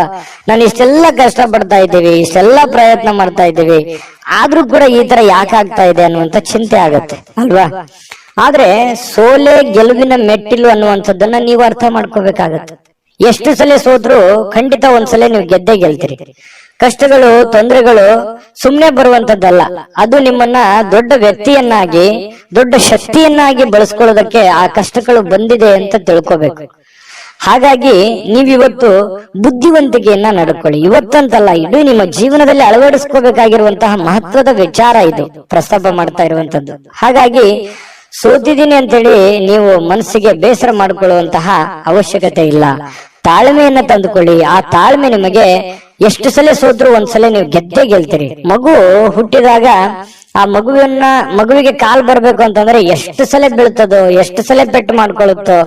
ನಾನು ಇಷ್ಟೆಲ್ಲ ಕಷ್ಟ ಪಡ್ತಾ ಇದ್ದೀವಿ, ಇಷ್ಟೆಲ್ಲ ಪ್ರಯತ್ನ ಮಾಡ್ತಾ ಇದ್ದೀವಿ, ಆದ್ರೂ ಕೂಡ ಈ ತರ ಯಾಕೆ ಆಗ್ತಾ ಇದೆ ಅನ್ನುವಂತ ಚಿಂತೆ ಆಗತ್ತೆ ಅಲ್ವಾ? ಆದ್ರೆ ಸೋಲೆ ಗೆಲುವಿನ ಮೆಟ್ಟಿಲು ಅನ್ನುವಂಥದ್ದನ್ನ ನೀವು ಅರ್ಥ ಮಾಡ್ಕೋಬೇಕಾಗತ್ತೆ. ಎಷ್ಟು ಸಲ ಸೋತ್ರು ಖಂಡಿತ ಒಂದ್ಸಲ ನೀವು ಗೆದ್ದೇ ಗೆಲ್ತೀರಿ. ಕಷ್ಟಗಳು, ತೊಂದರೆಗಳು ಸುಮ್ನೆ ಬರುವಂತದ್ದಲ್ಲ. ಅದು ನಿಮ್ಮನ್ನ ದೊಡ್ಡ ವ್ಯಕ್ತಿಯನ್ನಾಗಿ, ದೊಡ್ಡ ಶಕ್ತಿಯನ್ನಾಗಿ ಬಳಸ್ಕೊಳ್ಳೋದಕ್ಕೆ ಆ ಕಷ್ಟಗಳು ಬಂದಿದೆ ಅಂತ ತಿಳ್ಕೋಬೇಕು. ಹಾಗಾಗಿ ನೀವಿವತ್ತು ಬುದ್ಧಿವಂತಿಕೆಯನ್ನ ನಡ್ಕೊಳ್ಳಿ. ಇವತ್ತಂತಲ್ಲ, ಇಡೀ ನಿಮ್ಮ ಜೀವನದಲ್ಲಿ ಅಳವಡಿಸ್ಕೋಬೇಕಾಗಿರುವಂತಹ ಮಹತ್ವದ ವಿಚಾರ ಇದು ಪ್ರಸ್ತಾಪ ಮಾಡ್ತಾ ಇರುವಂತದ್ದು. ಹಾಗಾಗಿ ಸೋತಿದ್ದೀನಿ ಅಂತೇಳಿ ನೀವು ಮನಸ್ಸಿಗೆ ಬೇಸರ ಮಾಡಿಕೊಳ್ಳುವಂತಹ ಅವಶ್ಯಕತೆ ಇಲ್ಲ. ತಾಳ್ಮೆಯನ್ನ ತಂದುಕೊಳ್ಳಿ. ಆ ತಾಳ್ಮೆ ನಿಮಗೆ ಎಷ್ಟು ಸಲ ಸೋತ್ರು ಒಂದ್ಸಲ ನೀವು ಗೆದ್ದೇ ಗೆಲ್ತೀರಿ. ಮಗು ಹುಟ್ಟಿದಾಗ ಆ ಮಗುವಿಗೆ ಕಾಲ್ ಬರ್ಬೇಕು ಅಂತಂದ್ರೆ ಎಷ್ಟು ಸಲ ಬೀಳ್ತದೋ, ಎಷ್ಟು ಸಲ ಪೆಟ್ಟು ಮಾಡ್ಕೊಳ್ಳುತ್ತೋ,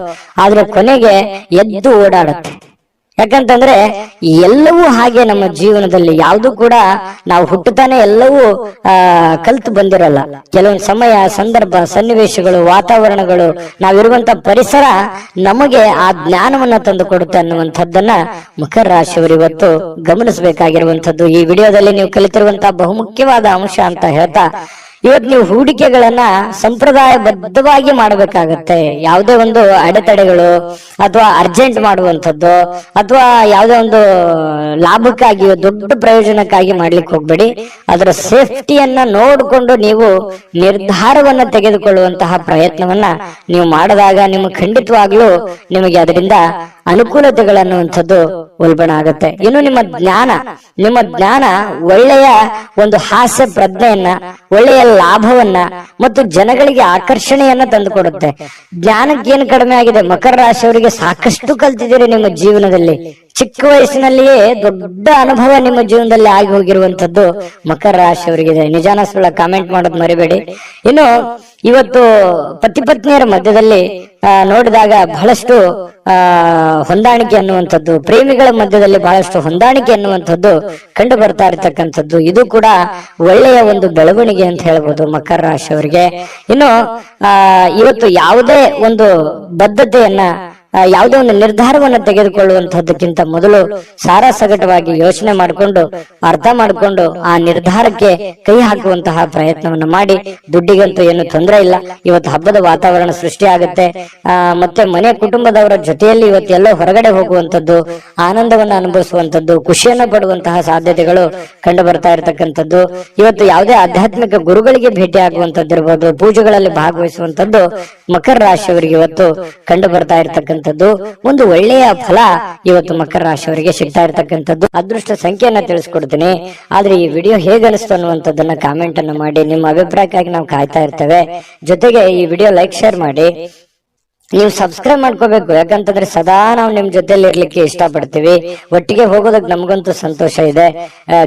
ಆದ್ರೆ ಕೊನೆಗೆ ಎದ್ದು ಓಡಾಡುತ್ತೆ. ಯಾಕಂತಂದ್ರೆ ಎಲ್ಲವೂ ಹಾಗೆ ನಮ್ಮ ಜೀವನದಲ್ಲಿ ಯಾವುದು ಕೂಡ ನಾವು ಹುಟ್ಟುತ್ತಾನೆ ಎಲ್ಲವೂ ಕಲ್ತು ಬಂದಿರಲ್ಲ. ಕೆಲವೊಂದು ಸಮಯ, ಸಂದರ್ಭ, ಸನ್ನಿವೇಶಗಳು, ವಾತಾವರಣಗಳು, ನಾವಿರುವಂತ ಪರಿಸರ ನಮಗೆ ಆ ಜ್ಞಾನವನ್ನ ತಂದು ಕೊಡುತ್ತೆ ಅನ್ನುವಂಥದ್ದನ್ನ ಮಕರ ರಾಶಿಯವರು ಇವತ್ತು ಗಮನಿಸಬೇಕಾಗಿರುವಂತದ್ದು. ಈ ವಿಡಿಯೋದಲ್ಲಿ ನೀವು ಕಲಿತಿರುವಂತಹ ಬಹುಮುಖ್ಯವಾದ ಅಂಶ ಅಂತ ಹೇಳ್ತಾ, ಇವತ್ತು ನೀವು ಹೂಡಿಕೆಗಳನ್ನ ಸಂಪ್ರದಾಯಬದ್ಧವಾಗಿ ಮಾಡಬೇಕಾಗತ್ತೆ. ಯಾವುದೇ ಒಂದು ಅಡೆತಡೆಗಳು ಅಥವಾ ಅರ್ಜೆಂಟ್ ಮಾಡುವಂಥದ್ದು ಅಥವಾ ಯಾವುದೇ ಒಂದು ಲಾಭಕ್ಕಾಗಿ ದೊಡ್ಡ ಪ್ರಯೋಜನಕ್ಕಾಗಿ ಮಾಡ್ಲಿಕ್ಕೆ ಹೋಗ್ಬೇಡಿ. ಅದರ ಸೇಫ್ಟಿಯನ್ನ ನೋಡಿಕೊಂಡು ನೀವು ನಿರ್ಧಾರವನ್ನ ತೆಗೆದುಕೊಳ್ಳುವಂತಹ ಪ್ರಯತ್ನವನ್ನ ನೀವು ಮಾಡಿದಾಗ ನಿಮಗೆ ಖಂಡಿತವಾಗ್ಲೂ ನಿಮಗೆ ಅದರಿಂದ ಅನುಕೂಲತೆಗಳನ್ನುವಂಥದ್ದು ಉಲ್ಬಣ ಆಗುತ್ತೆ. ಇನ್ನು ನಿಮ್ಮ ಜ್ಞಾನ ಒಳ್ಳೆಯ ಒಂದು ಹಾಸ್ಯ ಪ್ರಜ್ಞೆಯನ್ನ, ಒಳ್ಳೆಯ ಲಾಭವನ್ನ ಮತ್ತು ಜನಗಳಿಗೆ ಆಕರ್ಷಣೆಯನ್ನ ತಂದುಕೊಡುತ್ತೆ. ಜ್ಞಾನಕ್ಕೇನು ಕಡಿಮೆ ಆಗಿದೆ? ಮಕರ ರಾಶಿಯವರಿಗೆ ಸಾಕಷ್ಟು ಕಲ್ತಿದ್ದೀರಿ ನಿಮ್ಮ ಜೀವನದಲ್ಲಿ. ಚಿಕ್ಕ ವಯಸ್ಸಿನಲ್ಲಿಯೇ ದೊಡ್ಡ ಅನುಭವ ನಿಮ್ಮ ಜೀವನದಲ್ಲಿ ಆಗಿ ಹೋಗಿರುವಂತದ್ದು ಮಕರ ರಾಶಿಯವರಿಗಿದೆ. ನಿಜಾನ ಸುಳ್ಳ ಕಾಮೆಂಟ್ ಮಾಡೋದು ಮರಿಬೇಡಿ. ಇನ್ನು ಇವತ್ತು ಪತಿ ಪತ್ನಿಯರ ಮಧ್ಯದಲ್ಲಿ ನೋಡಿದಾಗ ಬಹಳಷ್ಟು ಹೊಂದಾಣಿಕೆ ಅನ್ನುವಂಥದ್ದು, ಪ್ರೇಮಿಗಳ ಮಧ್ಯದಲ್ಲಿ ಬಹಳಷ್ಟು ಹೊಂದಾಣಿಕೆ ಅನ್ನುವಂಥದ್ದು ಕಂಡು ಬರ್ತಾ ಇರತಕ್ಕಂಥದ್ದು. ಇದು ಕೂಡ ಒಳ್ಳೆಯ ಒಂದು ಬೆಳವಣಿಗೆ ಅಂತ ಹೇಳ್ಬೋದು ಮಕರ ರಾಶಿಯವರಿಗೆ. ಇನ್ನು ಇವತ್ತು ಯಾವುದೇ ಒಂದು ಬದ್ಧತೆಯನ್ನ, ಯಾವುದೇ ಒಂದು ನಿರ್ಧಾರವನ್ನು ತೆಗೆದುಕೊಳ್ಳುವಂತಹದ್ದಕ್ಕಿಂತ ಮೊದಲು ಸಾರಾಸಗಟವಾಗಿ ಯೋಚನೆ ಮಾಡಿಕೊಂಡು, ಅರ್ಥ ಮಾಡಿಕೊಂಡು ಆ ನಿರ್ಧಾರಕ್ಕೆ ಕೈ ಹಾಕುವಂತಹ ಪ್ರಯತ್ನವನ್ನು ಮಾಡಿ. ದುಡ್ಡಿಗಂತೂ ಏನು ತೊಂದರೆ ಇಲ್ಲ. ಇವತ್ತು ಹಬ್ಬದ ವಾತಾವರಣ ಸೃಷ್ಟಿ ಆಗುತ್ತೆ. ಮತ್ತೆ ಮನೆ ಕುಟುಂಬದವರ ಜೊತೆಯಲ್ಲಿ ಇವತ್ತೆಲ್ಲೋ ಹೊರಗಡೆ ಹೋಗುವಂತದ್ದು, ಆನಂದವನ್ನು ಅನುಭವಿಸುವಂತದ್ದು, ಖುಷಿಯನ್ನು ಪಡುವಂತಹ ಸಾಧ್ಯತೆಗಳು ಕಂಡು ಬರ್ತಾ ಇರತಕ್ಕಂಥದ್ದು. ಇವತ್ತು ಯಾವುದೇ ಆಧ್ಯಾತ್ಮಿಕ ಗುರುಗಳಿಗೆ ಭೇಟಿ ಆಗುವಂತದ್ದಿರ್ಬೋದು, ಪೂಜೆಗಳಲ್ಲಿ ಭಾಗವಹಿಸುವಂತದ್ದು ಮಕರ ರಾಶಿಯವರಿಗೆ ಇವತ್ತು ಕಂಡು ಬರ್ತಾ ಇರತಕ್ಕಂಥ ಒಂದು ಒಳ್ಳೆಯ ಫಲ ಇವತ್ತು ಮಕರ ರಾಶಿಯವರಿಗೆ ಸಿಗ್ತಾ ಇರತಕ್ಕಂಥದ್ದು. ಅದೃಷ್ಟ ಸಂಖ್ಯೆಯನ್ನ ತಿಳಿಸ್ಕೊಡ್ತೀನಿ. ಆದ್ರೆ ಈ ವಿಡಿಯೋ ಹೇಗೆ ಅನಿಸ್ತು ಅನ್ನುವಂಥದ್ದನ್ನ ಕಾಮೆಂಟ್ ಅನ್ನು ಮಾಡಿ. ನಿಮ್ಮ ಅಭಿಪ್ರಾಯಕ್ಕಾಗಿ ನಾವು ಕಾಯ್ತಾ ಇರ್ತೇವೆ. ಜೊತೆಗೆ ಈ ವಿಡಿಯೋ ಲೈಕ್, ಶೇರ್ ಮಾಡಿ. ನೀವು ಸಬ್ಸ್ಕ್ರೈಬ್ ಮಾಡ್ಕೋಬೇಕು. ಯಾಕಂತಂದ್ರೆ ಸದಾ ನಾವು ನಿಮ್ ಜೊತೆಲಿ ಇರ್ಲಿಕ್ಕೆ ಇಷ್ಟಪಡ್ತೀವಿ. ಒಟ್ಟಿಗೆ ಹೋಗೋದಕ್ಕೆ ನಮಗಂತೂ ಸಂತೋಷ ಇದೆ.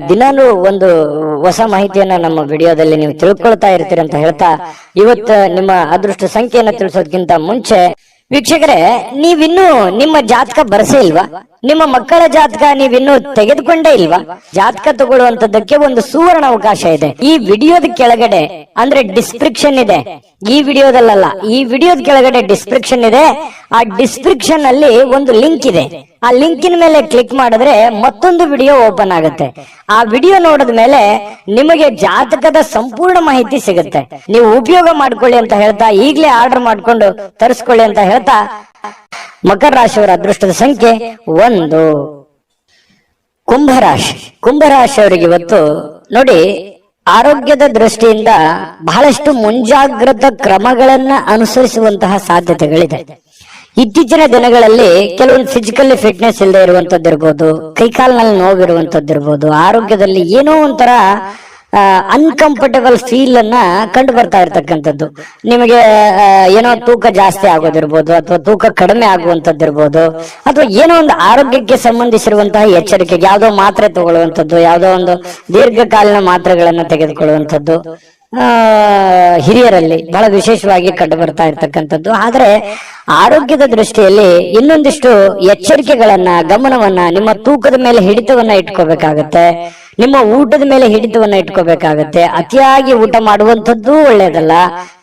ದಿನಾನು ಒಂದು ಹೊಸ ಮಾಹಿತಿಯನ್ನ ನಮ್ಮ ವಿಡಿಯೋದಲ್ಲಿ ನೀವು ತಿಳ್ಕೊಳ್ತಾ ಇರ್ತೀರಿ ಅಂತ ಹೇಳ್ತಾ, ಇವತ್ತು ನಿಮ್ಮ ಅದೃಷ್ಟ ಸಂಖ್ಯೆಯನ್ನ ತಿಳಿಸೋದಕ್ಕಿಂತ ಮುಂಚೆ ವೀಕ್ಷಕರೇ, ನೀವಿನ್ನೂ ನಿಮ್ಮ ಜಾತಕ ಬರಸೇ ಇಲ್ವಾ? ನಿಮ್ಮ ಮಕ್ಕಳ ಜಾತಕ ನೀವಿನ್ನೂ ತೆಗೆದುಕೊಂಡೇ ಇಲ್ವಾ? ಜಾತಕ ತಗೊಳ್ಳುವಂತದ್ದಕ್ಕೆ ಒಂದು ಸುವರ್ಣ ಅವಕಾಶ ಇದೆ. ಈ ವಿಡಿಯೋದ ಕೆಳಗಡೆ ಅಂದ್ರೆ ಡಿಸ್ಕ್ರಿಪ್ಷನ್ ಇದೆ. ಈ ವಿಡಿಯೋದಲ್ಲ, ಈ ವಿಡಿಯೋದ ಕೆಳಗಡೆ ಡಿಸ್ಕ್ರಿಪ್ಷನ್ ಇದೆ. ಆ ಡಿಸ್ಕ್ರಿಪ್ಷನ್ ಅಲ್ಲಿ ಒಂದು ಲಿಂಕ್ ಇದೆ. ಆ ಲಿಂಕಿನ ಮೇಲೆ ಕ್ಲಿಕ್ ಮಾಡಿದ್ರೆ ಮತ್ತೊಂದು ವಿಡಿಯೋ ಓಪನ್ ಆಗುತ್ತೆ. ಆ ವಿಡಿಯೋ ನೋಡಿದ ಮೇಲೆ ನಿಮಗೆ ಜಾತಕದ ಸಂಪೂರ್ಣ ಮಾಹಿತಿ ಸಿಗುತ್ತೆ. ನೀವು ಉಪಯೋಗ ಮಾಡ್ಕೊಳ್ಳಿ ಅಂತ ಹೇಳ್ತಾ, ಈಗಲೇ ಆರ್ಡರ್ ಮಾಡ್ಕೊಂಡು ತರಿಸ್ಕೊಳ್ಳಿ ಅಂತ ಹೇಳ್ತಾ, ಮಕರ ರಾಶಿಯವರ ಅದೃಷ್ಟದ ಸಂಖ್ಯೆ 1. ಕುಂಭರಾಶಿಯವರಿಗೆ ಇವತ್ತು ನೋಡಿ, ಆರೋಗ್ಯದ ದೃಷ್ಟಿಯಿಂದ ಬಹಳಷ್ಟು ಮುಂಜಾಗ್ರತಾ ಕ್ರಮಗಳನ್ನ ಅನುಸರಿಸುವಂತಹ ಸಾಧ್ಯತೆಗಳಿದೆ. ಇತ್ತೀಚಿನ ದಿನಗಳಲ್ಲಿ ಕೆಲವೊಂದು ಫಿಸಿಕಲಿ ಫಿಟ್ನೆಸ್ ಇಲ್ಲದೆ ಇರುವಂತದ್ದಿರ್ಬೋದು, ಕೈಕಾಲಿನಲ್ಲಿ ನೋವಿರುವಂತದ್ದಿರ್ಬೋದು, ಆರೋಗ್ಯದಲ್ಲಿ ಏನೋ ಒಂಥರ ಅನ್ಕಂಫರ್ಟಬಲ್ ಫೀಲ್ ಅನ್ನ ಕಂಡು ಬರ್ತಾ ಇರ್ತಕ್ಕಂಥದ್ದು. ನಿಮಗೆ ಏನೋ ತೂಕ ಜಾಸ್ತಿ ಆಗೋದಿರ್ಬೋದು, ಅಥವಾ ತೂಕ ಕಡಿಮೆ ಆಗುವಂತದ್ದಿರ್ಬೋದು, ಅಥವಾ ಏನೋ ಒಂದು ಆರೋಗ್ಯಕ್ಕೆ ಸಂಬಂಧಿಸಿರುವಂತಹ ಎಚ್ಚರಿಕೆಗೆ ಯಾವುದೋ ಮಾತ್ರೆ ತಗೊಳ್ಳುವಂಥದ್ದು, ಯಾವುದೋ ಒಂದು ದೀರ್ಘಕಾಲೀನ ಮಾತ್ರೆಗಳನ್ನ ತೆಗೆದುಕೊಳ್ಳುವಂಥದ್ದು ಹಿರಿಯರಲ್ಲಿ ಬಹಳ ವಿಶೇಷವಾಗಿ ಕಂಡು ಬರ್ತಾ ಇರ್ತಕ್ಕಂಥದ್ದು. ಆದ್ರೆ ಆರೋಗ್ಯದ ದೃಷ್ಟಿಯಲ್ಲಿ ಇನ್ನೊಂದಿಷ್ಟು ಎಚ್ಚರಿಕೆಗಳನ್ನ, ಗಮನವನ್ನ, ನಿಮ್ಮ ತೂಕದ ಮೇಲೆ ಹಿಡಿತವನ್ನ ಇಟ್ಕೋಬೇಕಾಗತ್ತೆ. ನಿಮ್ಮ ಊಟದ ಮೇಲೆ ಹಿಡಿತವನ್ನ ಇಟ್ಕೋಬೇಕಾಗತ್ತೆ. ಅತಿಯಾಗಿ ಊಟ ಮಾಡುವಂಥದ್ದು ಒಳ್ಳೇದಲ್ಲ,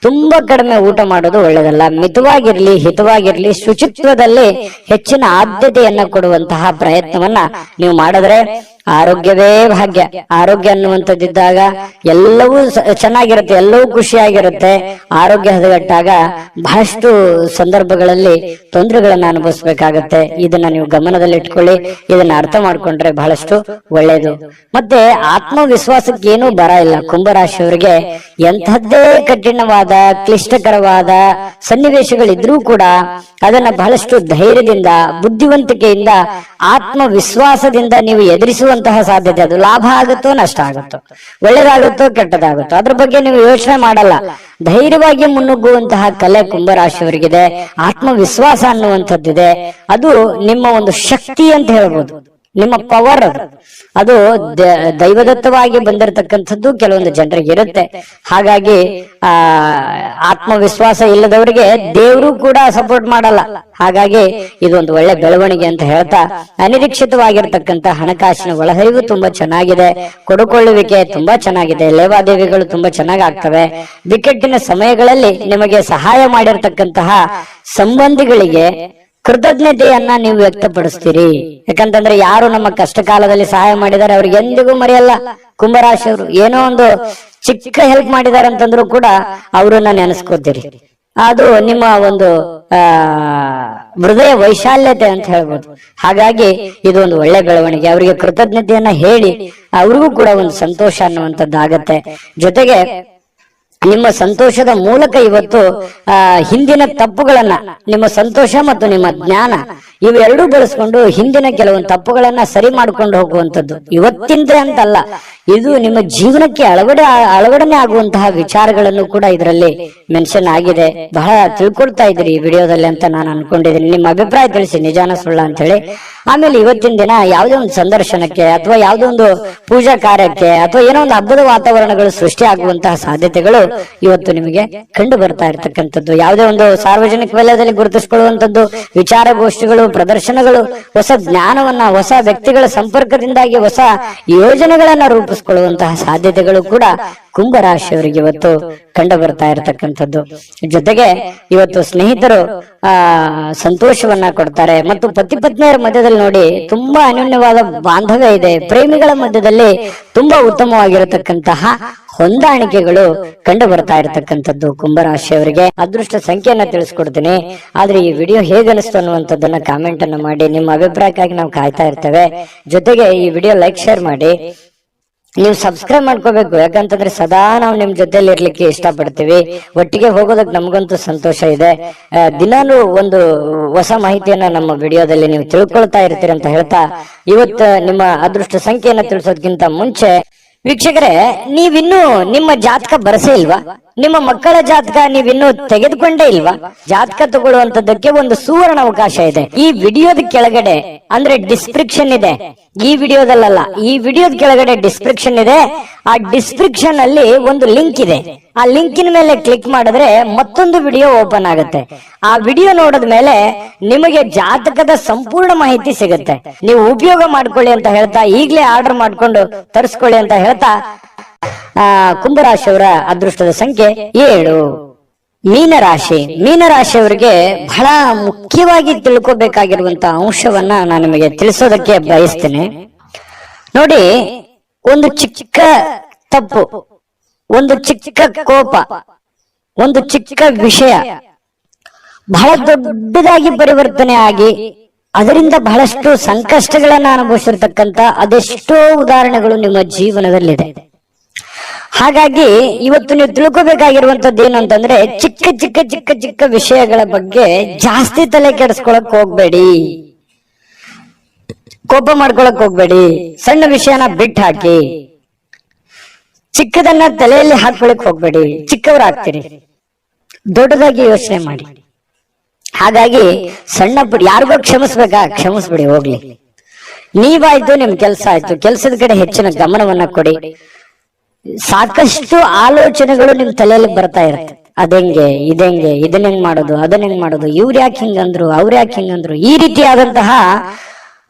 ತುಂಬಾ ಕಡಿಮೆ ಊಟ ಮಾಡೋದು ಒಳ್ಳೇದಲ್ಲ. ಮಿತವಾಗಿರ್ಲಿ, ಹಿತವಾಗಿರ್ಲಿ, ಶುಚಿತ್ವದಲ್ಲಿ ಹೆಚ್ಚಿನ ಆದ್ಯತೆಯನ್ನ ಕೊಡುವಂತಹ ಪ್ರಯತ್ನವನ್ನ ನೀವು ಮಾಡಿದ್ರೆ ಆರೋಗ್ಯವೇ ಭಾಗ್ಯ. ಆರೋಗ್ಯ ಅನ್ನುವಂಥದ್ದಿದ್ದಾಗ ಎಲ್ಲವೂ ಚೆನ್ನಾಗಿರುತ್ತೆ, ಎಲ್ಲವೂ ಖುಷಿಯಾಗಿರುತ್ತೆ. ಆರೋಗ್ಯ ಹದಗೆಟ್ಟಾಗ ಬಹಳಷ್ಟು ಸಂದರ್ಭಗಳಲ್ಲಿ ತೊಂದರೆಗಳನ್ನ ಅನುಭವಿಸ್ಬೇಕಾಗತ್ತೆ. ಇದನ್ನ ನೀವು ಗಮನದಲ್ಲಿ ಇಟ್ಕೊಳ್ಳಿ. ಇದನ್ನ ಅರ್ಥ ಮಾಡ್ಕೊಂಡ್ರೆ ಬಹಳಷ್ಟು ಒಳ್ಳೇದು. ಮತ್ತೆ ಆತ್ಮವಿಶ್ವಾಸಕ್ಕೆ ಏನೂ ಬರ ಇಲ್ಲ. ಕುಂಭರಾಶಿಯವರಿಗೆ ಎಂಥದ್ದೇ ಕಠಿಣವಾದ, ಕ್ಲಿಷ್ಟಕರವಾದ ಸನ್ನಿವೇಶಗಳಿದ್ರೂ ಕೂಡ ಅದನ್ನ ಬಹಳಷ್ಟು ಧೈರ್ಯದಿಂದ, ಬುದ್ಧಿವಂತಿಕೆಯಿಂದ, ಆತ್ಮವಿಶ್ವಾಸದಿಂದ ನೀವು ಎದುರಿಸುವಂತಹ ಸಾಧ್ಯತೆ. ಅದು ಲಾಭ ಆಗುತ್ತೋ ನಷ್ಟ ಆಗುತ್ತೋ, ಒಳ್ಳೇದಾಗುತ್ತೋ ಕೆಟ್ಟದಾಗುತ್ತೋ, ಅದ್ರ ಬಗ್ಗೆ ನೀವು ಯೋಚನೆ ಮಾಡಲ್ಲ. ಧೈರ್ಯವಾಗಿ ಮುನ್ನುಗ್ಗುವಂತಹ ಕಲೆ ಕುಂಭರಾಶಿಯವರಿಗಿದೆ. ಆತ್ಮವಿಶ್ವಾಸ ಅನ್ನುವಂಥದ್ದಿದೆ. ಅದು ನಿಮ್ಮ ಒಂದು ಶಕ್ತಿ ಅಂತ ಹೇಳ್ಬೋದು. ನಿಮ್ಮ ಪವರ್ ಅದು ದೈವದತ್ತವಾಗಿ ಬಂದಿರತಕ್ಕಂಥದ್ದು ಕೆಲವೊಂದು ಜನರಿಗೆ ಇರುತ್ತೆ. ಹಾಗಾಗಿ ಆತ್ಮವಿಶ್ವಾಸ ಇಲ್ಲದವರಿಗೆ ದೇವರು ಕೂಡ ಸಪೋರ್ಟ್ ಮಾಡಲ್ಲ. ಹಾಗಾಗಿ ಇದೊಂದು ಒಳ್ಳೆ ಬೆಳವಣಿಗೆ ಅಂತ ಹೇಳ್ತಾ, ಅನಿರೀಕ್ಷಿತವಾಗಿರ್ತಕ್ಕಂಥ ಹಣಕಾಸಿನ ಒಳಹರಿವು ತುಂಬಾ ಚೆನ್ನಾಗಿದೆ, ಕೊಡುಕೊಳ್ಳುವಿಕೆ ತುಂಬಾ ಚೆನ್ನಾಗಿದೆ, ಲೇವಾದೇವಿಗಳು ತುಂಬಾ ಚೆನ್ನಾಗಿ ಆಗ್ತವೆ. ಬಿಕ್ಕಟ್ಟಿನ ಸಮಯಗಳಲ್ಲಿ ನಿಮಗೆ ಸಹಾಯ ಮಾಡಿರ್ತಕ್ಕಂತಹ ಸಂಬಂಧಿಗಳಿಗೆ ಕೃತಜ್ಞತೆಯನ್ನ ನೀವು ವ್ಯಕ್ತಪಡಿಸ್ತೀರಿ. ಯಾಕಂತಂದ್ರೆ ಯಾರು ನಮ್ಮ ಕಷ್ಟ ಕಾಲದಲ್ಲಿ ಸಹಾಯ ಮಾಡಿದ್ದಾರೆ ಅವ್ರಿಗೆ ಎಂದಿಗೂ ಮರೆಯಲ್ಲ. ಕುಂಭರಾಶಿಯವರು ಏನೋ ಒಂದು ಚಿಕ್ಕ ಹೆಲ್ಪ್ ಮಾಡಿದ್ದಾರೆ ಅಂತಂದ್ರು ಕೂಡ ಅವರನ್ನ ನೆನೆಸ್ಕೋತೀರಿ. ಅದು ನಿಮ್ಮ ಒಂದು ಹೃದಯ ವೈಶಾಲ್ಯತೆ ಅಂತ ಹೇಳ್ಬೋದು. ಹಾಗಾಗಿ ಇದು ಒಂದು ಒಳ್ಳೆ ಬೆಳವಣಿಗೆ. ಅವರಿಗೆ ಕೃತಜ್ಞತೆಯನ್ನ ಹೇಳಿ ಅವ್ರಿಗೂ ಕೂಡ ಒಂದು ಸಂತೋಷ ಅನ್ನುವಂಥದ್ದಾಗತ್ತೆ. ಜೊತೆಗೆ ನಿಮ್ಮ ಸಂತೋಷದ ಮೂಲಕ ಇವತ್ತು ಹಿಂದಿನ ತಪ್ಪುಗಳನ್ನ, ನಿಮ್ಮ ಸಂತೋಷ ಮತ್ತು ನಿಮ್ಮ ಜ್ಞಾನ ಇವೆರಡೂ ಬಳಸ್ಕೊಂಡು ಹಿಂದಿನ ಕೆಲವೊಂದು ತಪ್ಪುಗಳನ್ನ ಸರಿ ಮಾಡ್ಕೊಂಡು ಹೋಗುವಂಥದ್ದು. ಇವತ್ತಿಂದ ಅಂತಲ್ಲ, ಇದು ನಿಮ್ಮ ಜೀವನಕ್ಕೆ ಅಳವಡನೆ ಆಗುವಂತಹ ವಿಚಾರಗಳನ್ನು ಕೂಡ ಇದರಲ್ಲಿ ಮೆನ್ಷನ್ ಆಗಿದೆ. ಬಹಳ ತಿಳ್ಕೊಳ್ತಾ ಇದ್ರಿ ಈ ವಿಡಿಯೋದಲ್ಲಿ ಅಂತ ನಾನು ಅನ್ಕೊಂಡಿದ್ದೀನಿ. ನಿಮ್ಮ ಅಭಿಪ್ರಾಯ ತಿಳಿಸಿ, ನಿಜಾನ ಸುಳ್ಳ ಅಂತ ಹೇಳಿ. ಆಮೇಲೆ ಇವತ್ತಿನ ದಿನ ಯಾವುದೇ ಒಂದು ಸಂದರ್ಶನಕ್ಕೆ ಅಥವಾ ಯಾವುದೋ ಒಂದು ಪೂಜಾ ಕಾರ್ಯಕ್ಕೆ ಅಥವಾ ಏನೋ ಒಂದು ಹಬ್ಬದ ವಾತಾವರಣಗಳು ಸೃಷ್ಟಿ ಆಗುವಂತಹ ಸಾಧ್ಯತೆಗಳು ಇವತ್ತು ನಿಮಗೆ ಕಂಡು ಬರ್ತಾ ಇರತಕ್ಕಂಥದ್ದು. ಯಾವುದೇ ಒಂದು ಸಾರ್ವಜನಿಕ ವಲಯದಲ್ಲಿ ಗುರುತಿಸಿಕೊಳ್ಳುವಂತದ್ದು, ವಿಚಾರಗೋಷ್ಠಿಗಳು, ಪ್ರದರ್ಶನಗಳು, ಹೊಸ ಜ್ಞಾನವನ್ನ, ಹೊಸ ವ್ಯಕ್ತಿಗಳ ಸಂಪರ್ಕದಿಂದಾಗಿ ಹೊಸ ಯೋಜನೆಗಳನ್ನ ರೂಪಿಸಿಕೊಳ್ಳುವಂತಹ ಸಾಧ್ಯತೆಗಳು ಕೂಡ ಕುಂಭರಾಶಿಯವರಿಗೆ ಇವತ್ತು ಕಂಡು ಬರ್ತಾ ಇರತಕ್ಕಂಥದ್ದು. ಜೊತೆಗೆ ಇವತ್ತು ಸ್ನೇಹಿತರು ಸಂತೋಷವನ್ನ ಕೊಡ್ತಾರೆ ಮತ್ತು ಪತಿ ಪತ್ನಿಯರ ಮಧ್ಯದಲ್ಲಿ ನೋಡಿ ತುಂಬಾ ಅನ್ಯೋನ್ಯವಾದ ಬಾಂಧವ್ಯ ಇದೆ. ಪ್ರೇಮಿಗಳ ಮಧ್ಯದಲ್ಲಿ ತುಂಬಾ ಉತ್ತಮವಾಗಿರತಕ್ಕಂತಹ ಹೊಂದಾಣಿಕೆಗಳು ಕಂಡು ಬರ್ತಾ ಇರತಕ್ಕಂಥದ್ದು ಕುಂಭರಾಶಿಯವರಿಗೆ. ಅದೃಷ್ಟ ಸಂಖ್ಯೆಯನ್ನ ತಿಳಿಸ್ಕೊಡ್ತೀನಿ. ಆದ್ರೆ ಈ ವಿಡಿಯೋ ಹೇಗನಿಸ್ತು ಅನ್ನುವಂಥದ್ದನ್ನ ಕಾಮೆಂಟ್ ಅನ್ನ ಮಾಡಿ. ನಿಮ್ಮ ಅಭಿಪ್ರಾಯಕ್ಕಾಗಿ ನಾವು ಕಾಯ್ತಾ ಇರ್ತೇವೆ. ಜೊತೆಗೆ ಈ ವಿಡಿಯೋ ಲೈಕ್, ಶೇರ್ ಮಾಡಿ. ನೀವು ಸಬ್ಸ್ಕ್ರೈಬ್ ಮಾಡ್ಕೋಬೇಕು. ಯಾಕಂತಂದ್ರೆ ಸದಾ ನಾವು ನಿಮ್ ಜೊತೆಲಿ ಇರ್ಲಿಕ್ಕೆ ಇಷ್ಟಪಡ್ತೀವಿ. ಒಟ್ಟಿಗೆ ಹೋಗೋದಕ್ಕೆ ನಮಗಂತೂ ಸಂತೋಷ ಇದೆ. ದಿನಾನು ಒಂದು ಹೊಸ ಮಾಹಿತಿಯನ್ನ ನಮ್ಮ ವಿಡಿಯೋದಲ್ಲಿ ನೀವು ತಿಳ್ಕೊಳ್ತಾ ಇರ್ತೀರಿ ಅಂತ ಹೇಳ್ತಾ, ಇವತ್ತು ನಿಮ್ಮ ಅದೃಷ್ಟ ಸಂಖ್ಯೆಯನ್ನ ತಿಳಿಸೋದಕ್ಕಿಂತ ಮುಂಚೆ ವೀಕ್ಷಕರೇ, ನೀವಿನ್ನೂ ನಿಮ್ಮ ಜಾತಕ ಬರಸೇ ಇಲ್ವಾ? ನಿಮ್ಮ ಮಕ್ಕಳ ಜಾತಕ ನೀವಿನ್ನೂ ತೆಗೆದುಕೊಂಡೇ ಇಲ್ವಾ? ಜಾತಕ ತಗೊಳ್ಳುವಂತದ್ದಕ್ಕೆ ಒಂದು ಸುವರ್ಣ ಅವಕಾಶ ಇದೆ. ಈ ವಿಡಿಯೋದ ಕೆಳಗಡೆ ಅಂದ್ರೆ ಡಿಸ್ಕ್ರಿಪ್ಷನ್ ಇದೆ. ಈ ವಿಡಿಯೋದಲ್ಲ, ಈ ವಿಡಿಯೋದ ಕೆಳಗಡೆ ಡಿಸ್ಕ್ರಿಪ್ಷನ್ ಇದೆ. ಆ ಡಿಸ್ಕ್ರಿಪ್ಷನ್ ಅಲ್ಲಿ ಒಂದು ಲಿಂಕ್ ಇದೆ. ಆ ಲಿಂಕಿನ ಮೇಲೆ ಕ್ಲಿಕ್ ಮಾಡಿದ್ರೆ ಮತ್ತೊಂದು ವಿಡಿಯೋ ಓಪನ್ ಆಗುತ್ತೆ. ಆ ವಿಡಿಯೋ ನೋಡಿದ ಮೇಲೆ ನಿಮಗೆ ಜಾತಕದ ಸಂಪೂರ್ಣ ಮಾಹಿತಿ ಸಿಗುತ್ತೆ. ನೀವು ಉಪಯೋಗ ಮಾಡ್ಕೊಳ್ಳಿ ಅಂತ ಹೇಳ್ತಾ, ಈಗಲೇ ಆರ್ಡರ್ ಮಾಡ್ಕೊಂಡು ತರಿಸ್ಕೊಳ್ಳಿ ಅಂತ ಹೇಳ್ತಾ, ಕುಂಭರಾಶಿಯವರ ಅದೃಷ್ಟದ ಸಂಖ್ಯೆ 7. ಮೀನರಾಶಿ. ಮೀನರಾಶಿಯವರಿಗೆ ಬಹಳ ಮುಖ್ಯವಾಗಿ ತಿಳ್ಕೊಬೇಕಾಗಿರುವಂತಹ ಅಂಶವನ್ನ ನಾನು ನಿಮಗೆ ತಿಳಿಸೋದಕ್ಕೆ ಬಯಸ್ತೇನೆ. ನೋಡಿ, ಒಂದು ಚಿಕ್ಕ ತಪ್ಪು, ಒಂದು ಚಿಕ್ಕ ಕೋಪ, ಒಂದು ಚಿಕ್ಕ ವಿಷಯ ಬಹಳ ದೊಡ್ಡದಾಗಿ ಪರಿವರ್ತನೆ ಆಗಿ ಅದರಿಂದ ಬಹಳಷ್ಟು ಸಂಕಷ್ಟಗಳನ್ನ ಅನುಭವಿಸಿರ್ತಕ್ಕಂಥ ಅದೆಷ್ಟೋ ಉದಾಹರಣೆಗಳು ನಿಮ್ಮ ಜೀವನದಲ್ಲಿದೆ. ಹಾಗಾಗಿ ಇವತ್ತು ನೀವು ತಿಳ್ಕೊಬೇಕಾಗಿರುವಂತದ್ದು ಏನು ಅಂತಂದ್ರೆ, ಚಿಕ್ಕ ಚಿಕ್ಕ ಚಿಕ್ಕ ಚಿಕ್ಕ ವಿಷಯಗಳ ಬಗ್ಗೆ ಜಾಸ್ತಿ ತಲೆ ಕೆಡಿಸ್ಕೊಳಕ್ ಹೋಗ್ಬೇಡಿ, ಕೋಪ ಮಾಡ್ಕೊಳಕ್ ಹೋಗ್ಬೇಡಿ. ಸಣ್ಣ ವಿಷಯನ ಬಿಟ್ಟು ಹಾಕಿ, ಚಿಕ್ಕದನ್ನ ತಲೆಯಲ್ಲಿ ಹಾಕೊಳಕ್ ಹೋಗ್ಬೇಡಿ. ಚಿಕ್ಕವರಾಗ್ತೀರಿ, ದೊಡ್ಡದಾಗಿ ಯೋಚನೆ ಮಾಡಿ. ಹಾಗಾಗಿ ಸಣ್ಣ ಪುಟ್ಟ ಯಾರಿಗೋ ಕ್ಷಮಿಸ್ಬೇಕಾ, ಕ್ಷಮಿಸ್ಬಿಡಿ, ಹೋಗ್ಲಿ. ನೀವಾಯ್ತು, ನಿಮ್ ಕೆಲಸ ಆಯ್ತು, ಕೆಲಸದ ಕಡೆ ಹೆಚ್ಚಿನ ಗಮನವನ್ನ ಕೊಡಿ. ಸಾಕಷ್ಟು ಆಲೋಚನೆಗಳು ನಿಮ್ ತಲೆಯಲ್ಲಿ ಬರ್ತಾ ಇರುತ್ತೆ. ಅದೆಂಗೆ, ಇದೆಂಗೆ, ಇದನ್ನ ಹೆಂಗ್ ಮಾಡೋದು, ಅದನ್ನ ಹೆಂಗ್ ಮಾಡೋದು, ಇವ್ರು ಯಾಕೆ ಹಿಂಗಂದ್ರು, ಅವ್ರು ಯಾಕೆ ಹಿಂಗಂದ್ರು, ಈ ರೀತಿಯಾದಂತಹ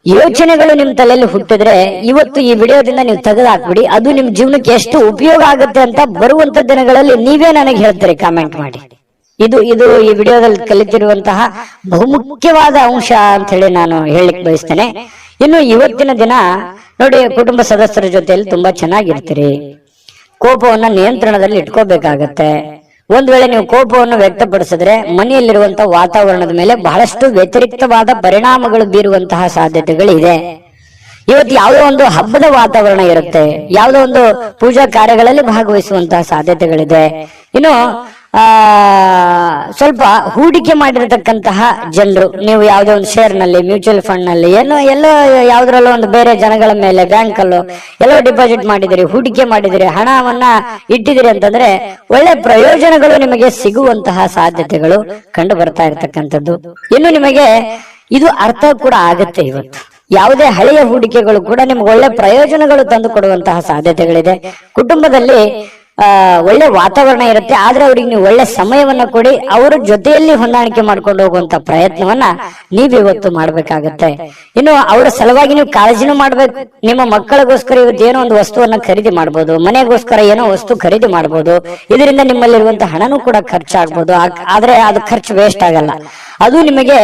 ಯೋಚನೆಗಳು ನಿಮ್ ತಲೆಯಲ್ಲಿ ಹುಟ್ಟಿದ್ರೆ ಇವತ್ತು ಈ ವಿಡಿಯೋದಿಂದ ನೀವು ತೆಗೆದು ಹಾಕ್ಬಿಡಿ. ಅದು ನಿಮ್ ಜೀವನಕ್ಕೆ ಎಷ್ಟು ಉಪಯೋಗ ಆಗುತ್ತೆ ಅಂತ ಬರುವಂತ ದಿನಗಳಲ್ಲಿ ನೀವೇ ನನಗೆ ಹೇಳ್ತೀರಿ, ಕಾಮೆಂಟ್ ಮಾಡಿ. ಇದು ಈ ವಿಡಿಯೋದಲ್ಲಿ ಕಲಿತಿರುವಂತಹ ಬಹುಮುಖ್ಯವಾದ ಅಂಶ ಅಂತ ಹೇಳಿ ನಾನು ಹೇಳಲಿಕ್ಕೆ ಬಯಸ್ತೇನೆ. ಇನ್ನು ಇವತ್ತಿನ ದಿನ ನೋಡಿ, ಕುಟುಂಬ ಸದಸ್ಯರ ಜೊತೆಯಲ್ಲಿ ತುಂಬಾ ಚೆನ್ನಾಗಿರ್ತೀರಿ. ಕೋಪವನ್ನ ನಿಯಂತ್ರಣದಲ್ಲಿ ಇಟ್ಕೋಬೇಕಾಗತ್ತೆ. ಒಂದ್ ವೇಳೆ ನೀವು ಕೋಪವನ್ನು ವ್ಯಕ್ತಪಡಿಸಿದ್ರೆ ಮನೆಯಲ್ಲಿರುವಂತಹ ವಾತಾವರಣದ ಮೇಲೆ ಬಹಳಷ್ಟು ವ್ಯತಿರಿಕ್ತವಾದ ಪರಿಣಾಮಗಳು ಬೀರುವಂತಹ ಸಾಧ್ಯತೆಗಳಿದೆ. ಇವತ್ತು ಯಾವುದೋ ಒಂದು ಹಬ್ಬದ ವಾತಾವರಣ ಇರುತ್ತೆ, ಯಾವುದೋ ಒಂದು ಪೂಜಾ ಕಾರ್ಯಗಳಲ್ಲಿ ಭಾಗವಹಿಸುವಂತಹ ಸಾಧ್ಯತೆಗಳಿದೆ. ಇನ್ನು ಸ್ವಲ್ಪ ಹೂಡಿಕೆ ಮಾಡಿರತಕ್ಕಂತಹ ಜನರು, ನೀವು ಯಾವುದೋ ಒಂದು ಶೇರ್ ನಲ್ಲಿ, ಮ್ಯೂಚುವಲ್ ಫಂಡ್ ನಲ್ಲಿ, ಎಲ್ಲೋ ಯಾವ್ದ್ರಲ್ಲೋ ಒಂದು ಬೇರೆ ಜನಗಳ ಮೇಲೆ, ಬ್ಯಾಂಕ್ ಅಲ್ಲೋ ಎಲ್ಲೋ ಡಿಪಾಸಿಟ್ ಮಾಡಿದಿರಿ, ಹೂಡಿಕೆ ಮಾಡಿದಿರಿ, ಹಣವನ್ನ ಇಟ್ಟಿದಿರಿ ಅಂತಂದ್ರೆ ಒಳ್ಳೆ ಪ್ರಯೋಜನಗಳು ನಿಮಗೆ ಸಿಗುವಂತಹ ಸಾಧ್ಯತೆಗಳು ಕಂಡು ಬರ್ತಾ ಇರತಕ್ಕಂಥದ್ದು. ಇನ್ನು ನಿಮಗೆ ಇದು ಅರ್ಥ ಕೂಡ ಆಗತ್ತೆ. ಇವತ್ತು ಯಾವುದೇ ಹಳೆಯ ಹೂಡಿಕೆಗಳು ಕೂಡ ನಿಮ್ಗೆ ಒಳ್ಳೆ ಪ್ರಯೋಜನಗಳು ತಂದು ಕೊಡುವಂತಹ ಸಾಧ್ಯತೆಗಳಿದೆ. ಕುಟುಂಬದಲ್ಲಿ ಒಳ್ಳೆ ವಾತಾವರಣ ಇರುತ್ತೆ, ಆದ್ರೆ ಅವ್ರಿಗೆ ನೀವು ಒಳ್ಳೆ ಸಮಯವನ್ನ ಕೊಡಿ, ಅವರ ಜೊತೆಯಲ್ಲಿ ಹೊಂದಾಣಿಕೆ ಮಾಡ್ಕೊಂಡು ಹೋಗುವಂತ ಪ್ರಯತ್ನವನ್ನ ನೀವಿವತ್ತು ಮಾಡ್ಬೇಕಾಗತ್ತೆ. ಇನ್ನು ಅವರ ಸಲುವಾಗಿ ನೀವು ಕಾಳಜಿನೂ ಮಾಡ್ಬೇಕು. ನಿಮ್ಮ ಮಕ್ಕಳಿಗೋಸ್ಕರ ಇವತ್ತು ಏನೋ ಒಂದು ವಸ್ತುವನ್ನ ಖರೀದಿ ಮಾಡ್ಬೋದು, ಮನೆಗೋಸ್ಕರ ಏನೋ ವಸ್ತು ಖರೀದಿ ಮಾಡ್ಬೋದು. ಇದರಿಂದ ನಿಮ್ಮಲ್ಲಿರುವಂತ ಹಣನೂ ಕೂಡ ಖರ್ಚಾಗ್ಬೋದು. ಆದ್ರೆ ಅದು ಖರ್ಚು ವೇಸ್ಟ್ ಆಗಲ್ಲ, ಅದು ನಿಮಗೆ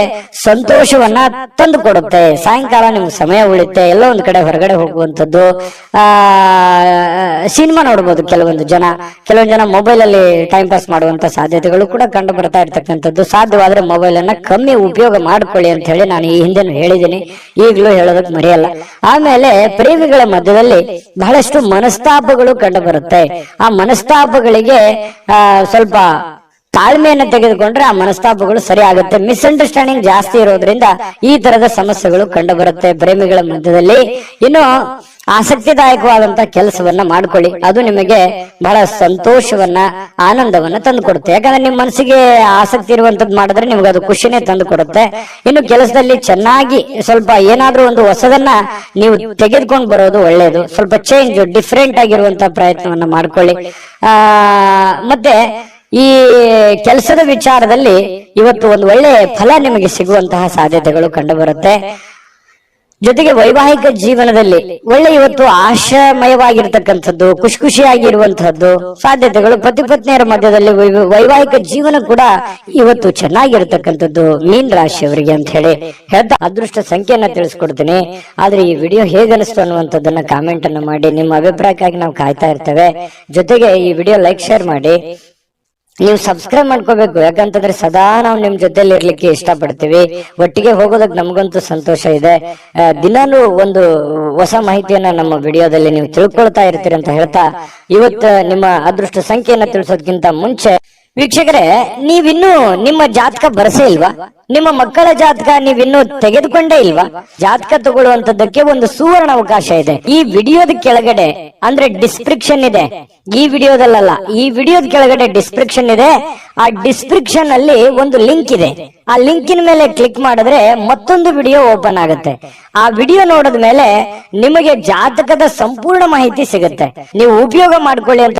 ಸಂತೋಷವನ್ನ ತಂದು ಕೊಡುತ್ತೆ. ಸಾಯಂಕಾಲ ನಿಮ್ಗೆ ಸಮಯ ಉಳಿತೆ, ಎಲ್ಲೋ ಒಂದ್ ಕಡೆ ಹೊರಗಡೆ ಹೋಗುವಂಥದ್ದು, ಸಿನಿಮಾ ನೋಡ್ಬೋದು. ಕೆಲವೊಂದು ಜನ ಮೊಬೈಲ್ ಅಲ್ಲಿ ಟೈಮ್ ಪಾಸ್ ಮಾಡುವಂತ ಸಾಧ್ಯತೆಗಳು ಕೂಡ ಕಂಡು ಬರ್ತಾ ಇರ್ತಕ್ಕಂಥದ್ದು. ಸಾಧ್ಯವಾದ್ರೆ ಮೊಬೈಲ್ ಅನ್ನ ಕಮ್ಮಿ ಉಪಯೋಗ ಮಾಡ್ಕೊಳ್ಳಿ ಅಂತ ಹೇಳಿ ನಾನು ಈ ಹಿಂದೆನೂ ಹೇಳಿದ್ದೀನಿ, ಈಗಲೂ ಹೇಳೋದಕ್ಕೆ ಮರೆಯಲ್ಲ. ಆಮೇಲೆ ಪ್ರೇಮಿಗಳ ಮಧ್ಯದಲ್ಲಿ ಬಹಳಷ್ಟು ಮನಸ್ತಾಪಗಳು ಕಂಡು ಬರುತ್ತೆ. ಆ ಮನಸ್ತಾಪಗಳಿಗೆ ಸ್ವಲ್ಪ ತಾಳ್ಮೆಯನ್ನು ತೆಗೆದುಕೊಂಡ್ರೆ ಆ ಮನಸ್ತಾಪಗಳು ಸರಿ ಆಗುತ್ತೆ. ಮಿಸ್ಅಂಡರ್ಸ್ಟ್ಯಾಂಡಿಂಗ್ ಜಾಸ್ತಿ ಇರೋದ್ರಿಂದ ಈ ತರದ ಸಮಸ್ಯೆಗಳು ಕಂಡು ಬರುತ್ತೆ ಪ್ರೇಮಿಗಳ ಮಧ್ಯದಲ್ಲಿ. ಇನ್ನು ಆಸಕ್ತಿದಾಯಕವಾದಂತಹ ಕೆಲಸವನ್ನ ಮಾಡ್ಕೊಳ್ಳಿ, ಅದು ನಿಮಗೆ ಬಹಳ ಸಂತೋಷವನ್ನ ಆನಂದವನ್ನ ತಂದು ಕೊಡುತ್ತೆ. ಯಾಕಂದ್ರೆ ನಿಮ್ಮ ಮನಸ್ಸಿಗೆ ಆಸಕ್ತಿ ಇರುವಂತದ್ದು ಮಾಡಿದ್ರೆ ನಿಮ್ಗೆ ಅದು ಖುಷಿನೇ ತಂದು ಕೊಡುತ್ತೆ. ಇನ್ನು ಕೆಲಸದಲ್ಲಿ ಚೆನ್ನಾಗಿ ಸ್ವಲ್ಪ ಏನಾದ್ರೂ ಒಂದು ಹೊಸದನ್ನ ನೀವು ತೆಗೆದುಕೊಂಡು ಬರೋದು ಒಳ್ಳೆಯದು. ಸ್ವಲ್ಪ ಚೇಂಜ್, ಡಿಫ್ರೆಂಟ್ ಆಗಿರುವಂತಹ ಪ್ರಯತ್ನವನ್ನ ಮಾಡ್ಕೊಳ್ಳಿ. ಮತ್ತೆ ಈ ಕೆಲಸದ ವಿಚಾರದಲ್ಲಿ ಇವತ್ತು ಒಂದು ಒಳ್ಳೆ ಫಲ ನಿಮಗೆ ಸಿಗುವಂತಹ ಸಾಧ್ಯತೆಗಳು ಕಂಡು ಬರುತ್ತೆ. ಜೊತೆಗೆ ವೈವಾಹಿಕ ಜೀವನದಲ್ಲಿ ಒಳ್ಳೆ ಇವತ್ತು ಆಶಾಮಯವಾಗಿರ್ತಕ್ಕಂಥದ್ದು, ಖುಷಿಯಾಗಿರುವಂತಹದ್ದು ಸಾಧ್ಯತೆಗಳು. ಪತಿ ಪತ್ನಿಯರ ಮಧ್ಯದಲ್ಲಿ ವೈವಾಹಿಕ ಜೀವನ ಕೂಡ ಇವತ್ತು ಚೆನ್ನಾಗಿರ್ತಕ್ಕಂಥದ್ದು ಮೀನ್ ರಾಶಿಯವರಿಗೆ ಅಂತ ಹೇಳಿ ಹೇಳ್ತಾ ಅದೃಷ್ಟ ಸಂಖ್ಯೆಯನ್ನ ತಿಳಿಸ್ಕೊಡ್ತೀನಿ. ಆದ್ರೆ ಈ ವಿಡಿಯೋ ಹೇಗನಿಸ್ತು ಅನ್ನುವಂಥದ್ದನ್ನ ಕಾಮೆಂಟ್ ಅನ್ನು ಮಾಡಿ, ನಿಮ್ಮ ಅಭಿಪ್ರಾಯಕ್ಕಾಗಿ ನಾವು ಕಾಯ್ತಾ ಇರ್ತೇವೆ. ಜೊತೆಗೆ ಈ ವಿಡಿಯೋ ಲೈಕ್, ಶೇರ್ ಮಾಡಿ. ನೀವು ಸಬ್ಸ್ಕ್ರೈಬ್ ಮಾಡ್ಕೋಬೇಕು, ಯಾಕಂತಂದ್ರೆ ಸದಾ ನಾವು ನಿಮ್ ಜೊತೆಲಿ ಇರ್ಲಿಕ್ಕೆ ಇಷ್ಟಪಡ್ತೀವಿ. ಒಟ್ಟಿಗೆ ಹೋಗೋದಕ್ಕೆ ನಮಗಂತೂ ಸಂತೋಷ ಇದೆ. ದಿನಾನು ಒಂದು ಹೊಸ ಮಾಹಿತಿಯನ್ನ ನಮ್ಮ ವಿಡಿಯೋದಲ್ಲಿ ನೀವು ತಿಳ್ಕೊಳ್ತಾ ಇರ್ತೀರಿ ಅಂತ ಹೇಳ್ತಾ, ಇವತ್ತು ನಿಮ್ಮ ಅದೃಷ್ಟ ಸಂಖ್ಯೆಯನ್ನ ತಿಳಿಸೋದಕ್ಕಿಂತ ಮುಂಚೆ ವೀಕ್ಷಕರೇ, ನೀವಿನ್ನೂ ನಿಮ್ಮ ಜಾತಕ ಬರಸೇ ಇಲ್ವಾ? ನಿಮ್ಮ ಮಕ್ಕಳ ಜಾತಕ ನೀವಿನ್ನೂ ತೆಗೆದುಕೊಂಡೇ ಇಲ್ವಾ? ಜಾತಕ ತಗೊಳ್ಳುವಂತದ್ದಕ್ಕೆ ಒಂದು ಸುವರ್ಣ ಅವಕಾಶ ಇದೆ. ಈ ವಿಡಿಯೋದ ಕೆಳಗಡೆ ಅಂದ್ರೆ ಡಿಸ್ಕ್ರಿಪ್ಷನ್ ಇದೆ, ಈ ವಿಡಿಯೋದಲ್ಲ, ಈ ವಿಡಿಯೋದ ಕೆಳಗಡೆ ಡಿಸ್ಕ್ರಿಪ್ಷನ್ ಇದೆ. ಆ ಡಿಸ್ಕ್ರಿಪ್ಷನ್ ಅಲ್ಲಿ ಒಂದು ಲಿಂಕ್ ಇದೆ. ಆ ಲಿಂಕಿನ ಮೇಲೆ ಕ್ಲಿಕ್ ಮಾಡಿದ್ರೆ ಮತ್ತೊಂದು ವಿಡಿಯೋ ಓಪನ್ ಆಗುತ್ತೆ. ಆ ವಿಡಿಯೋ ನೋಡಿದ ಮೇಲೆ ನಿಮಗೆ ಜಾತಕದ ಸಂಪೂರ್ಣ ಮಾಹಿತಿ ಸಿಗುತ್ತೆ. ನೀವು ಉಪಯೋಗ ಮಾಡ್ಕೊಳ್ಳಿ ಅಂತ